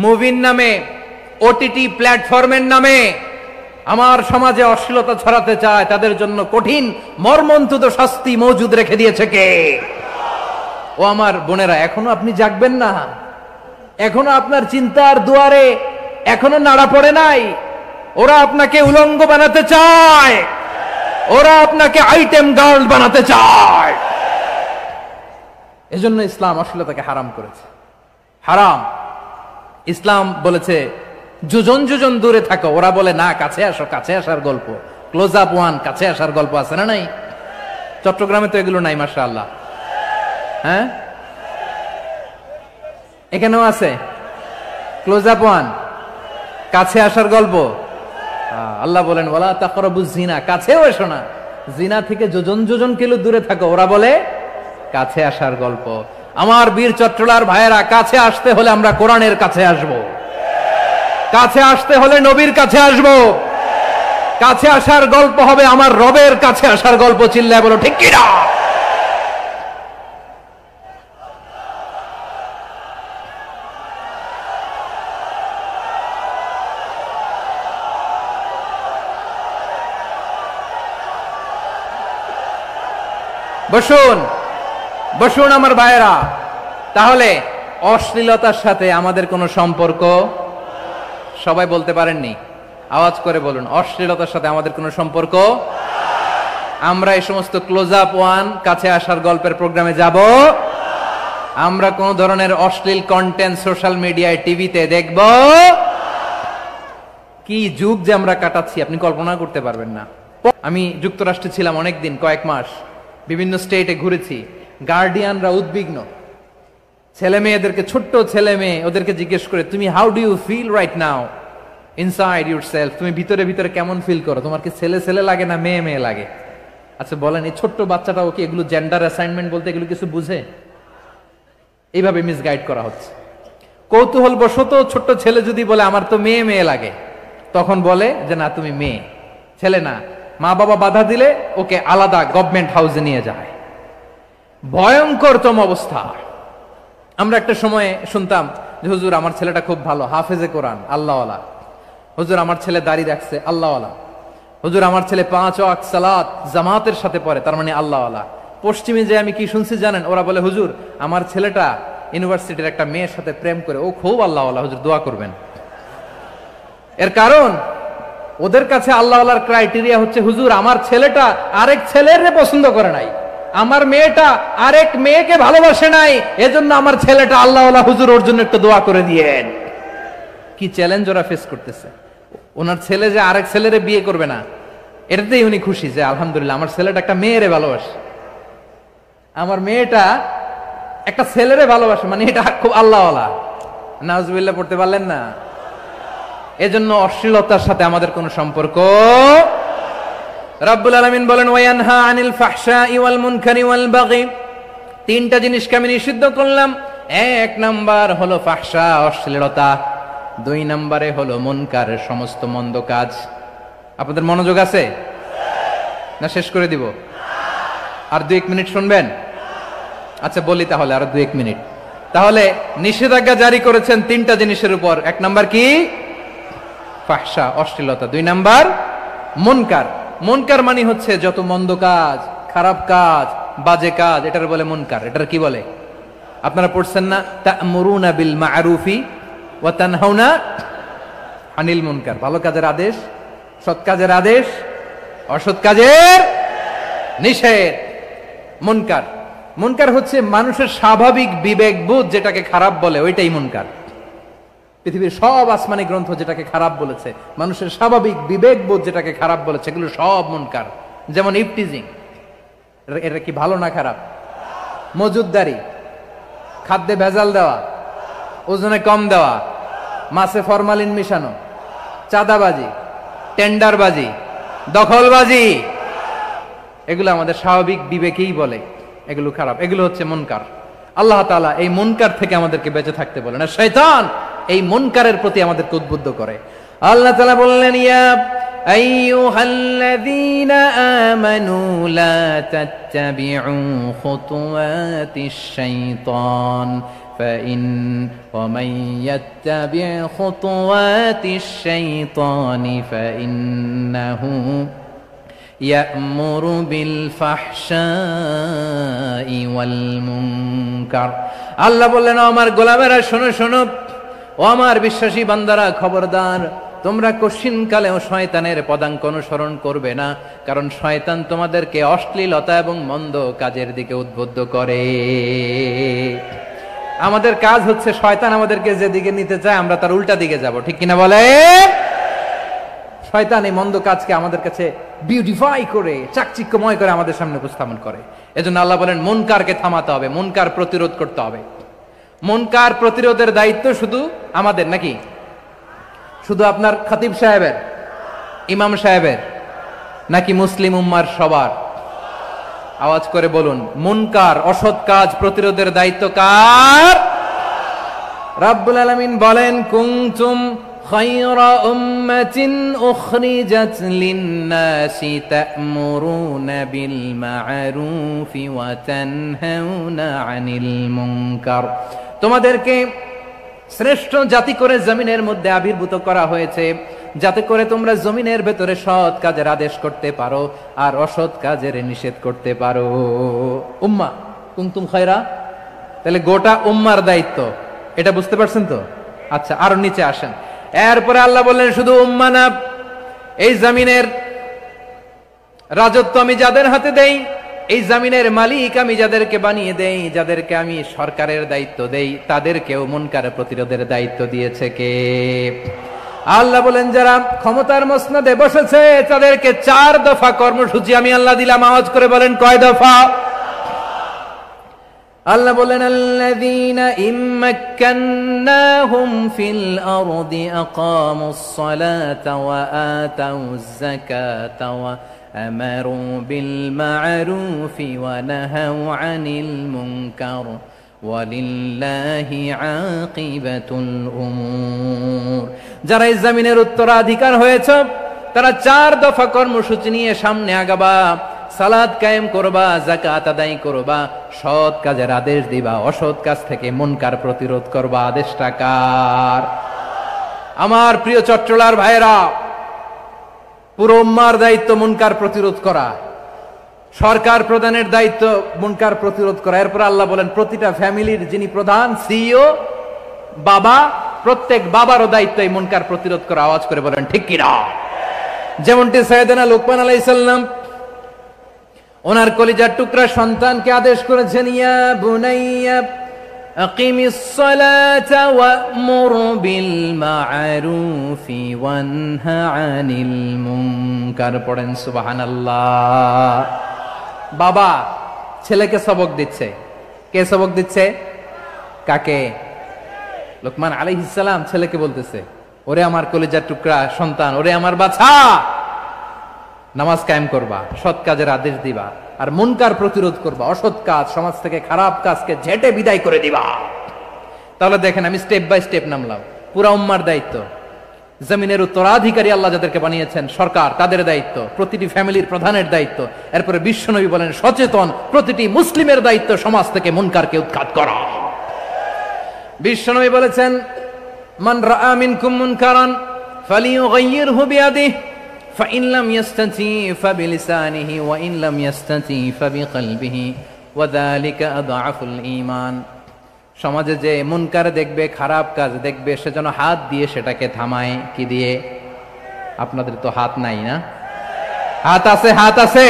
মুভির নামে, ওটিটি প্ল্যাটফর্মের নামে আমার সমাজে অশ্লীলতা ছড়াতে চায় তাদের জন্য কঠিন মর্মন্তুদ শাস্তি মজুদ রেখে দিয়েছে কে? ও আমার বোনেরা, এখনো আপনি জাগবেন না? এখনো আপনার চিন্তার দুয়ারে এখনো নাড়া পড়ে নাই? ওরা আপনাকে উলঙ্গ বানাতে চায়, ওরা আপনাকে আইটেম গার্ল বানাতে চায়। এজন্য ইসলাম অশ্লীলতাকে হারাম করেছে। হারাম। ইসলাম বলেছে যোজন যোজন দূরে থাকো, ওরা বলে না কাছে আসো, কাছে আসার গল্প, ক্লোজ আপ ওয়ান, কাছে আসার গল্প আছে না নাই? চট্টগ্রামে তো এগুলো নাই মাশাআল্লাহ। হ্যাঁ, এখানেও আছে ক্লোজ আপ ওয়ান, কাছে আসার গল্প। আল্লাহ বলেন ওয়ালা তাকরাবুজ জিনা, কাছেও এসো না, জিনা থেকে যোজন যোজন কিলো দূরে থাকো, ওরা বলে কাছে আসার গল্প। আমার বীর চট্টলার ভাইয়েরা, কাছে আসতে হলে আমরা কোরআনের কাছে আসব, কাছে আসতে হলে নবীর কাছে আসব, কাছে আসার গল্প হবে আমার রবের কাছে আসার গল্প। চিল্লায় বলো ঠিক কিনা? বসুন বসুন আমার ভাইয়েরা। তাহলে অশ্লীলতার সাথে আমাদের কোনো সম্পর্ক? সবাই বলতে পারেননি, আওয়াজ করে বলুন, অশ্লীলতার সাথে আমাদের কোনো সম্পর্ক? আমরা এই সমস্ত ক্লোজ আপ ওয়ান, কাছে আসার গল্পের প্রোগ্রামে যাব? আমরা কোন ধরনের অশ্লীল কন্টেন্ট সোশ্যাল মিডিয়ায়, টিভিতে দেখব? কি যুগ যে আমরা কাটাচ্ছি আপনি কল্পনা করতে পারবেন না। আমি যুক্তরাষ্ট্রে ছিলাম অনেকদিন, কয়েক মাস, বিভিন্ন স্টেটে ঘুরেছি। গার্ডিয়ানরা উদ্বিগ্ন, ছেলে মেয়েদেরকে, ছোট্ট ছেলে মেয়ে, ওদেরকে জিজ্ঞেস করে তুমি how do you feel right now inside yourself, তুমি ভিতরে ভিতরে কেমন ফিল করো, তোমার কি ছেলে ছেলে লাগে না মেয়ে মেয়ে লাগে? আচ্ছা বলেন, এই ছোট্ট বাচ্চাটাও কি এগুলো জেন্ডার অ্যাসাইনমেন্ট বলতে এগুলো কিছু বুঝে? এইভাবে মিসগাইড করা হচ্ছে। কৌতূহল বশত ছোট্ট ছেলে যদি বলে আমার তো মেয়ে মেয়ে লাগে, তখন বলে যে না তুমি মেয়ে, ছেলে না। মা বাবা বাধা দিলে ওকে আলাদা গভর্নমেন্ট হাউসে নিয়ে যায়। ভয়ঙ্করতম অবস্থা। আমরা একটা সময় শুনতাম যে হুজুর আমার ছেলেটা খুব ভালো, হাফেজে কোরআন, আল্লাহওয়ালা। হুজুর আমার ছেলে দাড়ি রাখছে, আল্লাহওয়ালা। হুজুর আমার ছেলে 5 ওয়াক্ত সালাত জামাতের সাথে পড়ে, তার মানে আল্লাহওয়ালা। পশ্চিমে যে আমি কি শুনছি জানেন? ওরা বলে হুজুর আমার ছেলেটা ইউনিভার্সিটির একটা মেয়ের সাথে প্রেম করে, ও খুব আল্লাহওয়ালা, হুজুর দোয়া করবেন। এর কারণ ওদের কাছে আল্লাহওয়ালার ক্রাইটেরিয়া হচ্ছে হুজুর আমার ছেলেটা আরেক ছেলের পছন্দ করে নাই, আমার মেয়েটা আরেক মেয়েকে ভালোবাসে নাই, এজন্য আমার ছেলেটা আল্লাহওয়ালা, হুজুর ওর জন্য একটু দোয়া করে দিয়েন। কি চ্যালেঞ্জ ওরা ফেস করতেছে। ওনার ছেলে যে আরেক ছেলেরে বিয়ে করবে না, এটাতেই উনি খুশি যে আলহামদুলিল্লাহ আমার ছেলেটা একটা মেয়েরে ভালোবাসে, আমার মেয়েটা একটা ছেলেরে ভালোবাসে, মানে এটা খুব আল্লাহওয়ালা। নাউজুবিল্লাহ পড়তে পারলেন না? এজন্য অশ্লীলতার সাথে আমাদের কোনো সম্পর্ক। রাব্বুল আলামিন বলেন ওয়ায়ানহা আনিল ফাহশাই ওয়াল মুনকারি ওয়াল বাগি, তিনটা জিনিসকে আমি নিষিদ্ধ করলাম। এক নাম্বার হলো ফাহশা, অশ্লীলতা। দুই নম্বরে হলো মুনকার, সমস্ত মন্দ কাজ। আপনাদের মনোযোগ আছে না? শেষ করে দিব? আর 2-1 মিনিট শুনবেন? আচ্ছা বলি তাহলে, আর 2-1 মিনিট। তাহলে নিষেধাজ্ঞা জারি করেছেন তিনটা জিনিসের উপর। এক নাম্বার কি? ফাহশা, অশ্লীলতা। দুই নাম্বার মুনকার। মুনকার মানে হচ্ছে যত মন্দ কাজ, খারাপ কাজ, বাজে কাজ, এটার বলে মুনকার। এটার কি বলে? আপনারা পড়ছেন না, তা'মুরুনা বিল মা'রুফি ওয়া তানহাউনা আনিল মুনকার। ভালো কাজের আদেশ, সৎ কাজের আদেশ, অসৎ কাজের নিষেধ। মুনকার, মুনকার হচ্ছে মানুষের স্বাভাবিক বিবেকবোধ যেটাকে খারাপ বলে, ওইটাই মুনকার। পৃথিবীর সব আসমানি গ্রন্থ যেটাকে খারাপ বলেছে, মানুষের স্বাভাবিক বিবেকবোধ যেটাকে খারাপ বলেছে, এগুলো সব মুনকার। যেমন ইফটিজিং, এটা কি ভালো না খারাপ? মজুদদারি, খাদ্যে ভেজাল দেওয়া, ওজনে কম দেওয়া, মাছে ফরমালিন মিশানো, চাঁদাবাজি, টেন্ডারবাজি, দখলবাজি, এগুলো আমাদের স্বাভাবিক বিবেকেই বলে এগুলো খারাপ, এগুলো হচ্ছে মুনকার। আল্লাহ তাআলা এই মুনকার থেকে আমাদেরকে বেঁচে থাকতে বলেন, আর শয়তান এই মুনকারের প্রতি আমাদেরকে উদ্বুদ্ধ করে। আল্লাহ তাআলা বললেন, ইয়া আইয়ুহাল্লাযীনা আমানু লা তাত্তাবিউ খুতুওয়াতিশ শাইতান ফাইন ওয়া মান ইয়াত্তাবি' খুতুওয়াতিশ শাইতানি ফাইন্নাহু ইয়া'মুরু বিল ফাহশাই ওয়াল মুনকার। আল্লাহ বললেন, আমার গোলামেরা শোনো শোনো, ও আমার বিশ্বাসী বান্দারা খবরদার, তোমরা কশিনকালেও শয়তানের পদাঙ্ক অনুসরণ করবে না, কারণ শয়তান তোমাদেরকে অশ্লীলতা এবং মন্দ কাজের দিকে উদ্বুদ্ধ করে। আমাদের কাজ হচ্ছে শয়তান আমাদেরকে যেদিকে নিতে চায় আমরা তার উল্টা দিকে যাব, ঠিক কিনা বলে? শয়তান এই মন্দ কাজকে আমাদের কাছে বিউটিফাই করে, চাকচিক্যময় করে আমাদের সামনে উপস্থাপন করে। এজন্য আল্লাহ বলেন মুনকারকে থামাতে হবে, মুনকার প্রতিরোধ করতে হবে। মুনকার প্রতিরোধের দায়িত্ব শুধু আমাদের নাকি? শুধু আপনার খতিব সাহেবের, ইমাম সাহেবের, নাকি মুসলিম উম্মার সবার? আওয়াজ করে বলুন, মুনকার, অসৎ কাজ প্রতিরোধের দায়িত্ব কার? রাব্বুল আলামিন বলেন, কুনতুম খায়রা উম্মাতিন উখরিজাত লিন-নাসি তা'মুরুনা বিল মা'রুফি ওয়া তানহাউনা আনিল মুনকার। তোমাদেরকে শ্রেষ্ঠ জাতি করে জমিনের মধ্যে আবির্ভূত করা হয়েছে, যাতে করে তোমরা জমিনের ভেতরে সৎ কাজের আদেশ করতে পারো আর অসৎ কাজের নিষেধ করতে পারো। উম্মাহ, কুনতুম খায়রা, তাহলে গোটা উম্মার দায়িত্ব, এটা বুঝতে পারছেন তো? আচ্ছা, আরো নিচে আসেন। এরপরে আল্লাহ বললেন, শুধু উম্মাহ না, এই জমিনের রাজত্ব আমি যাদের হাতে দেই, এই জমিনের মালিক আমি যাদেরকে বানিয়ে দেই, যাদেরকে আমি সরকারের দায়িত্ব দেই, তাদেরকেও মুনকার প্রতিরোধের দায়িত্ব দিয়েছে কে? আল্লাহ বলেন, যারা ক্ষমতার মসনদে বসেছে তাদেরকে 4 দফা কর্মসূচি আমি আল্লাহ দিলাম। আওয়াজ করে বলেন, কয় দফা? আল্লাহ বলেন, আল্লাযীনা ইম্মাক্কান্নাহুম ফিল আরদি আকামুস সালাতা ওয়া আতাউয যাকাতা ওয়া আমারু বিল মা'রুফি ওয়া নাহাউ আনিল মুনকার ওয়ালিল্লাহি আকিবাতুল উমুর। যারা এই জমিনের উত্তরাধিকার হয়েছে তারা 4 দফা কর্মসূচি নিয়ে সামনে আগাবা। সালাত কায়েম করবা, যাকাত আদায় করবা, সৎ কাজের আদেশ দিবা, অসৎ কাজ থেকে মুনকার প্রতিরোধ করবা। আদেশটা কার? আমার প্রিয় চট্টলার ভাইরা, পুরো উম্মার দায়িত্ব মুনকার প্রতিরোধ করা, সরকার প্রধানের দায়িত্ব মুনকার প্রতিরোধ করা। এরপর আল্লাহ বলেন, প্রতিটা ফ্যামিলির যিনি প্রধান, সিইও, বাবা, প্রত্যেক বাবারও দায়িত্ব এই মুনকার প্রতিরোধ করা। আওয়াজ করে বলেন ঠিক কিনা? যেমনটি সাইয়েদনা লুকমান আলাইহিস সালাম ওনার কলিজার টুকরা সন্তানকে আদেশ করেছেন, ইয়া বুনাইয়া আকিমিস সালাতা ওয়া'মুর বিল মা'রুফি ওয়ানহা আনিল মুনকার। পড়েন সুবহানাল্লাহ। বাবা ছেলেকে সবক দিচ্ছে। কে সবক দিচ্ছে? কাকে? লুকমান আলাইহিস সালাম ছেলেকে বলতেছে, ওরে আমার কলিজার টুকরা সন্তান, ওরে আমার বাছা, নামাজ কায়েম করবা, সৎ কাজের আদেশ দিবা, আর মুনকার প্রতিরোধ করবা, অসৎ কাজ সমাজ থেকে খারাপ কাজকে ঝেঁটে বিদায় করে দিবা। তাহলে দেখেন আমি স্টেপ বাই স্টেপ নামলাম। পুরা উম্মার দায়িত্ব, জমিনের উত্তরাধিকারী আল্লাহ যাদেরকে বানিয়েছেন সরকার, তাদের দায়িত্ব, প্রতিটি ফ্যামিলির প্রধানের দায়িত্ব। এরপরে বিশ্বনবী বলেন সচেতন প্রতিটি মুসলিমের দায়িত্ব সমাজ থেকে মুনকারকে উৎখাত করা। বিশ্বনবী বলেছেন মান রাআ মিনকুম মুনকারান ফালিয়ুগাইয়িরহু বিয়াদিহি ফাইন লাম ইস্তাতি ফাবিলিসানিহি ওয়া ইন লাম ইস্তাতি ফাবিকলবিহি ওয়া যালিকা আযআফুল ঈমান। সমাজে যে মুনকার দেখবে, খারাপ কাজ দেখবে, সে যেন হাত দিয়ে সেটাকে থামায়। কি দিয়ে? আপনাদের তো হাত নাই না? হাত আছে, হাত আছে।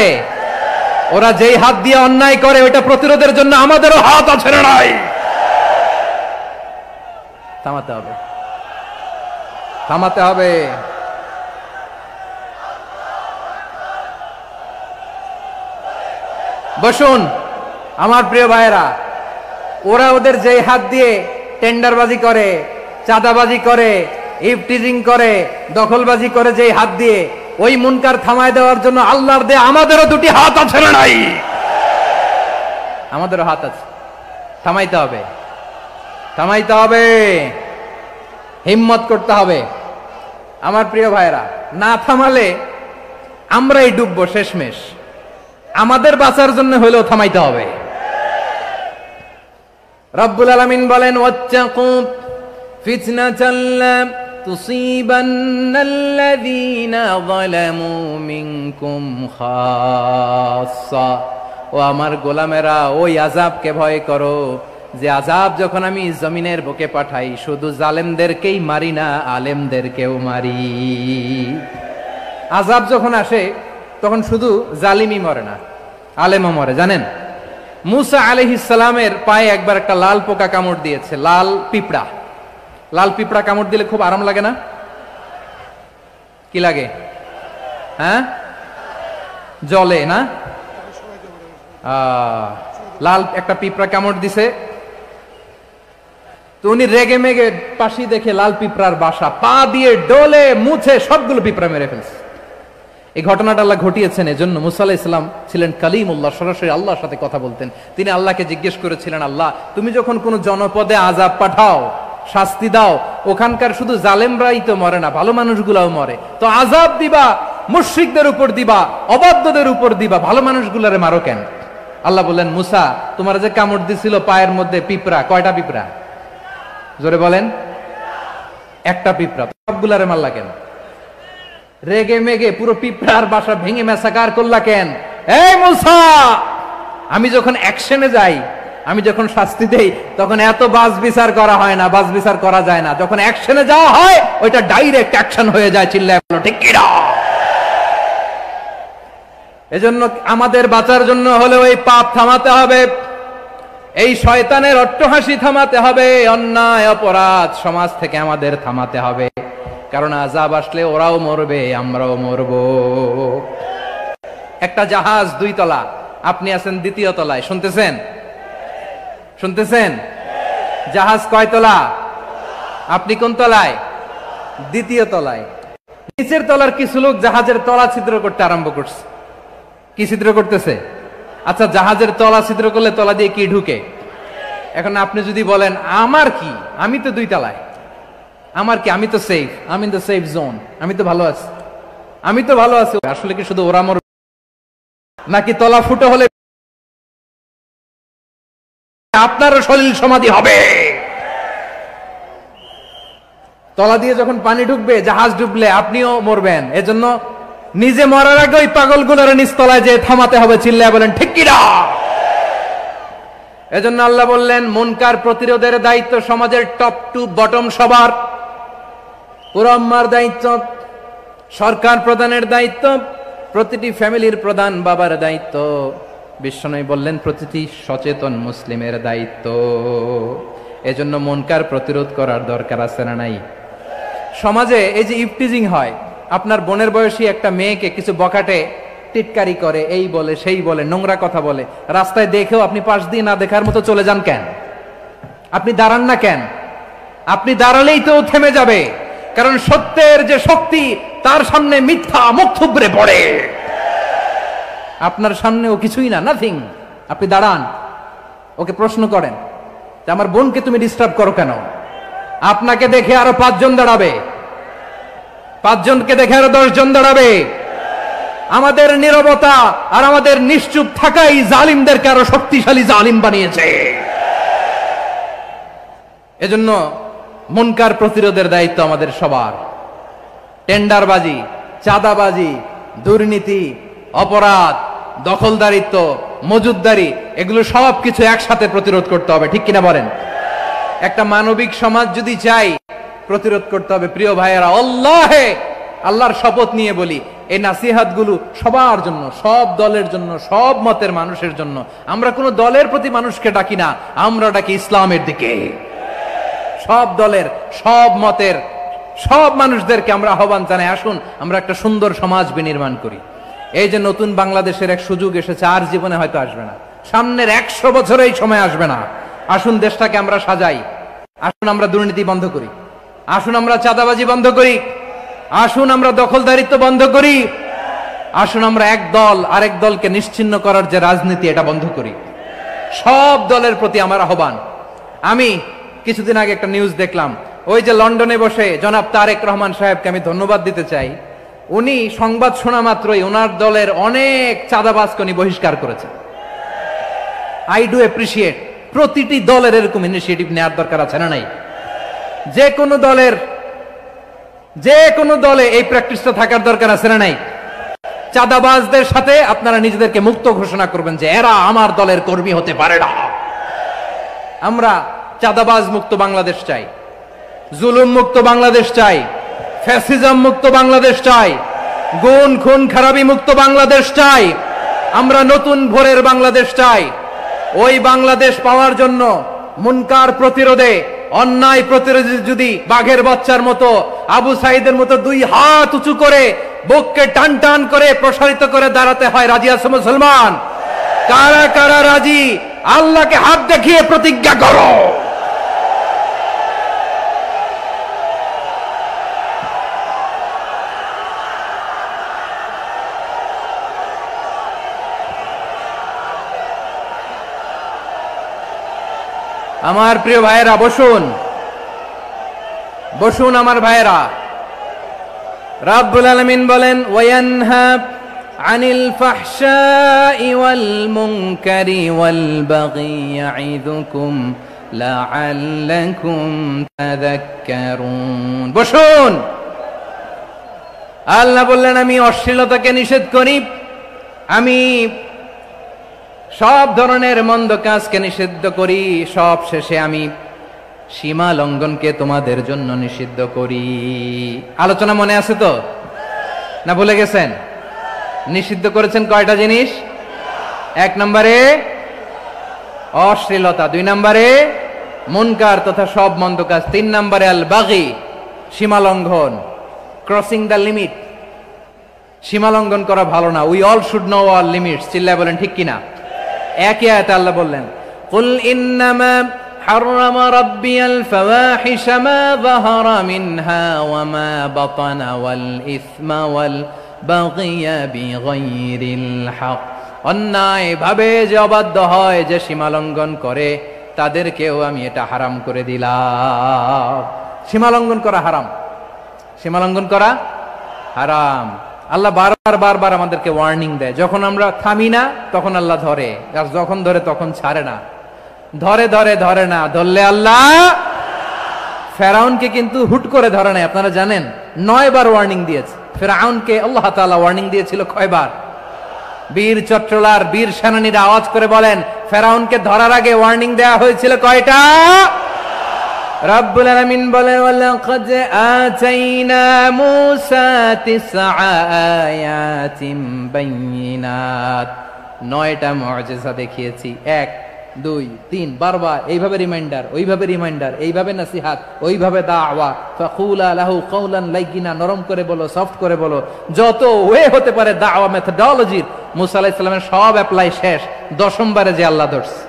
ওরা যেই হাত দিয়ে অন্যায় করে ওইটা প্রতিরোধের জন্য আমাদেরও হাত আছে না নাই? থামাতে হবে, থামাতে হবে। বসুন আমার প্রিয় ভাইয়েরা, ওরা ওদের যেই হাত দিয়ে টেন্ডারবাজি করে, চাঁদাবাজি করে, ইফটিজিং করে, দখলবাজি করে, যেই হাত দিয়ে, ওই মুনকার থামায় দেওয়ার জন্য আল্লাহর দেয়া আমাদেরও দুটি হাত আছে না নাই? আমাদেরও হাত আছে। থামাইতে হবে, থামাইতে হবে, হিম্মত করতে হবে। আমার প্রিয় ভাইয়েরা, না থামালে আমরাই ডুববো শেষমেশ। আমাদের বাঁচার জন্য হইলেও থামাইতে হবে। রব্বুল আলামিন বলেন ওয়াত্তাকু ফিতনাতাল লা তুসিবান্নাল্লাযীনা যালামু মিনকুম খাসসা। ও আমার গোলামেরা, ওই আযাবকে ভয় করো যে আযাব যখন আমি জমিনের বুকে পাঠাই শুধু জালেমদেরকেই মারি না, আলেমদেরকেও মারি। আযাব যখন আসে তখন শুধু জালিমই মরে না, আলেমও মরে। জানেন মুসা আলাইহিস সালামের পায়ে একবার একটা লাল পোকা কামড় দিয়েছে, লাল পিঁপড়া। লাল পিঁপড়া কামড় দিলে খুব আরাম লাগে না? কি লাগে? হ্যাঁ, জলে না? লাল একটা পিঁপড়া কামড় দিছে, তো উনি রেগে মেগে পাশি দেখে লাল পিঁপড়ার বাসা, পা দিয়ে ডলে মুছে সবগুলো পিঁপড়া মেরে ফেলছে। এই ঘটনাটা আল্লাহ ঘটিয়েছেন এজন্য মুসা আলাইহিস সালাম ছিলেন কালিমুল্লাহ, সরাসরি আল্লাহর সাথে কথা বলতেন। তিনি আল্লাহকে জিজ্ঞেস করেছিলেন, আল্লাহ তুমি যখন কোন জনপদে আযাব পাঠাও, শাস্তি দাও, ওখানকার শুধু জালেমরাই তো মরে না, ভালো মানুষগুলাও মরে, তো আযাব দিবা মুশরিকদের উপর দিবা, অবাধ্যদের উপর দিবা, ভালো মানুষগুলারে মারো কেন? আল্লাহ বললেন, মুসা তোমার যে কামড় দিছিল পায়ের মধ্যে পিঁপড়া, কয়টা পিঁপড়া? জোরে বলেন। একটা পিঁপড়া, সবগুলারে মারলা কেন? রেগে মেগে পুরো পিঁপড়ার বাসা ভেঙে মেসাকার করলা কেন? এই মুসা, আমি যখন অ্যাকশনে যাই, আমি যখন শাস্তি দেই, তখন এত বাস বিচার করা হয় না, বাস বিচার করা যায় না। যখন অ্যাকশনে যাওয়া হয় ওইটা ডাইরেক্ট অ্যাকশন হয়ে যায়। চিল্লায় বলো ঠিক কি না? এজন্য আমাদের বাঁচার জন্য হলেও এই পাপ থামাতে হবে, এই শয়তানের অট্টহাসি থামাতে হবে, অন্যায় অপরাধ সমাজ থেকে আমাদের থামাতে হবে। কারণ আযাব আসলে ওরাও মরবে, আমরাও মরব। একটা জাহাজ 2 তলা, আপনি আছেন 2য় তলায়, শুনতেছেন? শুনতেছেন? জাহাজ কয় তলা? আপনি কোন তলায়? 2য় তলায়। নিচের তলার কিছু লোক জাহাজের তলা ছিদ্র করতে আরম্ভ করছে। কি ছিদ্র করতেছে? আচ্ছা, জাহাজের তলা ছিদ্র করলে তলা দিয়ে কি ঢুকে? এখন আপনি যদি বলেন আমার কি, আমি তো 2 তলায়, আমার কি, আমি তো সেফ, আমি ইন দ্য সেফ জোন, আমি তো ভালো আছি, আমি তো ভালো আছি। আসলে কি শুধু ওরা মরবে নাকি তলা ফুটো হলে আপনারও শরীর সমাধি হবে? তলা দিয়ে যখন পানি ঢুকবে, জাহাজ ডুবলে আপনিও মরবেন। এজন্য নিজে মরার আগে ওই পাগলগুলোর নিচতলায় যে থামাতে হবে। চিল্লায় বলেন ঠিক কি না? এজন্য আল্লাহ বললেন মুনকার প্রতিরোধের দায়িত্ব সমাজের টপ টু বটম সবার। পুরো উম্মার দায়িত্ব, সরকার প্রধানের দায়িত্ব, প্রতিটি ফ্যামিলির প্রধান বাবার দায়িত্ব। বিশ্বনবী বললেন প্রতিটি সচেতন মুসলিমের দায়িত্ব। এজন্য মুনকার প্রতিরোধ করার দরকার আছে না নাই? সমাজে এই যে ইফটিজিং হয়, আপনার বোনের বয়সী একটা মেয়েকে কিছু বকাটে টিটকারি করে, এই বলে সেই বলে, নোংরা কথা বলে, রাস্তায় দেখেও আপনি পাশ দিয়ে না দেখার মতো চলে যান কেন? আপনি দাঁড়ান না কেন? আপনি দাঁড়ালেই তো থেমে যাবে, কারণ সত্যের যে শক্তি তার সামনে মিথ্যা মুখ থুবড়ে পড়ে। আপনার সামনে ও কিছুই না, নাথিং। আপনি দাঁড়ান, ওকে প্রশ্ন করেন যে আমার বোনকে তুমি ডিস্টার্ব করো কেন? আপনাকে দেখে আরো 5 জন দাঁড়াবে, 5 জনকে দেখে আরো 10 জন দাঁড়াবে। আমাদের নীরবতা আর আমাদের নিশ্চুপ থাকাই জালিমদেরকে আরো শক্তিশালী জালিম বানিয়েছে। এজন্য মুনকার প্রতিরোধের দায়িত্ব আমাদের সবার। টেন্ডারবাজি, চাঁদাবাজি, দুর্নীতি, অপরাধ, দখলদারিত্ব, মজুদদারি, এগুলো সব কিছু একসাথে প্রতিরোধ করতে হবে, ঠিক কিনা বলেন? একটা মানবিক সমাজ যদি চাই, প্রতিরোধ করতে হবে। প্রিয় ভাইয়েরা, আল্লাহর শপথ নিয়ে বলি, এই নাসিহাত গুলো সবার জন্য, সব দলের জন্য, সব মতের মানুষের জন্য। আমরা কোন দলের প্রতি মানুষকে ডাকি না, আমরা ডাকি ইসলামের দিকে। সব দলের, সব মতের, সব মানুষদেরকে আমরা আহ্বান জানাই, আসুন আমরা একটা সুন্দর সমাজ বিনির্মাণ করি। এই যে নতুন বাংলাদেশের এক সুযোগ এসেছে, আর জীবনে হয়তো আসবে না, সামনের 100 বছর এই সময় আসবে না। আসুন দেশটাকে আমরা সাজাই, আসুন আমরা দুর্নীতি বন্ধ করি, আসুন আমরা চাঁদাবাজি বন্ধ করি, আসুন আমরা দখলদারিত্ব বন্ধ করি, আসুন আমরা এক দল আরেক দলকে নিশ্চিহ্ন করার যে রাজনীতি, এটা বন্ধ করি। সব দলের প্রতি আমার আহ্বান। আমি কিছুদিন আগে একটা নিউজ দেখলাম, ওই যে লন্ডনে বসে জনাব তারেক রহমান সাহেবকে আমি ধন্যবাদ দিতে চাই। উনি সংবাদ শোনা মাত্রই ওনার দলের অনেক চাঁদাবাজকে উনি বহিষ্কার করেছেন। I do appreciate. প্রতিটি দলের এরকম ইনিশিয়েটিভ নেওয়ার দরকার আছে না নাই? যে কোনো দলে এই প্র্যাকটিসটা থাকার দরকার আছে না নাই? চাঁদাবাজদের সাথে আপনারা নিজেদেরকে মুক্ত ঘোষণা করবেন যে এরা আমার দলের কর্মী হতে পারে না। আমরা চাঁদাবাজ মুক্ত বাংলাদেশ চাই, জুলুম মুক্ত বাংলাদেশ চাই, ফ্যাসিজম মুক্ত বাংলাদেশ চাই, গুণ খুন খারাপি মুক্ত বাংলাদেশ চাই। আমরা নতুন ভোরের বাংলাদেশ চাই। ওই বাংলাদেশ পাওয়ার জন্য মুনকার প্রতিরোধে, অন্যায় প্রতিরোধে যদি বাঘের বাচ্চার মতো, আবু সাইদের মতো 2 হাত উঁচু করে বুককে টান টান করে প্রসারিত করে দাঁড়াতে হয়, রাজি আছে মুসলমান? কারা কারা রাজি? আল্লাহকে হাত দেখিয়ে প্রতিজ্ঞা করো। আমার প্রিয় ভাইয়েরা, বসুন বসুন আমার ভাইয়েরা। রাব্বুল আলামিন বলেন, ওয়ায়ানহা আনিল ফাহশাই ওয়াল মুনকারি ওয়াল বাগি ইয়াইদুকুম লাআল্লাকুম তাযাক্কারুন। বসুন। আল্লাহ বললেন, আমি অশ্লীলতাকে নিষেধ করি, আমি সব ধরনের মন্দ কাজকে নিষিদ্ধ করি, সব শেষে আমি সীমা লঙ্ঘনকে তোমাদের জন্য নিষিদ্ধ করি। আলোচনা মনে আছে তো? না ভুলে গেছেন? নিষিদ্ধ করেছেন কয়টা জিনিস? 1 নম্বরে অশ্লীলতা, 2 নম্বরে মুনকার তথা সব মন্দ কাজ, 3 নম্বরে আল বাগি, সীমা লঙ্ঘন, ক্রসিং দ্য লিমিট। সীমা লঙ্ঘন করা ভালো না। We all should know our limits. চিল্লায় বলেন ঠিক কিনা? একই আয়াতে আল্লাহ বললেন, কুল ইন্নামা হাররামা রাব্বিয়াল ফাওয়াহিশা মা যাহারা মিনহা ওয়া মা বাতানা ওয়াল ইসমা ওয়াল বাগিয়া বিগাইরিল হক। অন্যায় ভাবে যে অবাধ্য হয়, যে সীমা লঙ্ঘন করে, তাদেরকেও আমি এটা হারাম করে দিলাম। সীমা লঙ্ঘন করা হারাম, সীমা লঙ্ঘন করা হারাম। আল্লাহ বারবার আমাদেরকে ওয়ার্নিং দেয়। যখন আমরা থামি না তখন আল্লাহ ধরে, আর যখন ধরে তখন ছাড়ে না। ধরে না, ধরলে আল্লাহ। ফেরাউনকে কিন্তু হুট করে ধরে নাই, আপনারা জানেন 9 বার ওয়ার্নিং দিয়েছে। ফেরাউনকে আল্লাহ তাআলা ওয়ার্নিং দিয়েছিল কয়বার? বীর চট্টলার বীর সেনানীরা আওয়াজ করে বলেন, ফেরাউনকে ধরার আগে ওয়ার্নিং দেওয়া হয়েছিল কয়টা? রব্বুল আলামিন বলেন, ওয়ালাকাদ আতাইনা মূসা 9 আয়াতিন বাইয়িনাত। 9টা মুআজিজা দেখিয়েছি। 1 2 3 বারবার এইভাবে রিমাইন্ডার, ওইভাবে রিমাইন্ডার, এইভাবে নসিহাত, ওইভাবে দাওয়া। ফাকুলা লাহু কাওলান লাইয়িনা, নরম করে বলো, সফট করে বলো, যত ওয়ে হতে পারে দাওয়া মেথডোলজি। মূসা আলাইহিস সালামের সব অ্যাপ্লাই শেষ। 10ম বারে যে আল্লাহ ধরছে,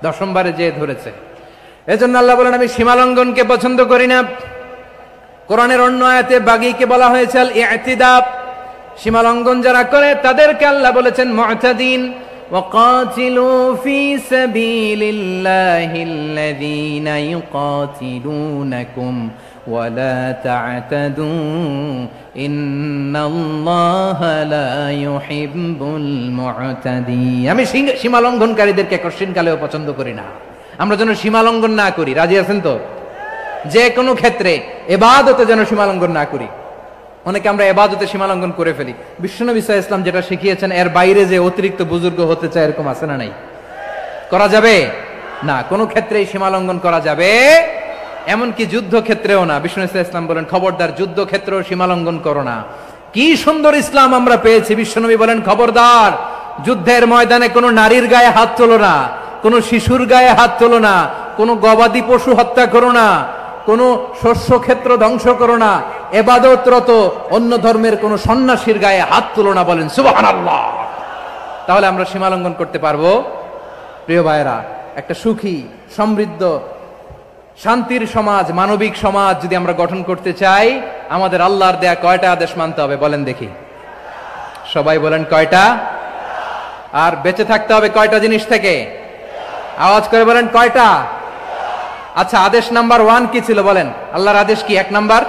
10ম বারে যে ধরেছে। এজন্য আল্লাহ বলেন, আমি সীমা লঙ্ঘনকে পছন্দ করি না। কোরআনের অন্য আয়াতে বাগীকে বলা হয়েছে আল ইতিদা, সীমা লঙ্ঘন যারা করে তাদেরকে আল্লাহ বলেছেন মুতাদিন। وقاتلوا في سبيل الله الذين يقاتلونكم ولا تعتدوا إن الله لا يحب المعتدين। আমি সীমা লঙ্ঘনকারীদেরকে কঠিনকালেও পছন্দ করি না। আমরা যেন সীমা লঙ্ঘন না করি, রাজি আছেন তো? যে কোনো ক্ষেত্রে ইবাদতে যেন সীমা লঙ্ঘন না করি। অনেকে আমরা ইবাদতে সীমা লঙ্ঘন করে ফেলি। বিশ্বনবী সাল্লাল্লাহু আলাইহি ওয়াসাল্লাম যেটা শিখিয়েছেন এর বাইরে যে অতিরিক্ত বুজুর্গ হতে চায় এরকম আছে না নাই? করা যাবে না, কোনো ক্ষেত্রেই সীমা লঙ্ঘন করা যাবে, এমনকি যুদ্ধ ক্ষেত্রেও না। বিশ্বনবী সাল্লাল্লাহু আলাইহি ওয়াসাল্লাম বলেন খবরদার যুদ্ধ ক্ষেত্রেও সীমা লঙ্ঘন করো না। কি সুন্দর ইসলাম আমরা পেয়েছি। বিশ্বনবী বলেন খবরদার যুদ্ধের ময়দানে কোনো নারীর গায়ে হাত তোলো না, কোনো শিশুর গায়ে হাত তোলো না, কোনো গবাদি পশু হত্যা করো না, কোনো শস্য ক্ষেত্র ধ্বংস করো না, ইবাদতরত অন্য ধর্মের কোনো সন্ন্যাসীর গায়ে হাত তোলো না। বলেন সুবহানাল্লাহ। তাহলে আমরা সীমা লঙ্ঘন করতে পারবো? প্রিয় ভাইরা, একটা সুখী সমৃদ্ধ শান্তির সমাজ, মানবিক সমাজ যদি আমরা গঠন করতে চাই, আমাদের আল্লাহর দেয়া কয়টা আদেশ মানতে হবে বলেন দেখি? সবাই বলেন কয়টা? আর বেঁচে থাকতে হবে কয়টা জিনিস থেকে? আওয়াজ করে বলেন কয়টা? আচ্ছা, আদেশ নাম্বার 1 কি ছিল বলেন? আল্লাহর আদেশ কি? 1 নাম্বার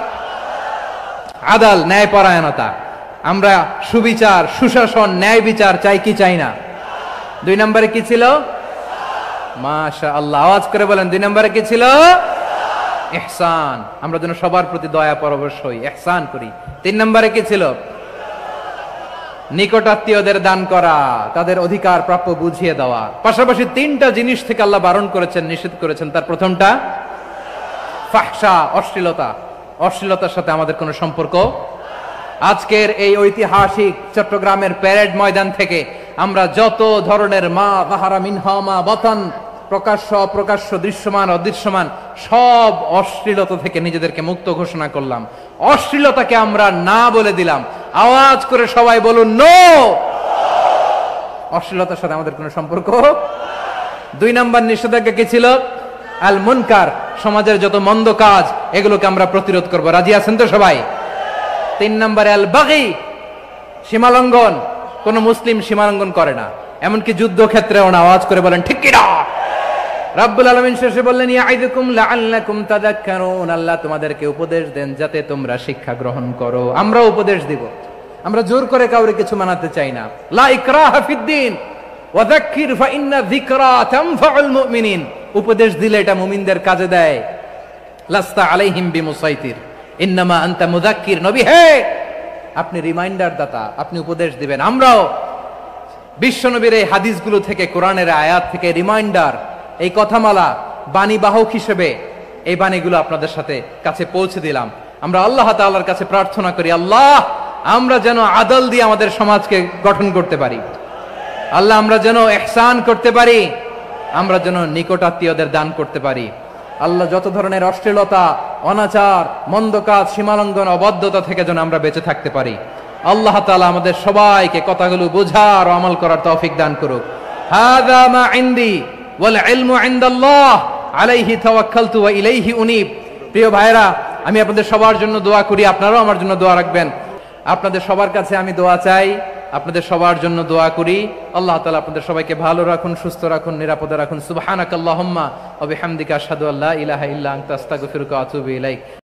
আদাল, ন্যায় পরায়ণতা। আমরা সুবিচার, সুশাসন, ন্যায় বিচার চাই কি চাই না? 2 নম্বরে কি ছিল? মাশাআল্লাহ, আওয়াজ করে বলেন 2 নম্বরে কি ছিল? ইহসান। আমরা যেন সবার প্রতি দয়া পরবশ হই, ইহসান করি। 3 নম্বরে কি ছিল? নিকটাত্মীয়দের দান করা, তাদের অধিকার প্রাপ্য বুঝিয়ে দেওয়া। পাশাপাশি 3টা জিনিস থেকে আল্লাহ বারণ করেছেন, নিষেধ করেছেন। তার প্রথমটা ফাহশা, অশ্লীলতা। অশ্লীলতার সাথে আমাদের কোনো সম্পর্ক। আজকের এই ঐতিহাসিক চট্টগ্রামের প্যারেড ময়দান থেকে আমরা যত ধরনের মা যাহারা মিনহা মা বাতান, প্রকাশ্য অপ্রকাশ্য, দৃশ্যমান অদৃশ্যমান, সব অশ্লীলতা থেকে নিজেদেরকে মুক্ত ঘোষণা করলাম। অশ্লীলতাকে আমরা না বলে দিলাম। আওয়াজ করে সবাই বলুন নো। অশ্লীলতার সাথে আমাদের কোনো সম্পর্ক। 2 নম্বর নিষেধাজ্ঞা কি ছিল? আল মুনকার, সমাজের যত মন্দ কাজ এগুলোকে আমরা প্রতিরোধ করব। রাজি আছেন তো সবাই? 3 নম্বরে আল বাগি, সীমালঙ্ঘন। কোন মুসলিম সীমালঙ্ঘন করে না, এমনকি যুদ্ধ ক্ষেত্রেও না। আওয়াজ করে বলেন ঠিক কি না? রাব্বুল আলামিন শেষে বললেন ইয়াইদুকুম লাআল্লাকুম তাযাক্কারুন। আল্লাহ তোমাদেরকে উপদেশ দেন যাতে তোমরা শিক্ষা গ্রহণ করো। আমরা উপদেশ দিব, আমরা জোর করে কাউরে কিছু মানাতে চাই না। লা ইকরাহা ফিদ্দিন ওয়া যাক্কির ফা ইন্না যিকরা তানফাউল মুমিনিন। উপদেশ দিলে এটা মুমিনদের কাজে দেয়। লাস্তা আলাইহিম বিমুসাইতির ইন্নামা আনতা মুযাক্কির। নবী হে, আপনি রিমাইন্ডার দাতা, আপনি উপদেশ দিবেন। আমরাও বিশ্বনবীর এই হাদিসগুলো থেকে, কোরআনের আয়াত থেকে রিমাইন্ডার, এই কথামালা, বাণী বাহক হিসেবে এই বাণীগুলো আপনাদের সাথে কাছে পৌঁছে দিলাম। আমরা আল্লাহ তাআলার কাছে প্রার্থনা করি, আল্লাহ আমরা যেন আদল দিয়ে আমাদের সমাজকে গঠন করতে পারি। আল্লাহ আমরা যেন ইহসান করতে পারি, আমরা যেন নিকটাত্মীয়দের দান করতে পারি। আল্লাহ যত ধরনের অশ্লীলতা, অনাচার, মন্দ কাজ, সীমালঙ্ঘন, অবাধ্যতা থেকে যেন আমরা বেঁচে থাকতে পারি। আল্লাহ তাআলা আমাদের সবাইকে কথাগুলো বোঝার ও আমল করার তৌফিক দান করুক। হাযা মা ইনদি ওয়াল ইলমু ইনদাল্লাহ আলাইহি তাওয়াক্কালতু ওয়া ইলাইহি উনীব। প্রিয় ভাইরা, আমি আপনাদের সবার জন্য দোয়া করি, আপনারাও আমার জন্য দোয়া রাখবেন। আপনাদের সবার কাছে আমি দোয়া চাই, আপনাদের সবার জন্য দোয়া করি। আল্লাহ তাআলা আপনাদের সবাইকে ভালো রাখুন, সুস্থ রাখুন, নিরাপদে রাখুন। সুবহানাকাল্লাহুম্মা ওয়া বিহামদিকা আশহাদু আল্লা ইলাহা ইল্লা আনতা আস্তাগফিরুকা ওয়া আতুবু ইলাইক।